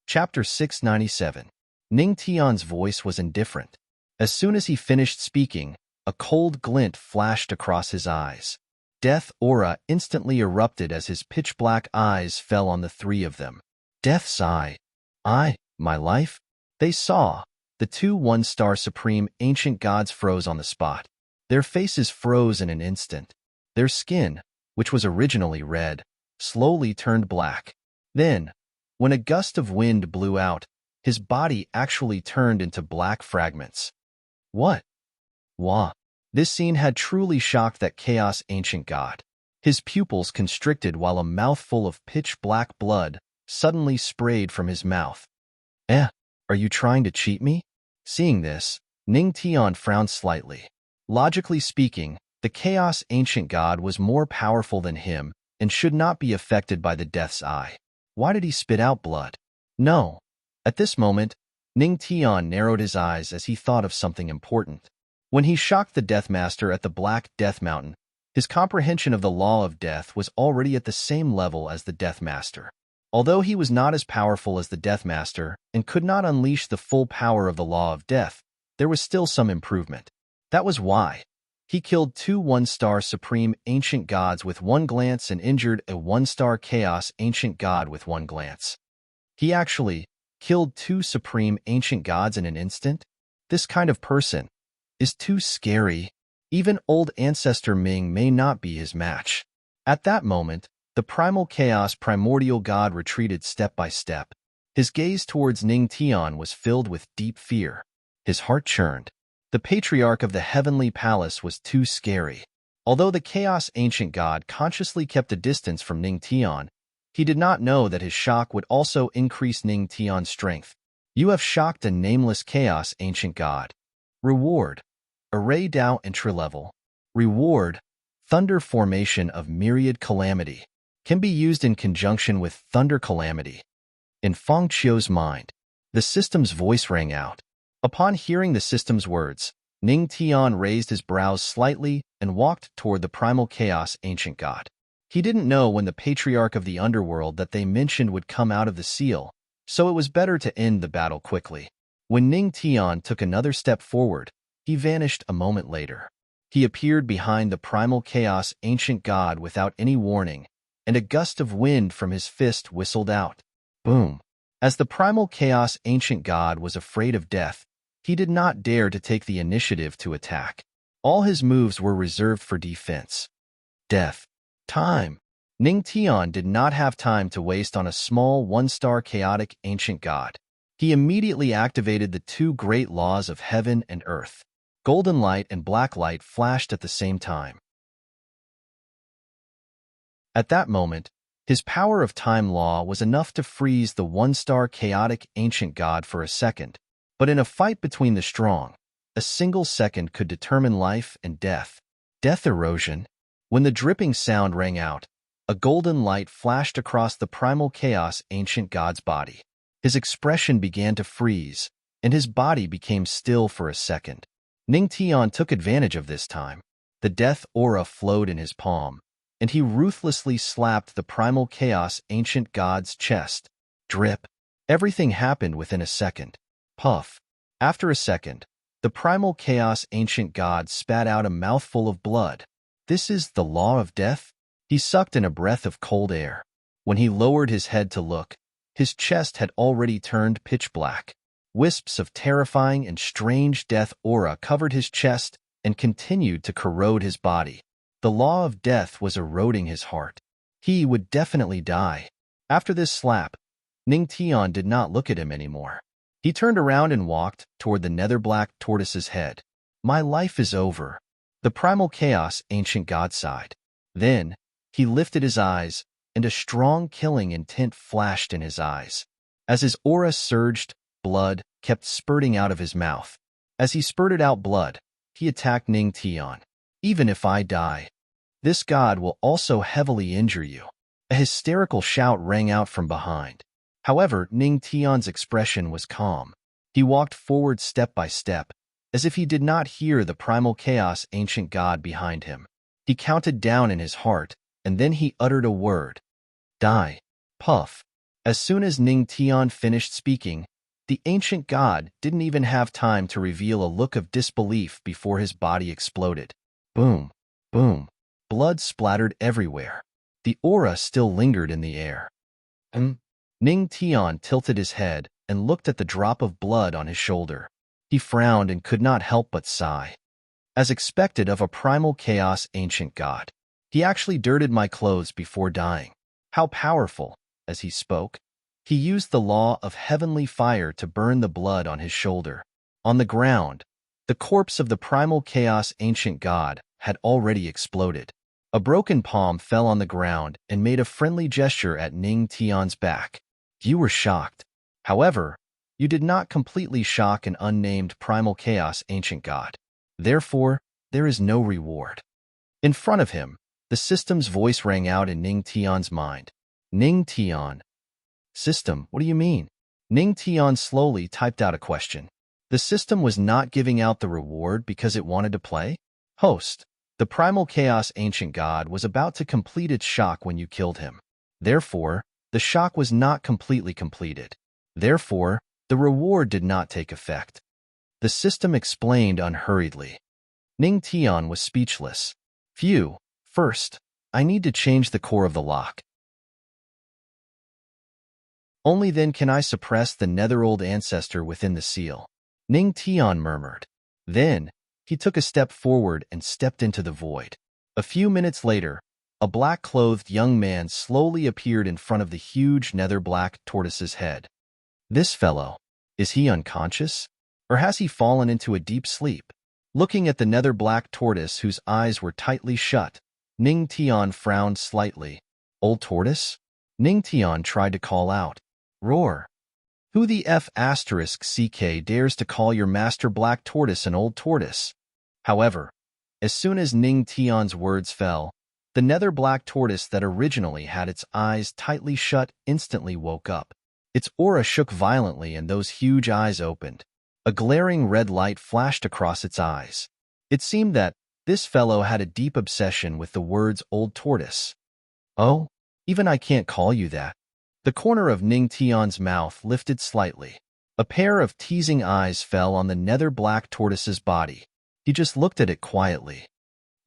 Chapter 697. Ning Tian's voice was indifferent. As soon as he finished speaking, a cold glint flashed across his eyes. Death aura instantly erupted as his pitch-black eyes fell on the three of them. Death's eye. My life? They saw. The two one-star supreme ancient gods froze on the spot. Their faces froze in an instant. Their skin, which was originally red, slowly turned black. Then, when a gust of wind blew out, his body actually turned into black fragments. What? Wah. This scene had truly shocked that chaos ancient god. His pupils constricted while a mouthful of pitch-black blood suddenly sprayed from his mouth. Are you trying to cheat me? Seeing this, Ning Tian frowned slightly. Logically speaking, the chaos ancient god was more powerful than him and should not be affected by the death's eye. Why did he spit out blood? No. At this moment, Ning Tian narrowed his eyes as he thought of something important. When he shocked the Death Master at the Black Death Mountain, his comprehension of the law of death was already at the same level as the Death Master. Although he was not as powerful as the Death Master and could not unleash the full power of the law of death, there was still some improvement. That was why he killed two one-star supreme ancient gods with one glance and injured a one-star chaos ancient god with one glance. He actually killed two supreme ancient gods in an instant? This kind of person is too scary. Even old ancestor Ming may not be his match. At that moment, the primal chaos primordial god retreated step by step. His gaze towards Ning Tian was filled with deep fear. His heart churned. The patriarch of the heavenly palace was too scary. Although the chaos ancient god consciously kept a distance from Ning Tian, he did not know that his shock would also increase Ning Tian's strength. You have shocked a nameless chaos ancient god. Reward. Array Dao entry level. Reward. Thunder formation of myriad calamity. Can be used in conjunction with thunder calamity. In Feng Qiu's mind, the system's voice rang out. Upon hearing the system's words, Ning Tian raised his brows slightly and walked toward the primal chaos ancient god. He didn't know when the patriarch of the underworld that they mentioned would come out of the seal, so it was better to end the battle quickly. When Ning Tian took another step forward, he vanished a moment later. He appeared behind the primal chaos ancient god without any warning, and a gust of wind from his fist whistled out. Boom. As the primal chaos ancient god was afraid of death, he did not dare to take the initiative to attack. All his moves were reserved for defense. Death. Time. Ning Tian did not have time to waste on a small one-star chaotic ancient god. He immediately activated the two great laws of heaven and earth. Golden light and black light flashed at the same time. At that moment, his power of time law was enough to freeze the one-star chaotic ancient god for a second, but in a fight between the strong, a single second could determine life and death. Death erosion. When the dripping sound rang out, a golden light flashed across the primal chaos ancient god's body. His expression began to freeze, and his body became still for a second. Ning Tian took advantage of this time. The death aura flowed in his palm, and he ruthlessly slapped the primal chaos ancient god's chest. Drip. Everything happened within a second. Puff. After a second, the primal chaos ancient god spat out a mouthful of blood. This is the law of death? He sucked in a breath of cold air. When he lowered his head to look, his chest had already turned pitch black. Wisps of terrifying and strange death aura covered his chest and continued to corrode his body. The law of death was eroding his heart. He would definitely die. After this slap, Ning Tian did not look at him anymore. He turned around and walked toward the nether black tortoise's head. My life is over. The primal chaos ancient god sighed. Then, he lifted his eyes, and a strong killing intent flashed in his eyes. As his aura surged, blood kept spurting out of his mouth. As he spurted out blood, he attacked Ning Tian. Even if I die, this god will also heavily injure you. A hysterical shout rang out from behind. However, Ning Tian's expression was calm. He walked forward step by step, as if he did not hear the primal chaos ancient god behind him. He counted down in his heart, and then he uttered a word. Die. Puff. As soon as Ning Tian finished speaking, the ancient god didn't even have time to reveal a look of disbelief before his body exploded. Boom. Boom. Blood splattered everywhere. The aura still lingered in the air. Ning Tian tilted his head and looked at the drop of blood on his shoulder. He frowned and could not help but sigh. As expected of a primal chaos ancient god, he actually dirted my clothes before dying. How powerful. As he spoke, he used the law of heavenly fire to burn the blood on his shoulder. On the ground, the corpse of the primal chaos ancient god had already exploded. A broken palm fell on the ground and made a friendly gesture at Ning Tian's back. You were shocked. However, you did not completely shock an unnamed primal chaos ancient god. Therefore, there is no reward. In front of him, the system's voice rang out in Ning Tian's mind. Ning Tian. System, what do you mean? Ning Tian slowly typed out a question. The system was not giving out the reward because it wanted to play? Host. The primal chaos ancient god was about to complete its shock when you killed him. Therefore, the shock was not completely completed. Therefore, the reward did not take effect. The system explained unhurriedly. Ning Tian was speechless. Phew. First, I need to change the core of the lock. Only then can I suppress the netherworld ancestor within the seal. Ning Tian murmured. Then, he took a step forward and stepped into the void. A few minutes later, a black-clothed young man slowly appeared in front of the huge nether-black tortoise's head. This fellow, is he unconscious? Or has he fallen into a deep sleep? Looking at the nether-black tortoise whose eyes were tightly shut, Ning Tian frowned slightly. Old tortoise? Ning Tian tried to call out. Roar. Who the F***CK dares to call your master black tortoise an old tortoise? However, as soon as Ning Tian's words fell, the nether black tortoise that originally had its eyes tightly shut instantly woke up. Its aura shook violently and those huge eyes opened. A glaring red light flashed across its eyes. It seemed that this fellow had a deep obsession with the words old tortoise. Oh, even I can't call you that. The corner of Ning Tian's mouth lifted slightly. A pair of teasing eyes fell on the nether black tortoise's body. He just looked at it quietly.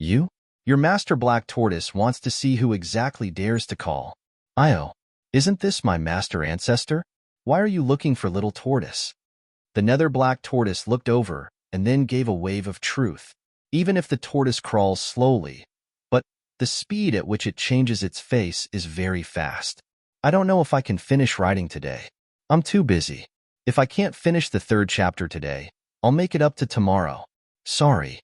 You? Your master black tortoise wants to see who exactly dares to call. Io, isn't this my master ancestor? Why are you looking for little tortoise? The nether black tortoise looked over and then gave a wave of truth. Even if the tortoise crawls slowly, but the speed at which it changes its face is very fast. I don't know if I can finish writing today. I'm too busy. If I can't finish the 3rd chapter today, I'll make it up to tomorrow. Sorry.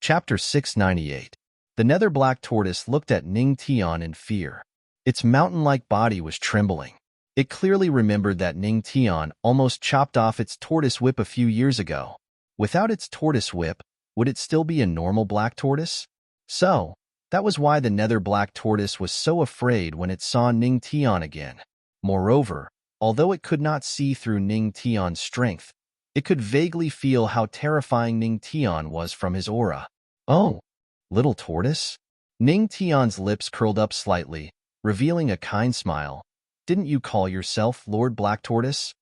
Chapter 698. The nether black tortoise looked at Ning Tian in fear. Its mountain-like body was trembling. It clearly remembered that Ning Tian almost chopped off its tortoise whip a few years ago. Without its tortoise whip, would it still be a normal black tortoise? So, That was why the nether black tortoise was so afraid when it saw Ning Tian again. Moreover, although it could not see through Ning Tian's strength, it could vaguely feel how terrifying Ning Tian was from his aura. "Oh, little tortoise?" Ning Tian's lips curled up slightly, revealing a kind smile. "Didn't you call yourself Lord Black Tortoise?"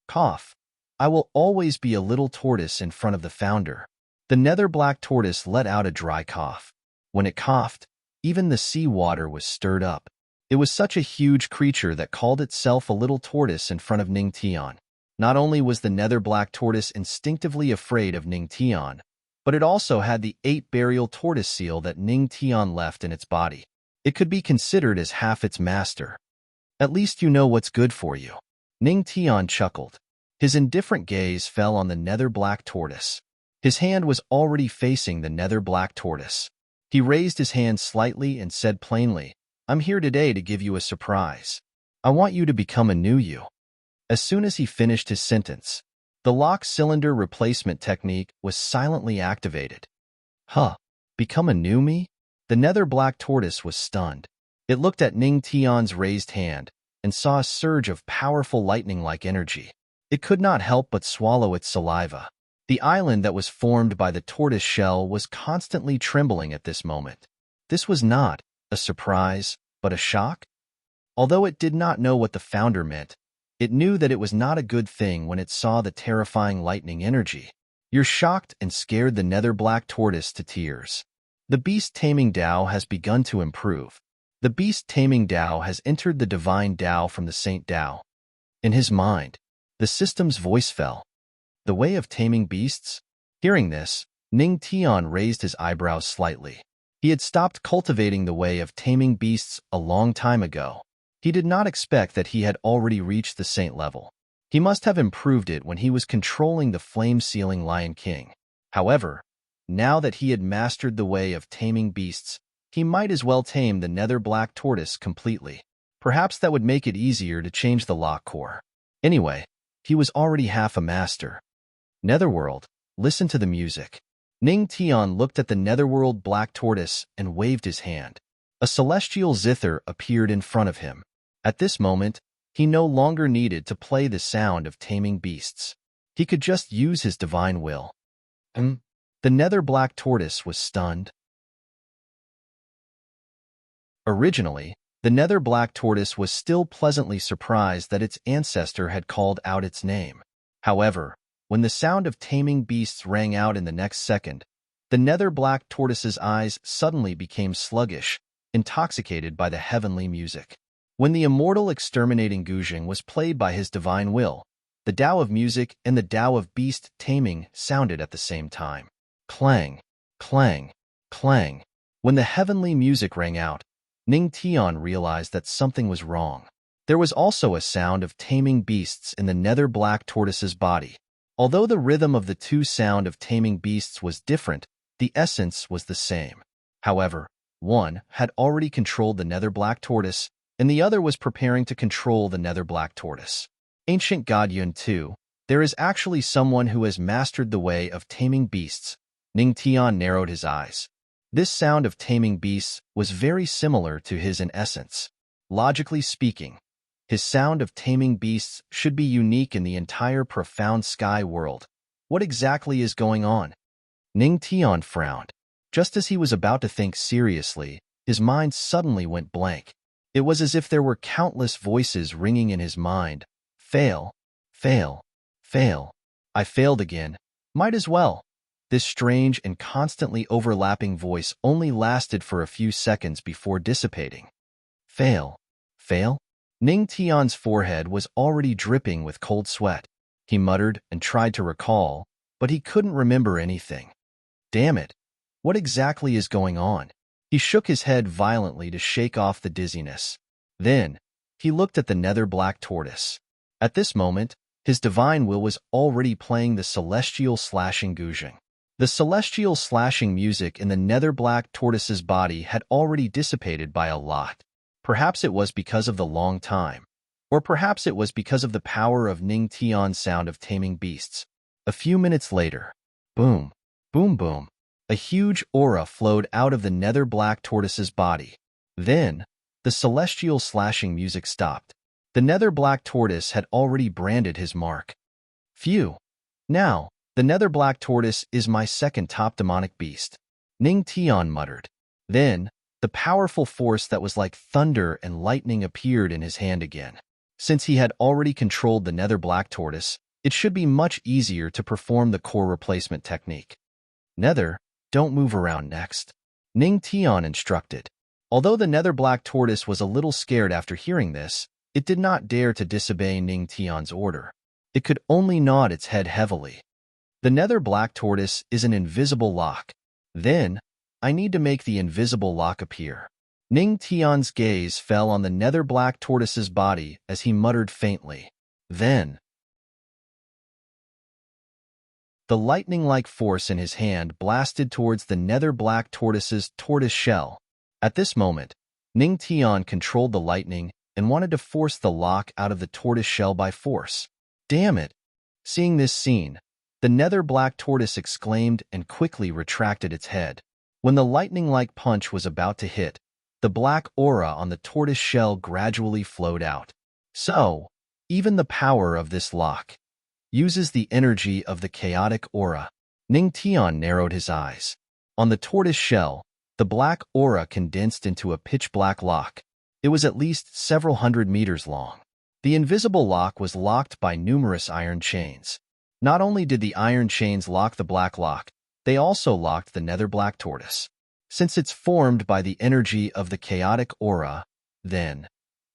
Cough. "I will always be a little tortoise in front of the founder." The nether black tortoise let out a dry cough. When it coughed, even the sea water was stirred up. It was such a huge creature that called itself a little tortoise in front of Ning Tian. Not only was the nether black tortoise instinctively afraid of Ning Tian, but it also had the 8 burial tortoise seal that Ning Tian left in its body. It could be considered as half its master. "At least you know what's good for you." Ning Tian chuckled. His indifferent gaze fell on the nether black tortoise. His hand was already facing the nether black tortoise. He raised his hand slightly and said plainly, "I'm here today to give you a surprise. I want you to become a new you." As soon as he finished his sentence, the lock cylinder replacement technique was silently activated. "Huh, become a new me?" The nether black tortoise was stunned. It looked at Ning Tian's raised hand and saw a surge of powerful lightning-like energy. It could not help but swallow its saliva. The island that was formed by the tortoise shell was constantly trembling at this moment. This was not a surprise, but a shock. Although it did not know what the founder meant, it knew that it was not a good thing when it saw the terrifying lightning energy. You're shocked and scared the nether black tortoise to tears. The beast taming Tao has begun to improve. The beast taming Tao has entered the divine Tao from the Saint Tao. In his mind, the system's voice fell. The way of taming beasts? Hearing this, Ning Tian raised his eyebrows slightly. He had stopped cultivating the way of taming beasts a long time ago. He did not expect that he had already reached the saint level. He must have improved it when he was controlling the flame-sealing Lion King. However, now that he had mastered the way of taming beasts, he might as well tame the nether black tortoise completely. Perhaps that would make it easier to change the lock core. Anyway, he was already half a master. Netherworld, listen to the music. Ning Tian looked at the netherworld black tortoise and waved his hand. A celestial zither appeared in front of him. At this moment, he no longer needed to play the sound of taming beasts. He could just use his divine will. The nether black tortoise was stunned. Originally, the nether black tortoise was still pleasantly surprised that its ancestor had called out its name. However, when the sound of taming beasts rang out in the next second, the nether black tortoise's eyes suddenly became sluggish, intoxicated by the heavenly music. When the immortal exterminating Guzheng was played by his divine will, the Tao of music and the Tao of beast taming sounded at the same time. Clang, clang, clang. When the heavenly music rang out, Ning Tian realized that something was wrong. There was also a sound of taming beasts in the nether black tortoise's body. Although the rhythm of the two sound of taming beasts was different, the essence was the same. However, one had already controlled the nether black tortoise, and the other was preparing to control the nether black tortoise. Ancient God Yun 2, there is actually someone who has mastered the way of taming beasts. Ning Tian narrowed his eyes. This sound of taming beasts was very similar to his in essence. Logically speaking, his sound of taming beasts should be unique in the entire profound sky world. What exactly is going on? Ning Tian frowned. Just as he was about to think seriously, his mind suddenly went blank. It was as if there were countless voices ringing in his mind. Fail, fail, fail. I failed again. Might as well. This strange and constantly overlapping voice only lasted for a few seconds before dissipating. Fail, fail? Ning Tian's forehead was already dripping with cold sweat. He muttered and tried to recall, but he couldn't remember anything. Damn it! What exactly is going on? He shook his head violently to shake off the dizziness. Then, he looked at the nether black tortoise. At this moment, his divine will was already playing the celestial slashing Guzheng. The celestial slashing music in the nether black tortoise's body had already dissipated by a lot. Perhaps it was because of the long time, or perhaps it was because of the power of Ning Tian's sound of taming beasts. A few minutes later, boom, boom, boom. A huge aura flowed out of the nether black tortoise's body. Then, the celestial slashing music stopped. The nether black tortoise had already branded his mark. Phew! Now, the nether black tortoise is my second top demonic beast, Ning Tian muttered. Then, the powerful force that was like thunder and lightning appeared in his hand again. Since he had already controlled the nether black tortoise, it should be much easier to perform the core replacement technique. Nether, don't move around next, Ning Tian instructed. Although the nether black tortoise was a little scared after hearing this, it did not dare to disobey Ning Tian's order. It could only nod its head heavily. The nether black tortoise is an invisible lock. Then, I need to make the invisible lock appear. Ning Tian's gaze fell on the nether black tortoise's body as he muttered faintly. Then, the lightning-like force in his hand blasted towards the nether black tortoise's tortoise shell. At this moment, Ning Tian controlled the lightning and wanted to force the lock out of the tortoise shell by force. Damn it! Seeing this scene, the nether black tortoise exclaimed and quickly retracted its head. When the lightning-like punch was about to hit, the black aura on the tortoise shell gradually flowed out. So, even the power of this lock uses the energy of the chaotic aura. Ning Tian narrowed his eyes. On the tortoise shell, the black aura condensed into a pitch-black lock. It was at least several hundred meters long. The invisible lock was locked by numerous iron chains. Not only did the iron chains lock the black lock, they also locked the nether black tortoise. Since it's formed by the energy of the chaotic aura, then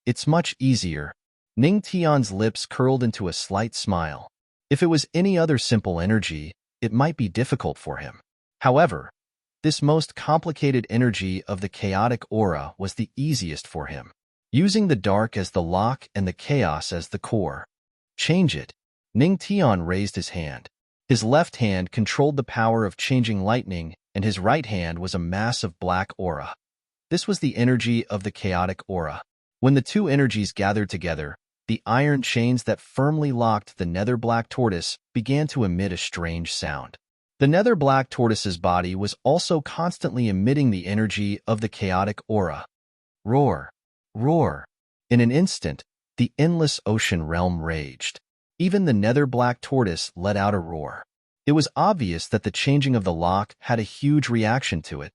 it's much easier. Ning Tian's lips curled into a slight smile. If it was any other simple energy, it might be difficult for him. However, this most complicated energy of the chaotic aura was the easiest for him, using the dark as the lock and the chaos as the core. Change it. Ning Tian raised his hand. His left hand controlled the power of changing lightning, and his right hand was a mass of black aura. This was the energy of the chaotic aura. When the two energies gathered together, the iron chains that firmly locked the nether black tortoise began to emit a strange sound. The nether black tortoise's body was also constantly emitting the energy of the chaotic aura. Roar! Roar! In an instant, the endless ocean realm raged. Even the nether black tortoise let out a roar. It was obvious that the changing of the lock had a huge reaction to it.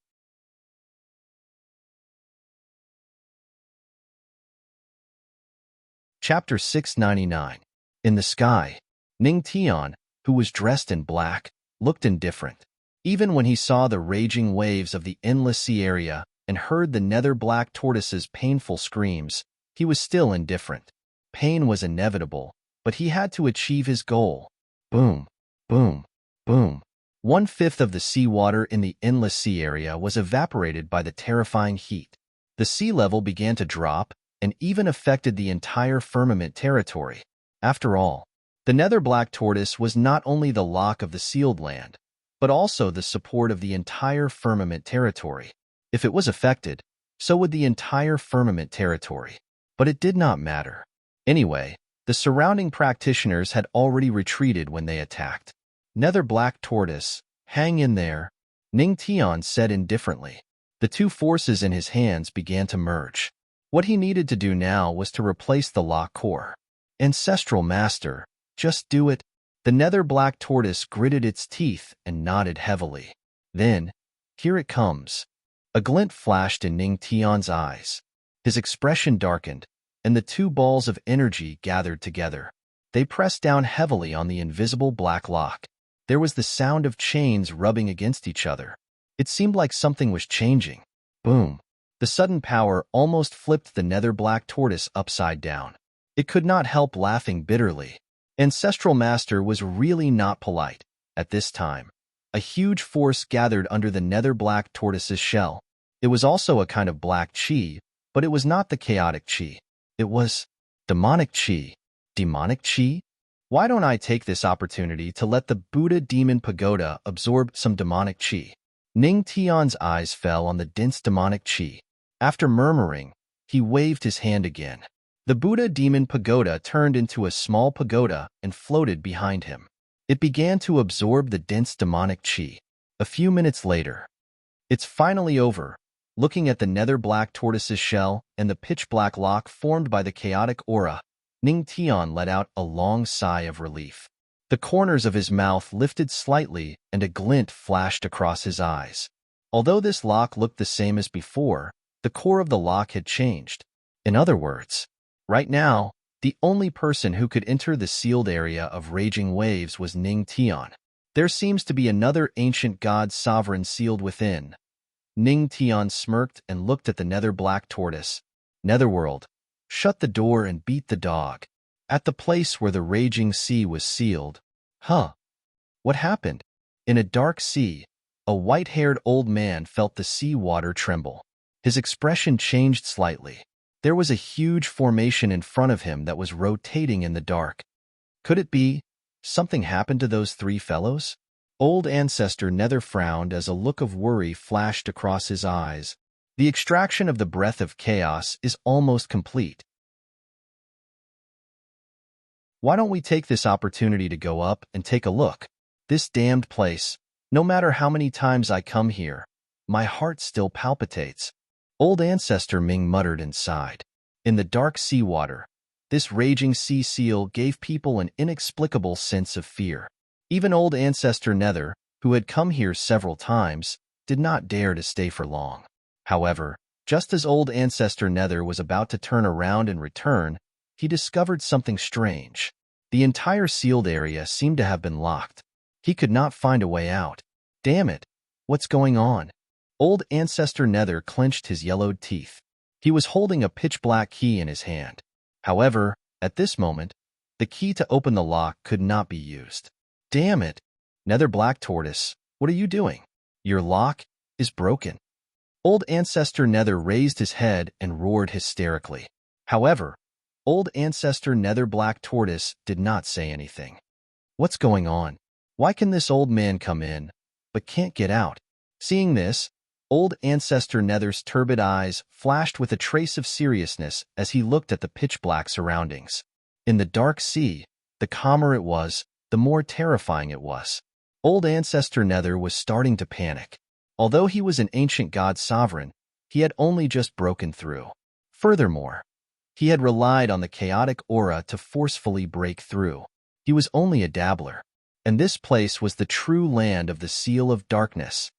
Chapter 699. In the sky, Ning Tian, who was dressed in black, looked indifferent. Even when he saw the raging waves of the endless sea area and heard the nether black tortoise's painful screams, he was still indifferent. Pain was inevitable, but he had to achieve his goal. Boom, boom, boom. 1/5 of the seawater in the endless sea area was evaporated by the terrifying heat. The sea level began to drop and even affected the entire firmament territory. After all, the nether black tortoise was not only the lock of the sealed land, but also the support of the entire firmament territory. If it was affected, so would the entire firmament territory. But it did not matter. Anyway, the surrounding practitioners had already retreated when they attacked. Nether black tortoise, hang in there, Ning Tian said indifferently. The two forces in his hands began to merge. What he needed to do now was to replace the lock core. Ancestral Master, just do it. The nether black tortoise gritted its teeth and nodded heavily. Then, here it comes. A glint flashed in Ning Tian's eyes. His expression darkened, and the two balls of energy gathered together. They pressed down heavily on the invisible black lock. There was the sound of chains rubbing against each other. It seemed like something was changing. Boom. The sudden power almost flipped the nether black tortoise upside down. It could not help laughing bitterly. Ancestral Master was really not polite. At this time, a huge force gathered under the nether black tortoise's shell. It was also a kind of black chi, but it was not the chaotic chi. It was demonic chi. Demonic chi? Why don't I take this opportunity to let the Buddha Demon Pagoda absorb some demonic chi? Ning Tian's eyes fell on the dense demonic chi. After murmuring, he waved his hand again. The Buddha Demon Pagoda turned into a small pagoda and floated behind him. It began to absorb the dense demonic chi. A few minutes later, it's finally over. Looking at the nether black tortoise's shell and the pitch-black lock formed by the chaotic aura, Ning Tian let out a long sigh of relief. The corners of his mouth lifted slightly and a glint flashed across his eyes. Although this lock looked the same as before, the core of the lock had changed. In other words, right now, the only person who could enter the sealed area of raging waves was Ning Tian. There seems to be another ancient god sovereign sealed within. Ning Tian smirked and looked at the nether black tortoise. Netherworld, shut the door and beat the dog. At the place where the raging sea was sealed. Huh? What happened? In a dark sea, a white-haired old man felt the sea water tremble. His expression changed slightly. There was a huge formation in front of him that was rotating in the dark. Could it be something happened to those three fellows? Old Ancestor Nether frowned as a look of worry flashed across his eyes. The extraction of the breath of chaos is almost complete. Why don't we take this opportunity to go up and take a look? This damned place, no matter how many times I come here, my heart still palpitates. Old Ancestor Ming muttered and sighed. In the dark seawater, this raging sea seal gave people an inexplicable sense of fear. Even Old Ancestor Nether, who had come here several times, did not dare to stay for long. However, just as Old Ancestor Nether was about to turn around and return, he discovered something strange. The entire sealed area seemed to have been locked. He could not find a way out. Damn it! What's going on? Old Ancestor Nether clenched his yellowed teeth. He was holding a pitch-black key in his hand. However, at this moment, the key to open the lock could not be used. Damn it! Nether Black Tortoise, what are you doing? Your lock is broken. Old Ancestor Nether raised his head and roared hysterically. However, Old Ancestor Nether Black Tortoise did not say anything. What's going on? Why can this old man come in, but can't get out? Seeing this, Old Ancestor Nether's turbid eyes flashed with a trace of seriousness as he looked at the pitch-black surroundings. In the dark sea, the calmer it was, the more terrifying it was. Old Ancestor Nether was starting to panic. Although he was an ancient god sovereign, he had only just broken through. Furthermore, he had relied on the chaotic aura to forcefully break through. He was only a dabbler, and this place was the true land of the Seal of Darkness.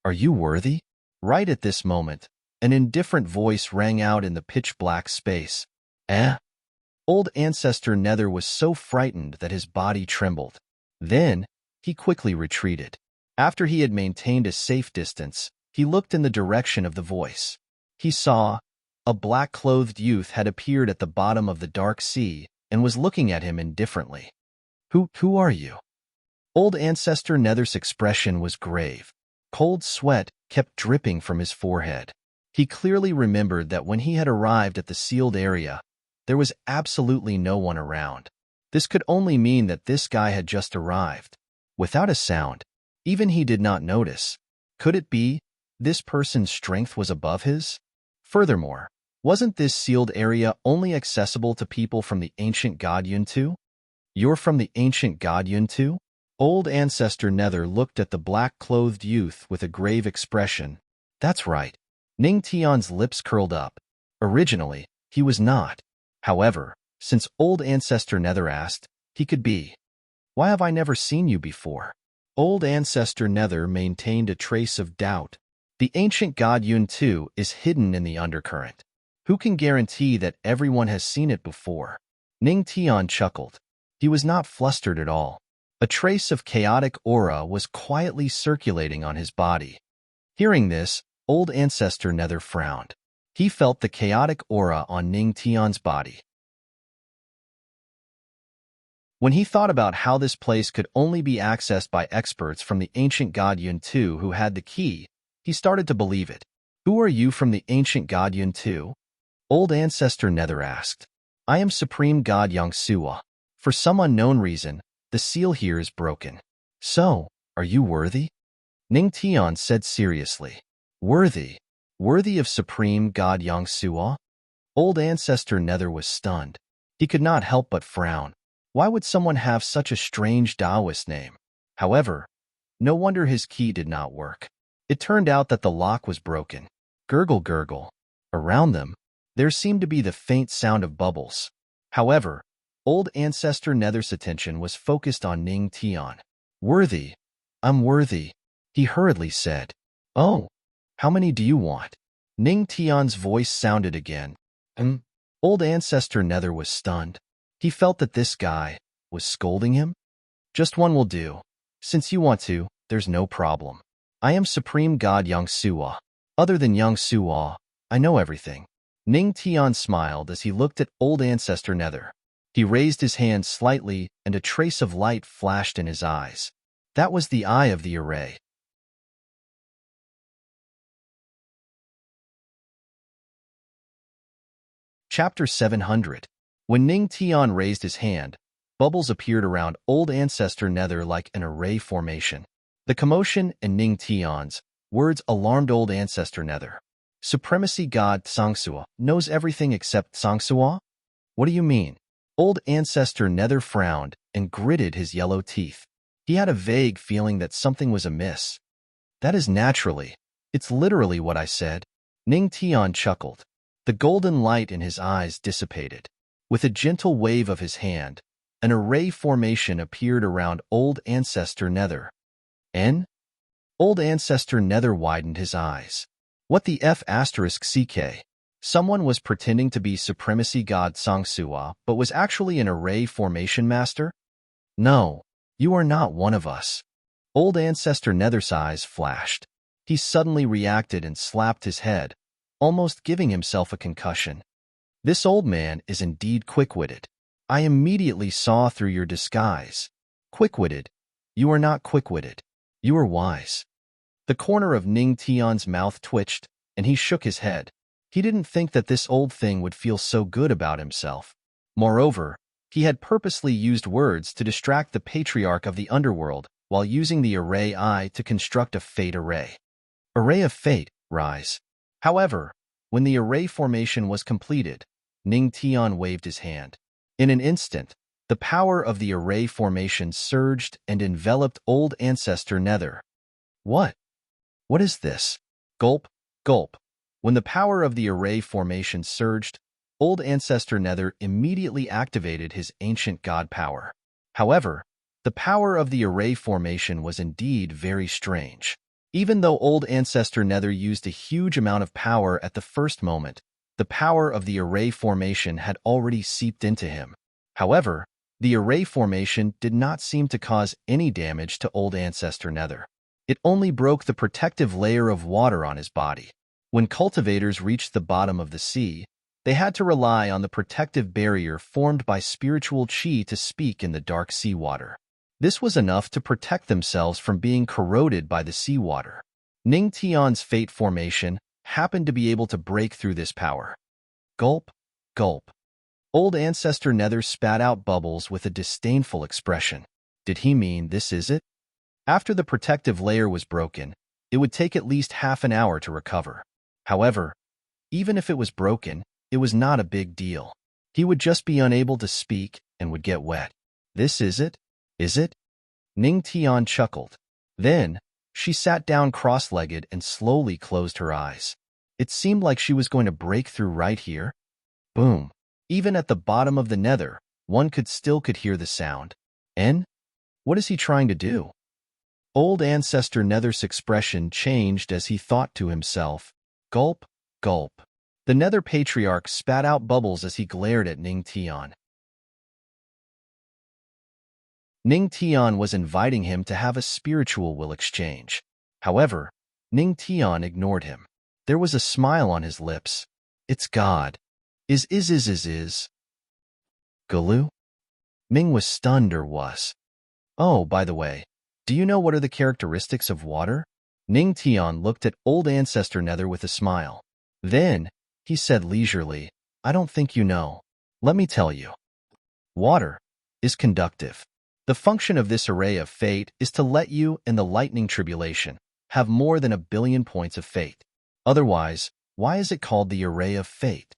Are you worthy? Right at this moment, an indifferent voice rang out in the pitch-black space. Eh? Old Ancestor Nether was so frightened that his body trembled. Then, he quickly retreated. After he had maintained a safe distance, he looked in the direction of the voice. He saw a black-clothed youth had appeared at the bottom of the dark sea and was looking at him indifferently. Who are you? Old Ancestor Nether's expression was grave. Cold sweat kept dripping from his forehead. He clearly remembered that when he had arrived at the sealed area, there was absolutely no one around. This could only mean that this guy had just arrived. Without a sound, even he did not notice. Could it be this person's strength was above his? Furthermore, wasn't this sealed area only accessible to people from the ancient god Yuntu? You're from the ancient god Yuntu? Old Ancestor Nether looked at the black-clothed youth with a grave expression. That's right. Ning Tian's lips curled up. Originally, he was not. However, since Old Ancestor Nether asked, he could be. Why have I never seen you before? Old Ancestor Nether maintained a trace of doubt. The ancient god Yuntu is hidden in the undercurrent. Who can guarantee that everyone has seen it before? Ning Tian chuckled. He was not flustered at all. A trace of chaotic aura was quietly circulating on his body. Hearing this, Old Ancestor Nether frowned. He felt the chaotic aura on Ning Tian's body. When he thought about how this place could only be accessed by experts from the ancient god Yuntu who had the key, he started to believe it. Who are you from the ancient god Yuntu? Old Ancestor Nether asked. I am Supreme God Yangsuo. For some unknown reason, the seal here is broken. So, are you worthy? Ning Tian said seriously. Worthy? Worthy of Supreme God Yangsuo? Old Ancestor Nether was stunned. He could not help but frown. Why would someone have such a strange Taoist name? However, No wonder his key did not work. It turned out that the lock was broken. Gurgle, gurgle. Around them, there seemed to be the faint sound of bubbles. However, old ancestor Nether's attention was focused on Ning Tian. Worthy. I'm worthy, he hurriedly said. Oh, how many do you want? Ning Tian's voice sounded again. Old ancestor Nether was stunned. He felt that this guy was scolding him. Just one will do. Since you want to, there's no problem. I am Supreme God Yang Suwa. Other than Yang Suwa, I know everything. Ning Tian smiled as he looked at old ancestor Nether. He raised his hand slightly and a trace of light flashed in his eyes. That was the eye of the array. Chapter 700. When Ning Tian raised his hand, bubbles appeared around old ancestor Nether like an array formation. The commotion in Ning Tian's words alarmed old ancestor Nether. Supremacy God Tsangsua knows everything except Tsangsua? What do you mean? Old ancestor Nether frowned and gritted his yellow teeth. He had a vague feeling that something was amiss. That is naturally. It's literally what I said. Ning Tian chuckled. The golden light in his eyes dissipated. With a gentle wave of his hand, an array formation appeared around old ancestor Nether. Old ancestor Nether widened his eyes. What the F***CK? Someone was pretending to be supremacy god Sangsua, but was actually an array formation master? No, you are not one of us. Old ancestor Nether's eyes flashed. He suddenly reacted and slapped his head, almost giving himself a concussion. This old man is indeed quick-witted. I immediately saw through your disguise. Quick-witted? You are not quick-witted. You are wise. The corner of Ning Tian's mouth twitched, and he shook his head. He didn't think that this old thing would feel so good about himself. Moreover, he had purposely used words to distract the patriarch of the underworld while using the array eye to construct a fate array. Array of fate, rise. However, when the array formation was completed, Ning Tian waved his hand. In an instant, the power of the array formation surged and enveloped old ancestor Nether. What? What is this? Gulp, gulp. When the power of the array formation surged, old ancestor Nether immediately activated his ancient god power. However, the power of the array formation was indeed very strange. Even though old ancestor Nether used a huge amount of power at the first moment, the power of the array formation had already seeped into him. However, the array formation did not seem to cause any damage to old ancestor Nether. It only broke the protective layer of water on his body. When cultivators reached the bottom of the sea, they had to rely on the protective barrier formed by spiritual qi to speak in the dark seawater. This was enough to protect themselves from being corroded by the seawater. Ning Tian's fate formation happened to be able to break through this power. Gulp, gulp. Old ancestor Nether spat out bubbles with a disdainful expression. Did he mean this is it? After the protective layer was broken, it would take at least half an hour to recover. However, even if it was broken, it was not a big deal. He would just be unable to speak and would get wet. This is it? Is it? Ning Tian chuckled. Then, she sat down cross-legged and slowly closed her eyes. It seemed like she was going to break through right here. Boom. Even at the bottom of the Nether, one could hear the sound. What is he trying to do? Old ancestor Nether's expression changed as he thought to himself. Gulp, gulp. The Nether patriarch spat out bubbles as he glared at Ning Tian. Ning Tian was inviting him to have a spiritual will exchange. However, Ning Tian ignored him. There was a smile on his lips. It's God. Is. Galu? Ming was stunned or was. Oh, by the way, do you know what are the characteristics of water? Ning Tian looked at old ancestor Nether with a smile. Then, he said leisurely, I don't think you know. Let me tell you. Water is conductive. The function of this array of fate is to let you, in the lightning tribulation, have more than 1 billion points of fate. Otherwise, why is it called the array of fate?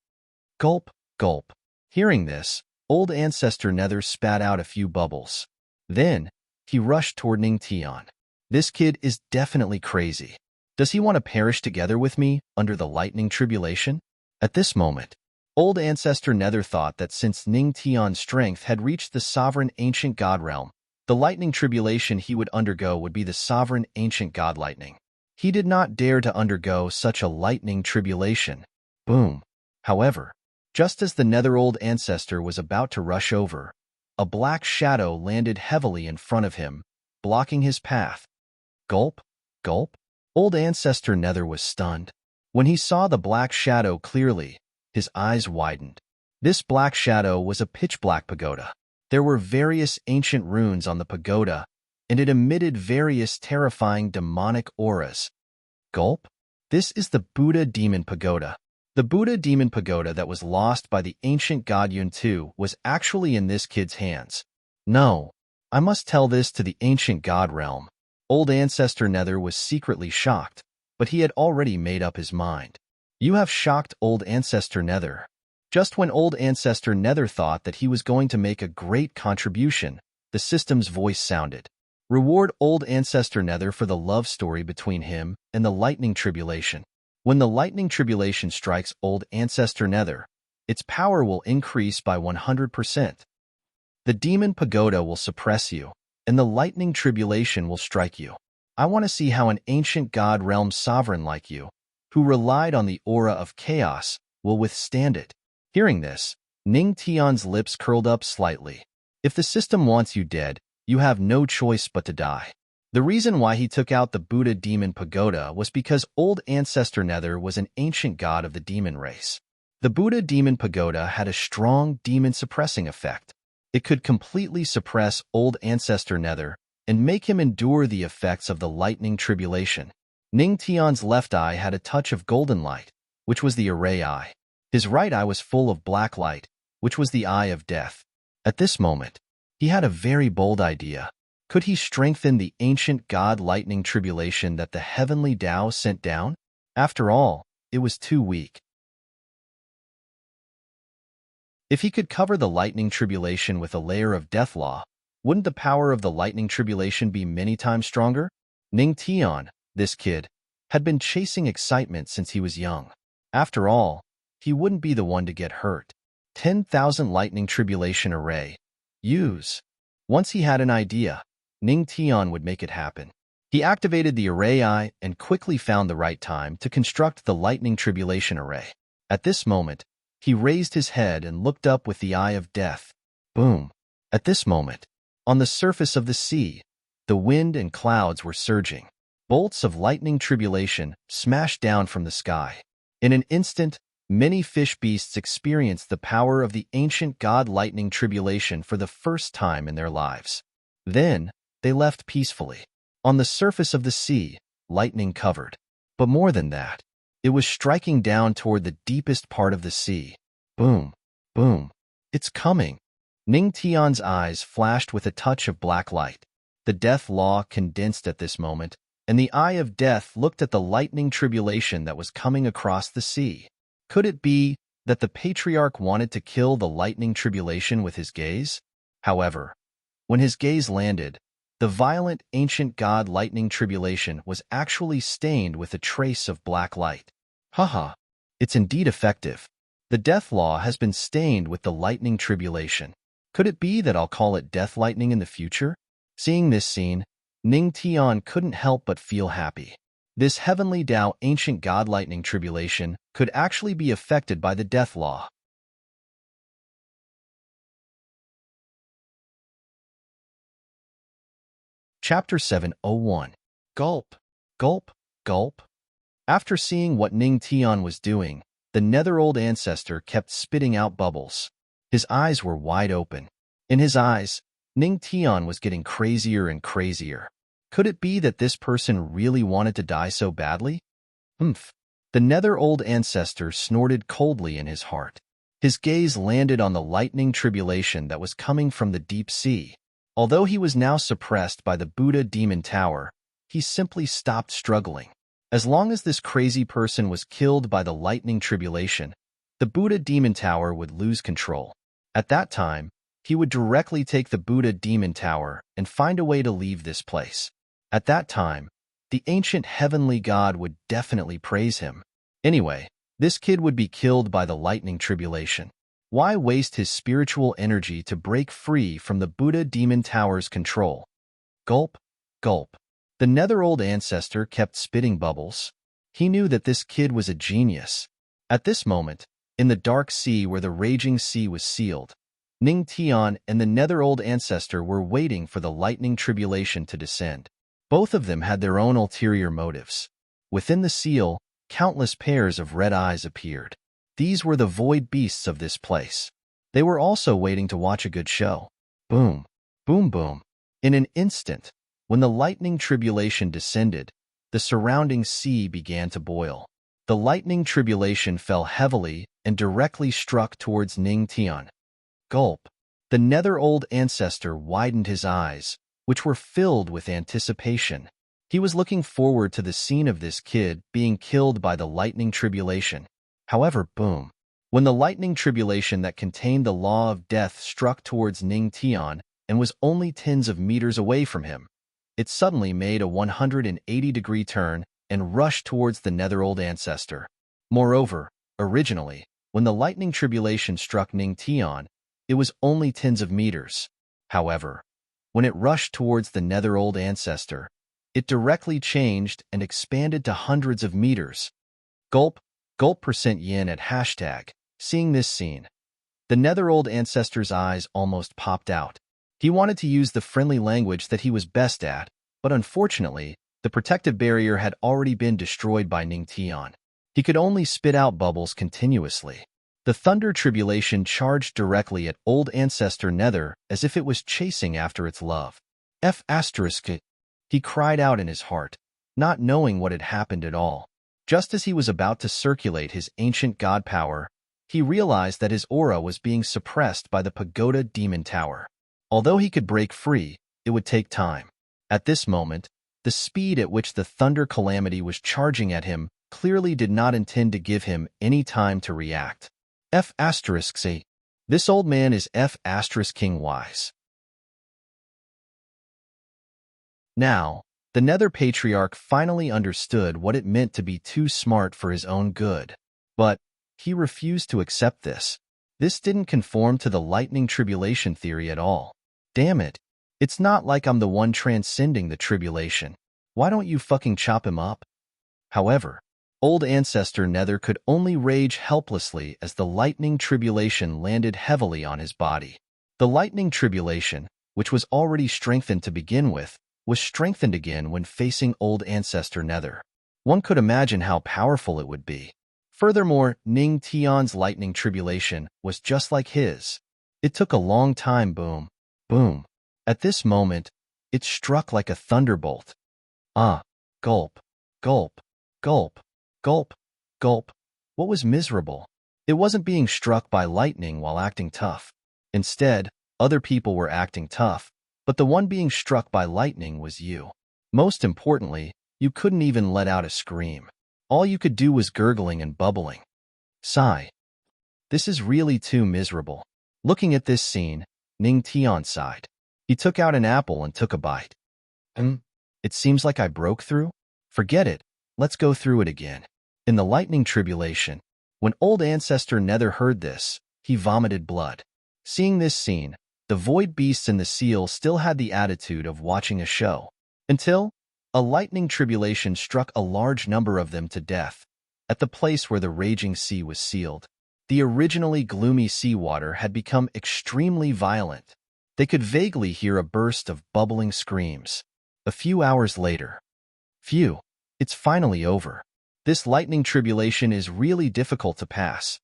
Gulp, gulp. Hearing this, old ancestor Nether spat out a few bubbles. Then, he rushed toward Ning Tian. This kid is definitely crazy. Does he want to perish together with me under the lightning tribulation? At this moment, old ancestor Nether thought that since Ning Tian's strength had reached the sovereign ancient god realm, the lightning tribulation he would undergo would be the sovereign ancient god lightning. He did not dare to undergo such a lightning tribulation. Boom. However, just as the Nether old ancestor was about to rush over, a black shadow landed heavily in front of him, blocking his path. Gulp, gulp. Old ancestor Nether was stunned. When he saw the black shadow clearly, his eyes widened. This black shadow was a pitch-black pagoda. There were various ancient runes on the pagoda, and it emitted various terrifying demonic auras. Gulp. This is the Buddha Demon Pagoda. The Buddha Demon Pagoda that was lost by the ancient god Yun Tu was actually in this kid's hands. No, I must tell this to the ancient god realm. Old ancestor Nether was secretly shocked, but he had already made up his mind. You have shocked old ancestor Nether. Just when old ancestor Nether thought that he was going to make a great contribution, the system's voice sounded. Reward old ancestor Nether for the love story between him and the lightning tribulation. When the lightning tribulation strikes old ancestor Nether, its power will increase by 100%. The demon pagoda will suppress you, and the lightning tribulation will strike you. I want to see how an ancient god realm sovereign like you, who relied on the aura of chaos, will withstand it. Hearing this, Ning Tian's lips curled up slightly. If the system wants you dead, you have no choice but to die. The reason why he took out the Buddha Demon Pagoda was because old ancestor Nether was an ancient god of the demon race. The Buddha Demon Pagoda had a strong demon-suppressing effect. It could completely suppress old ancestor Nether and make him endure the effects of the lightning tribulation. Ning Tian's left eye had a touch of golden light, which was the array eye. His right eye was full of black light, which was the eye of death. At this moment, he had a very bold idea. Could he strengthen the ancient god lightning tribulation that the heavenly Tao sent down? After all, it was too weak. If he could cover the lightning tribulation with a layer of death law, wouldn't the power of the lightning tribulation be many times stronger? Ning Tian, this kid, had been chasing excitement since he was young. After all, he wouldn't be the one to get hurt. 10,000 lightning tribulation array. Use. Once he had an idea, Ning Tian would make it happen. He activated the array eye and quickly found the right time to construct the lightning tribulation array. At this moment, he raised his head and looked up with the eye of death. Boom. At this moment, on the surface of the sea, the wind and clouds were surging. Bolts of lightning tribulation smashed down from the sky. In an instant, many fish beasts experienced the power of the ancient god lightning tribulation for the first time in their lives. Then, they left peacefully. On the surface of the sea, lightning covered. But more than that, it was striking down toward the deepest part of the sea. Boom, boom. It's coming. Ning Tian's eyes flashed with a touch of black light. The death law condensed at this moment, and the eye of death looked at the lightning tribulation that was coming across the sea. Could it be that the patriarch wanted to kill the lightning tribulation with his gaze? However, when his gaze landed, the violent ancient god lightning tribulation was actually stained with a trace of black light. Haha, it's indeed effective. The death law has been stained with the lightning tribulation. Could it be that I'll call it death lightning in the future? Seeing this scene, Ning Tian couldn't help but feel happy. This heavenly Tao ancient god lightning tribulation could actually be affected by the death law. Chapter 701. Gulp, gulp, gulp. After seeing what Ning Tian was doing, the nether old ancestor kept spitting out bubbles. His eyes were wide open. In his eyes, Ning Tian was getting crazier and crazier. Could it be that this person really wanted to die so badly? Humph. The nether old ancestor snorted coldly in his heart. His gaze landed on the lightning tribulation that was coming from the deep sea. Although he was now suppressed by the Buddha Demon Tower, he simply stopped struggling. As long as this crazy person was killed by the lightning tribulation, the Buddha Demon Tower would lose control. At that time, he would directly take the Buddha Demon Tower and find a way to leave this place. At that time, the ancient heavenly god would definitely praise him. Anyway, this kid would be killed by the lightning tribulation. Why waste his spiritual energy to break free from the Buddha demon tower's control? Gulp, gulp. The nether-old ancestor kept spitting bubbles. He knew that this kid was a genius. At this moment, in the dark sea where the raging sea was sealed, Ning Tian and the nether-old ancestor were waiting for the lightning tribulation to descend. Both of them had their own ulterior motives. Within the seal, countless pairs of red eyes appeared. These were the void beasts of this place. They were also waiting to watch a good show. Boom, boom, boom. In an instant, when the lightning tribulation descended, the surrounding sea began to boil. The lightning tribulation fell heavily and directly struck towards Ning Tian. Gulp. The nether-old ancestor widened his eyes, which were filled with anticipation. He was looking forward to the scene of this kid being killed by the lightning tribulation. However, boom. When the lightning tribulation that contained the law of death struck towards Ning Tian and was only tens of meters away from him, it suddenly made a 180-degree turn and rushed towards the nether-old ancestor. Moreover, originally, when the lightning tribulation struck Ning Tian, it was only tens of meters. However, when it rushed towards the nether-old ancestor, it directly changed and expanded to hundreds of meters. Gulp, gulp %yin at hashtag. Seeing this scene, the nether-old ancestor's eyes almost popped out. He wanted to use the friendly language that he was best at, but unfortunately, the protective barrier had already been destroyed by Ning Tian. He could only spit out bubbles continuously. The thunder tribulation charged directly at old ancestor Nether as if it was chasing after its love. F***. He cried out in his heart, not knowing what had happened at all. Just as he was about to circulate his ancient god power, he realized that his aura was being suppressed by the pagoda demon tower. Although he could break free, it would take time. At this moment, the speed at which the thunder calamity was charging at him clearly did not intend to give him any time to react. F***. This old man is F*** King wise. Now, the Nether Patriarch finally understood what it meant to be too smart for his own good. But he refused to accept this. This didn't conform to the lightning tribulation theory at all. Damn it. It's not like I'm the one transcending the tribulation. Why don't you fucking chop him up? However, old ancestor Nether could only rage helplessly as the lightning tribulation landed heavily on his body. The lightning tribulation, which was already strengthened to begin with, was strengthened again when facing old ancestor Nether. One could imagine how powerful it would be. Furthermore, Ning Tian's lightning tribulation was just like his. It took a long time. Boom, boom. At this moment, it struck like a thunderbolt. Gulp, gulp, gulp, gulp, gulp. What was miserable? It wasn't being struck by lightning while acting tough. Instead, other people were acting tough, but the one being struck by lightning was you. Most importantly, you couldn't even let out a scream. All you could do was gurgling and bubbling. Sigh. This is really too miserable. Looking at this scene, Ning Tian sighed. He took out an apple and took a bite. It seems like I broke through? Forget it. Let's go through it again. In the lightning tribulation, when old ancestor Nether heard this, he vomited blood. Seeing this scene, the void beasts in the seal still had the attitude of watching a show. Until a lightning tribulation struck a large number of them to death, at the place where the raging sea was sealed. The originally gloomy seawater had become extremely violent. They could vaguely hear a burst of bubbling screams. A few hours later. Phew, it's finally over. This lightning tribulation is really difficult to pass.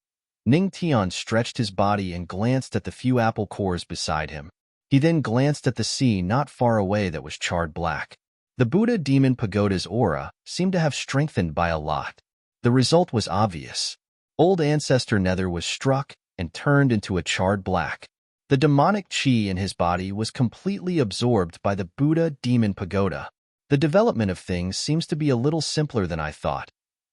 Ning Tian stretched his body and glanced at the few apple cores beside him. He then glanced at the sea not far away that was charred black. The Buddha demon pagoda's aura seemed to have strengthened by a lot. The result was obvious. Old ancestor Nether was struck and turned into a charred black. The demonic chi in his body was completely absorbed by the Buddha demon pagoda. The development of things seems to be a little simpler than I thought,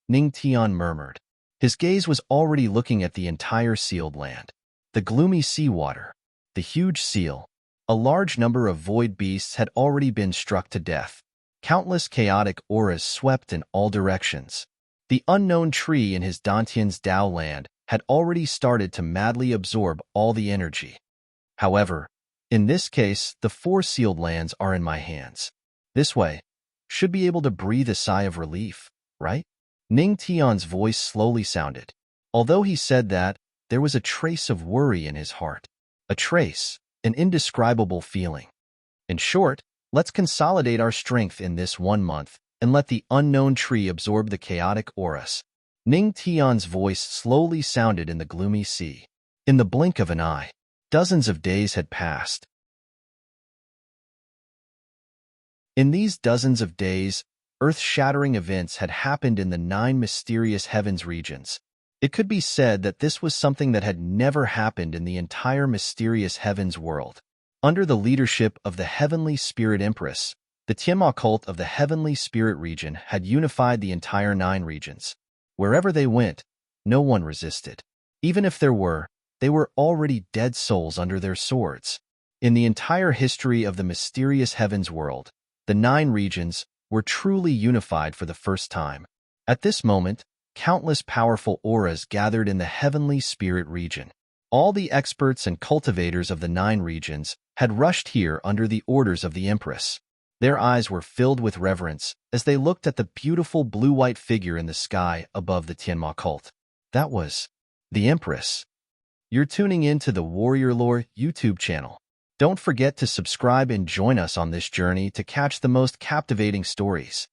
Ning Tian murmured. His gaze was already looking at the entire sealed land. The gloomy seawater, the huge seal, a large number of void beasts had already been struck to death. Countless chaotic auras swept in all directions. The unknown tree in his Dantian's Dao land had already started to madly absorb all the energy. However, in this case, the 4 sealed lands are in my hands. This way, should be able to breathe a sigh of relief, right? Ning Tian's voice slowly sounded. Although he said that, there was a trace of worry in his heart. A trace, an indescribable feeling. In short, let's consolidate our strength in this 1 month and let the unknown tree absorb the chaotic auras. Ning Tian's voice slowly sounded in the gloomy sea. In the blink of an eye, dozens of days had passed. In these dozens of days, earth-shattering events had happened in the 9 mysterious heavens regions. It could be said that this was something that had never happened in the entire mysterious heavens world. Under the leadership of the Heavenly Spirit Empress, the Tianma cult of the Heavenly Spirit region had unified the entire 9 regions. Wherever they went, no one resisted. Even if there were, they were already dead souls under their swords. In the entire history of the mysterious heavens world, the 9 regions were truly unified for the first time. At this moment, countless powerful auras gathered in the Heavenly Spirit region. All the experts and cultivators of the 9 regions had rushed here under the orders of the Empress. Their eyes were filled with reverence as they looked at the beautiful blue-white figure in the sky above the Tianma cult. That was the Empress. You're tuning in to the Warrior Lore YouTube channel. Don't forget to subscribe and join us on this journey to catch the most captivating stories.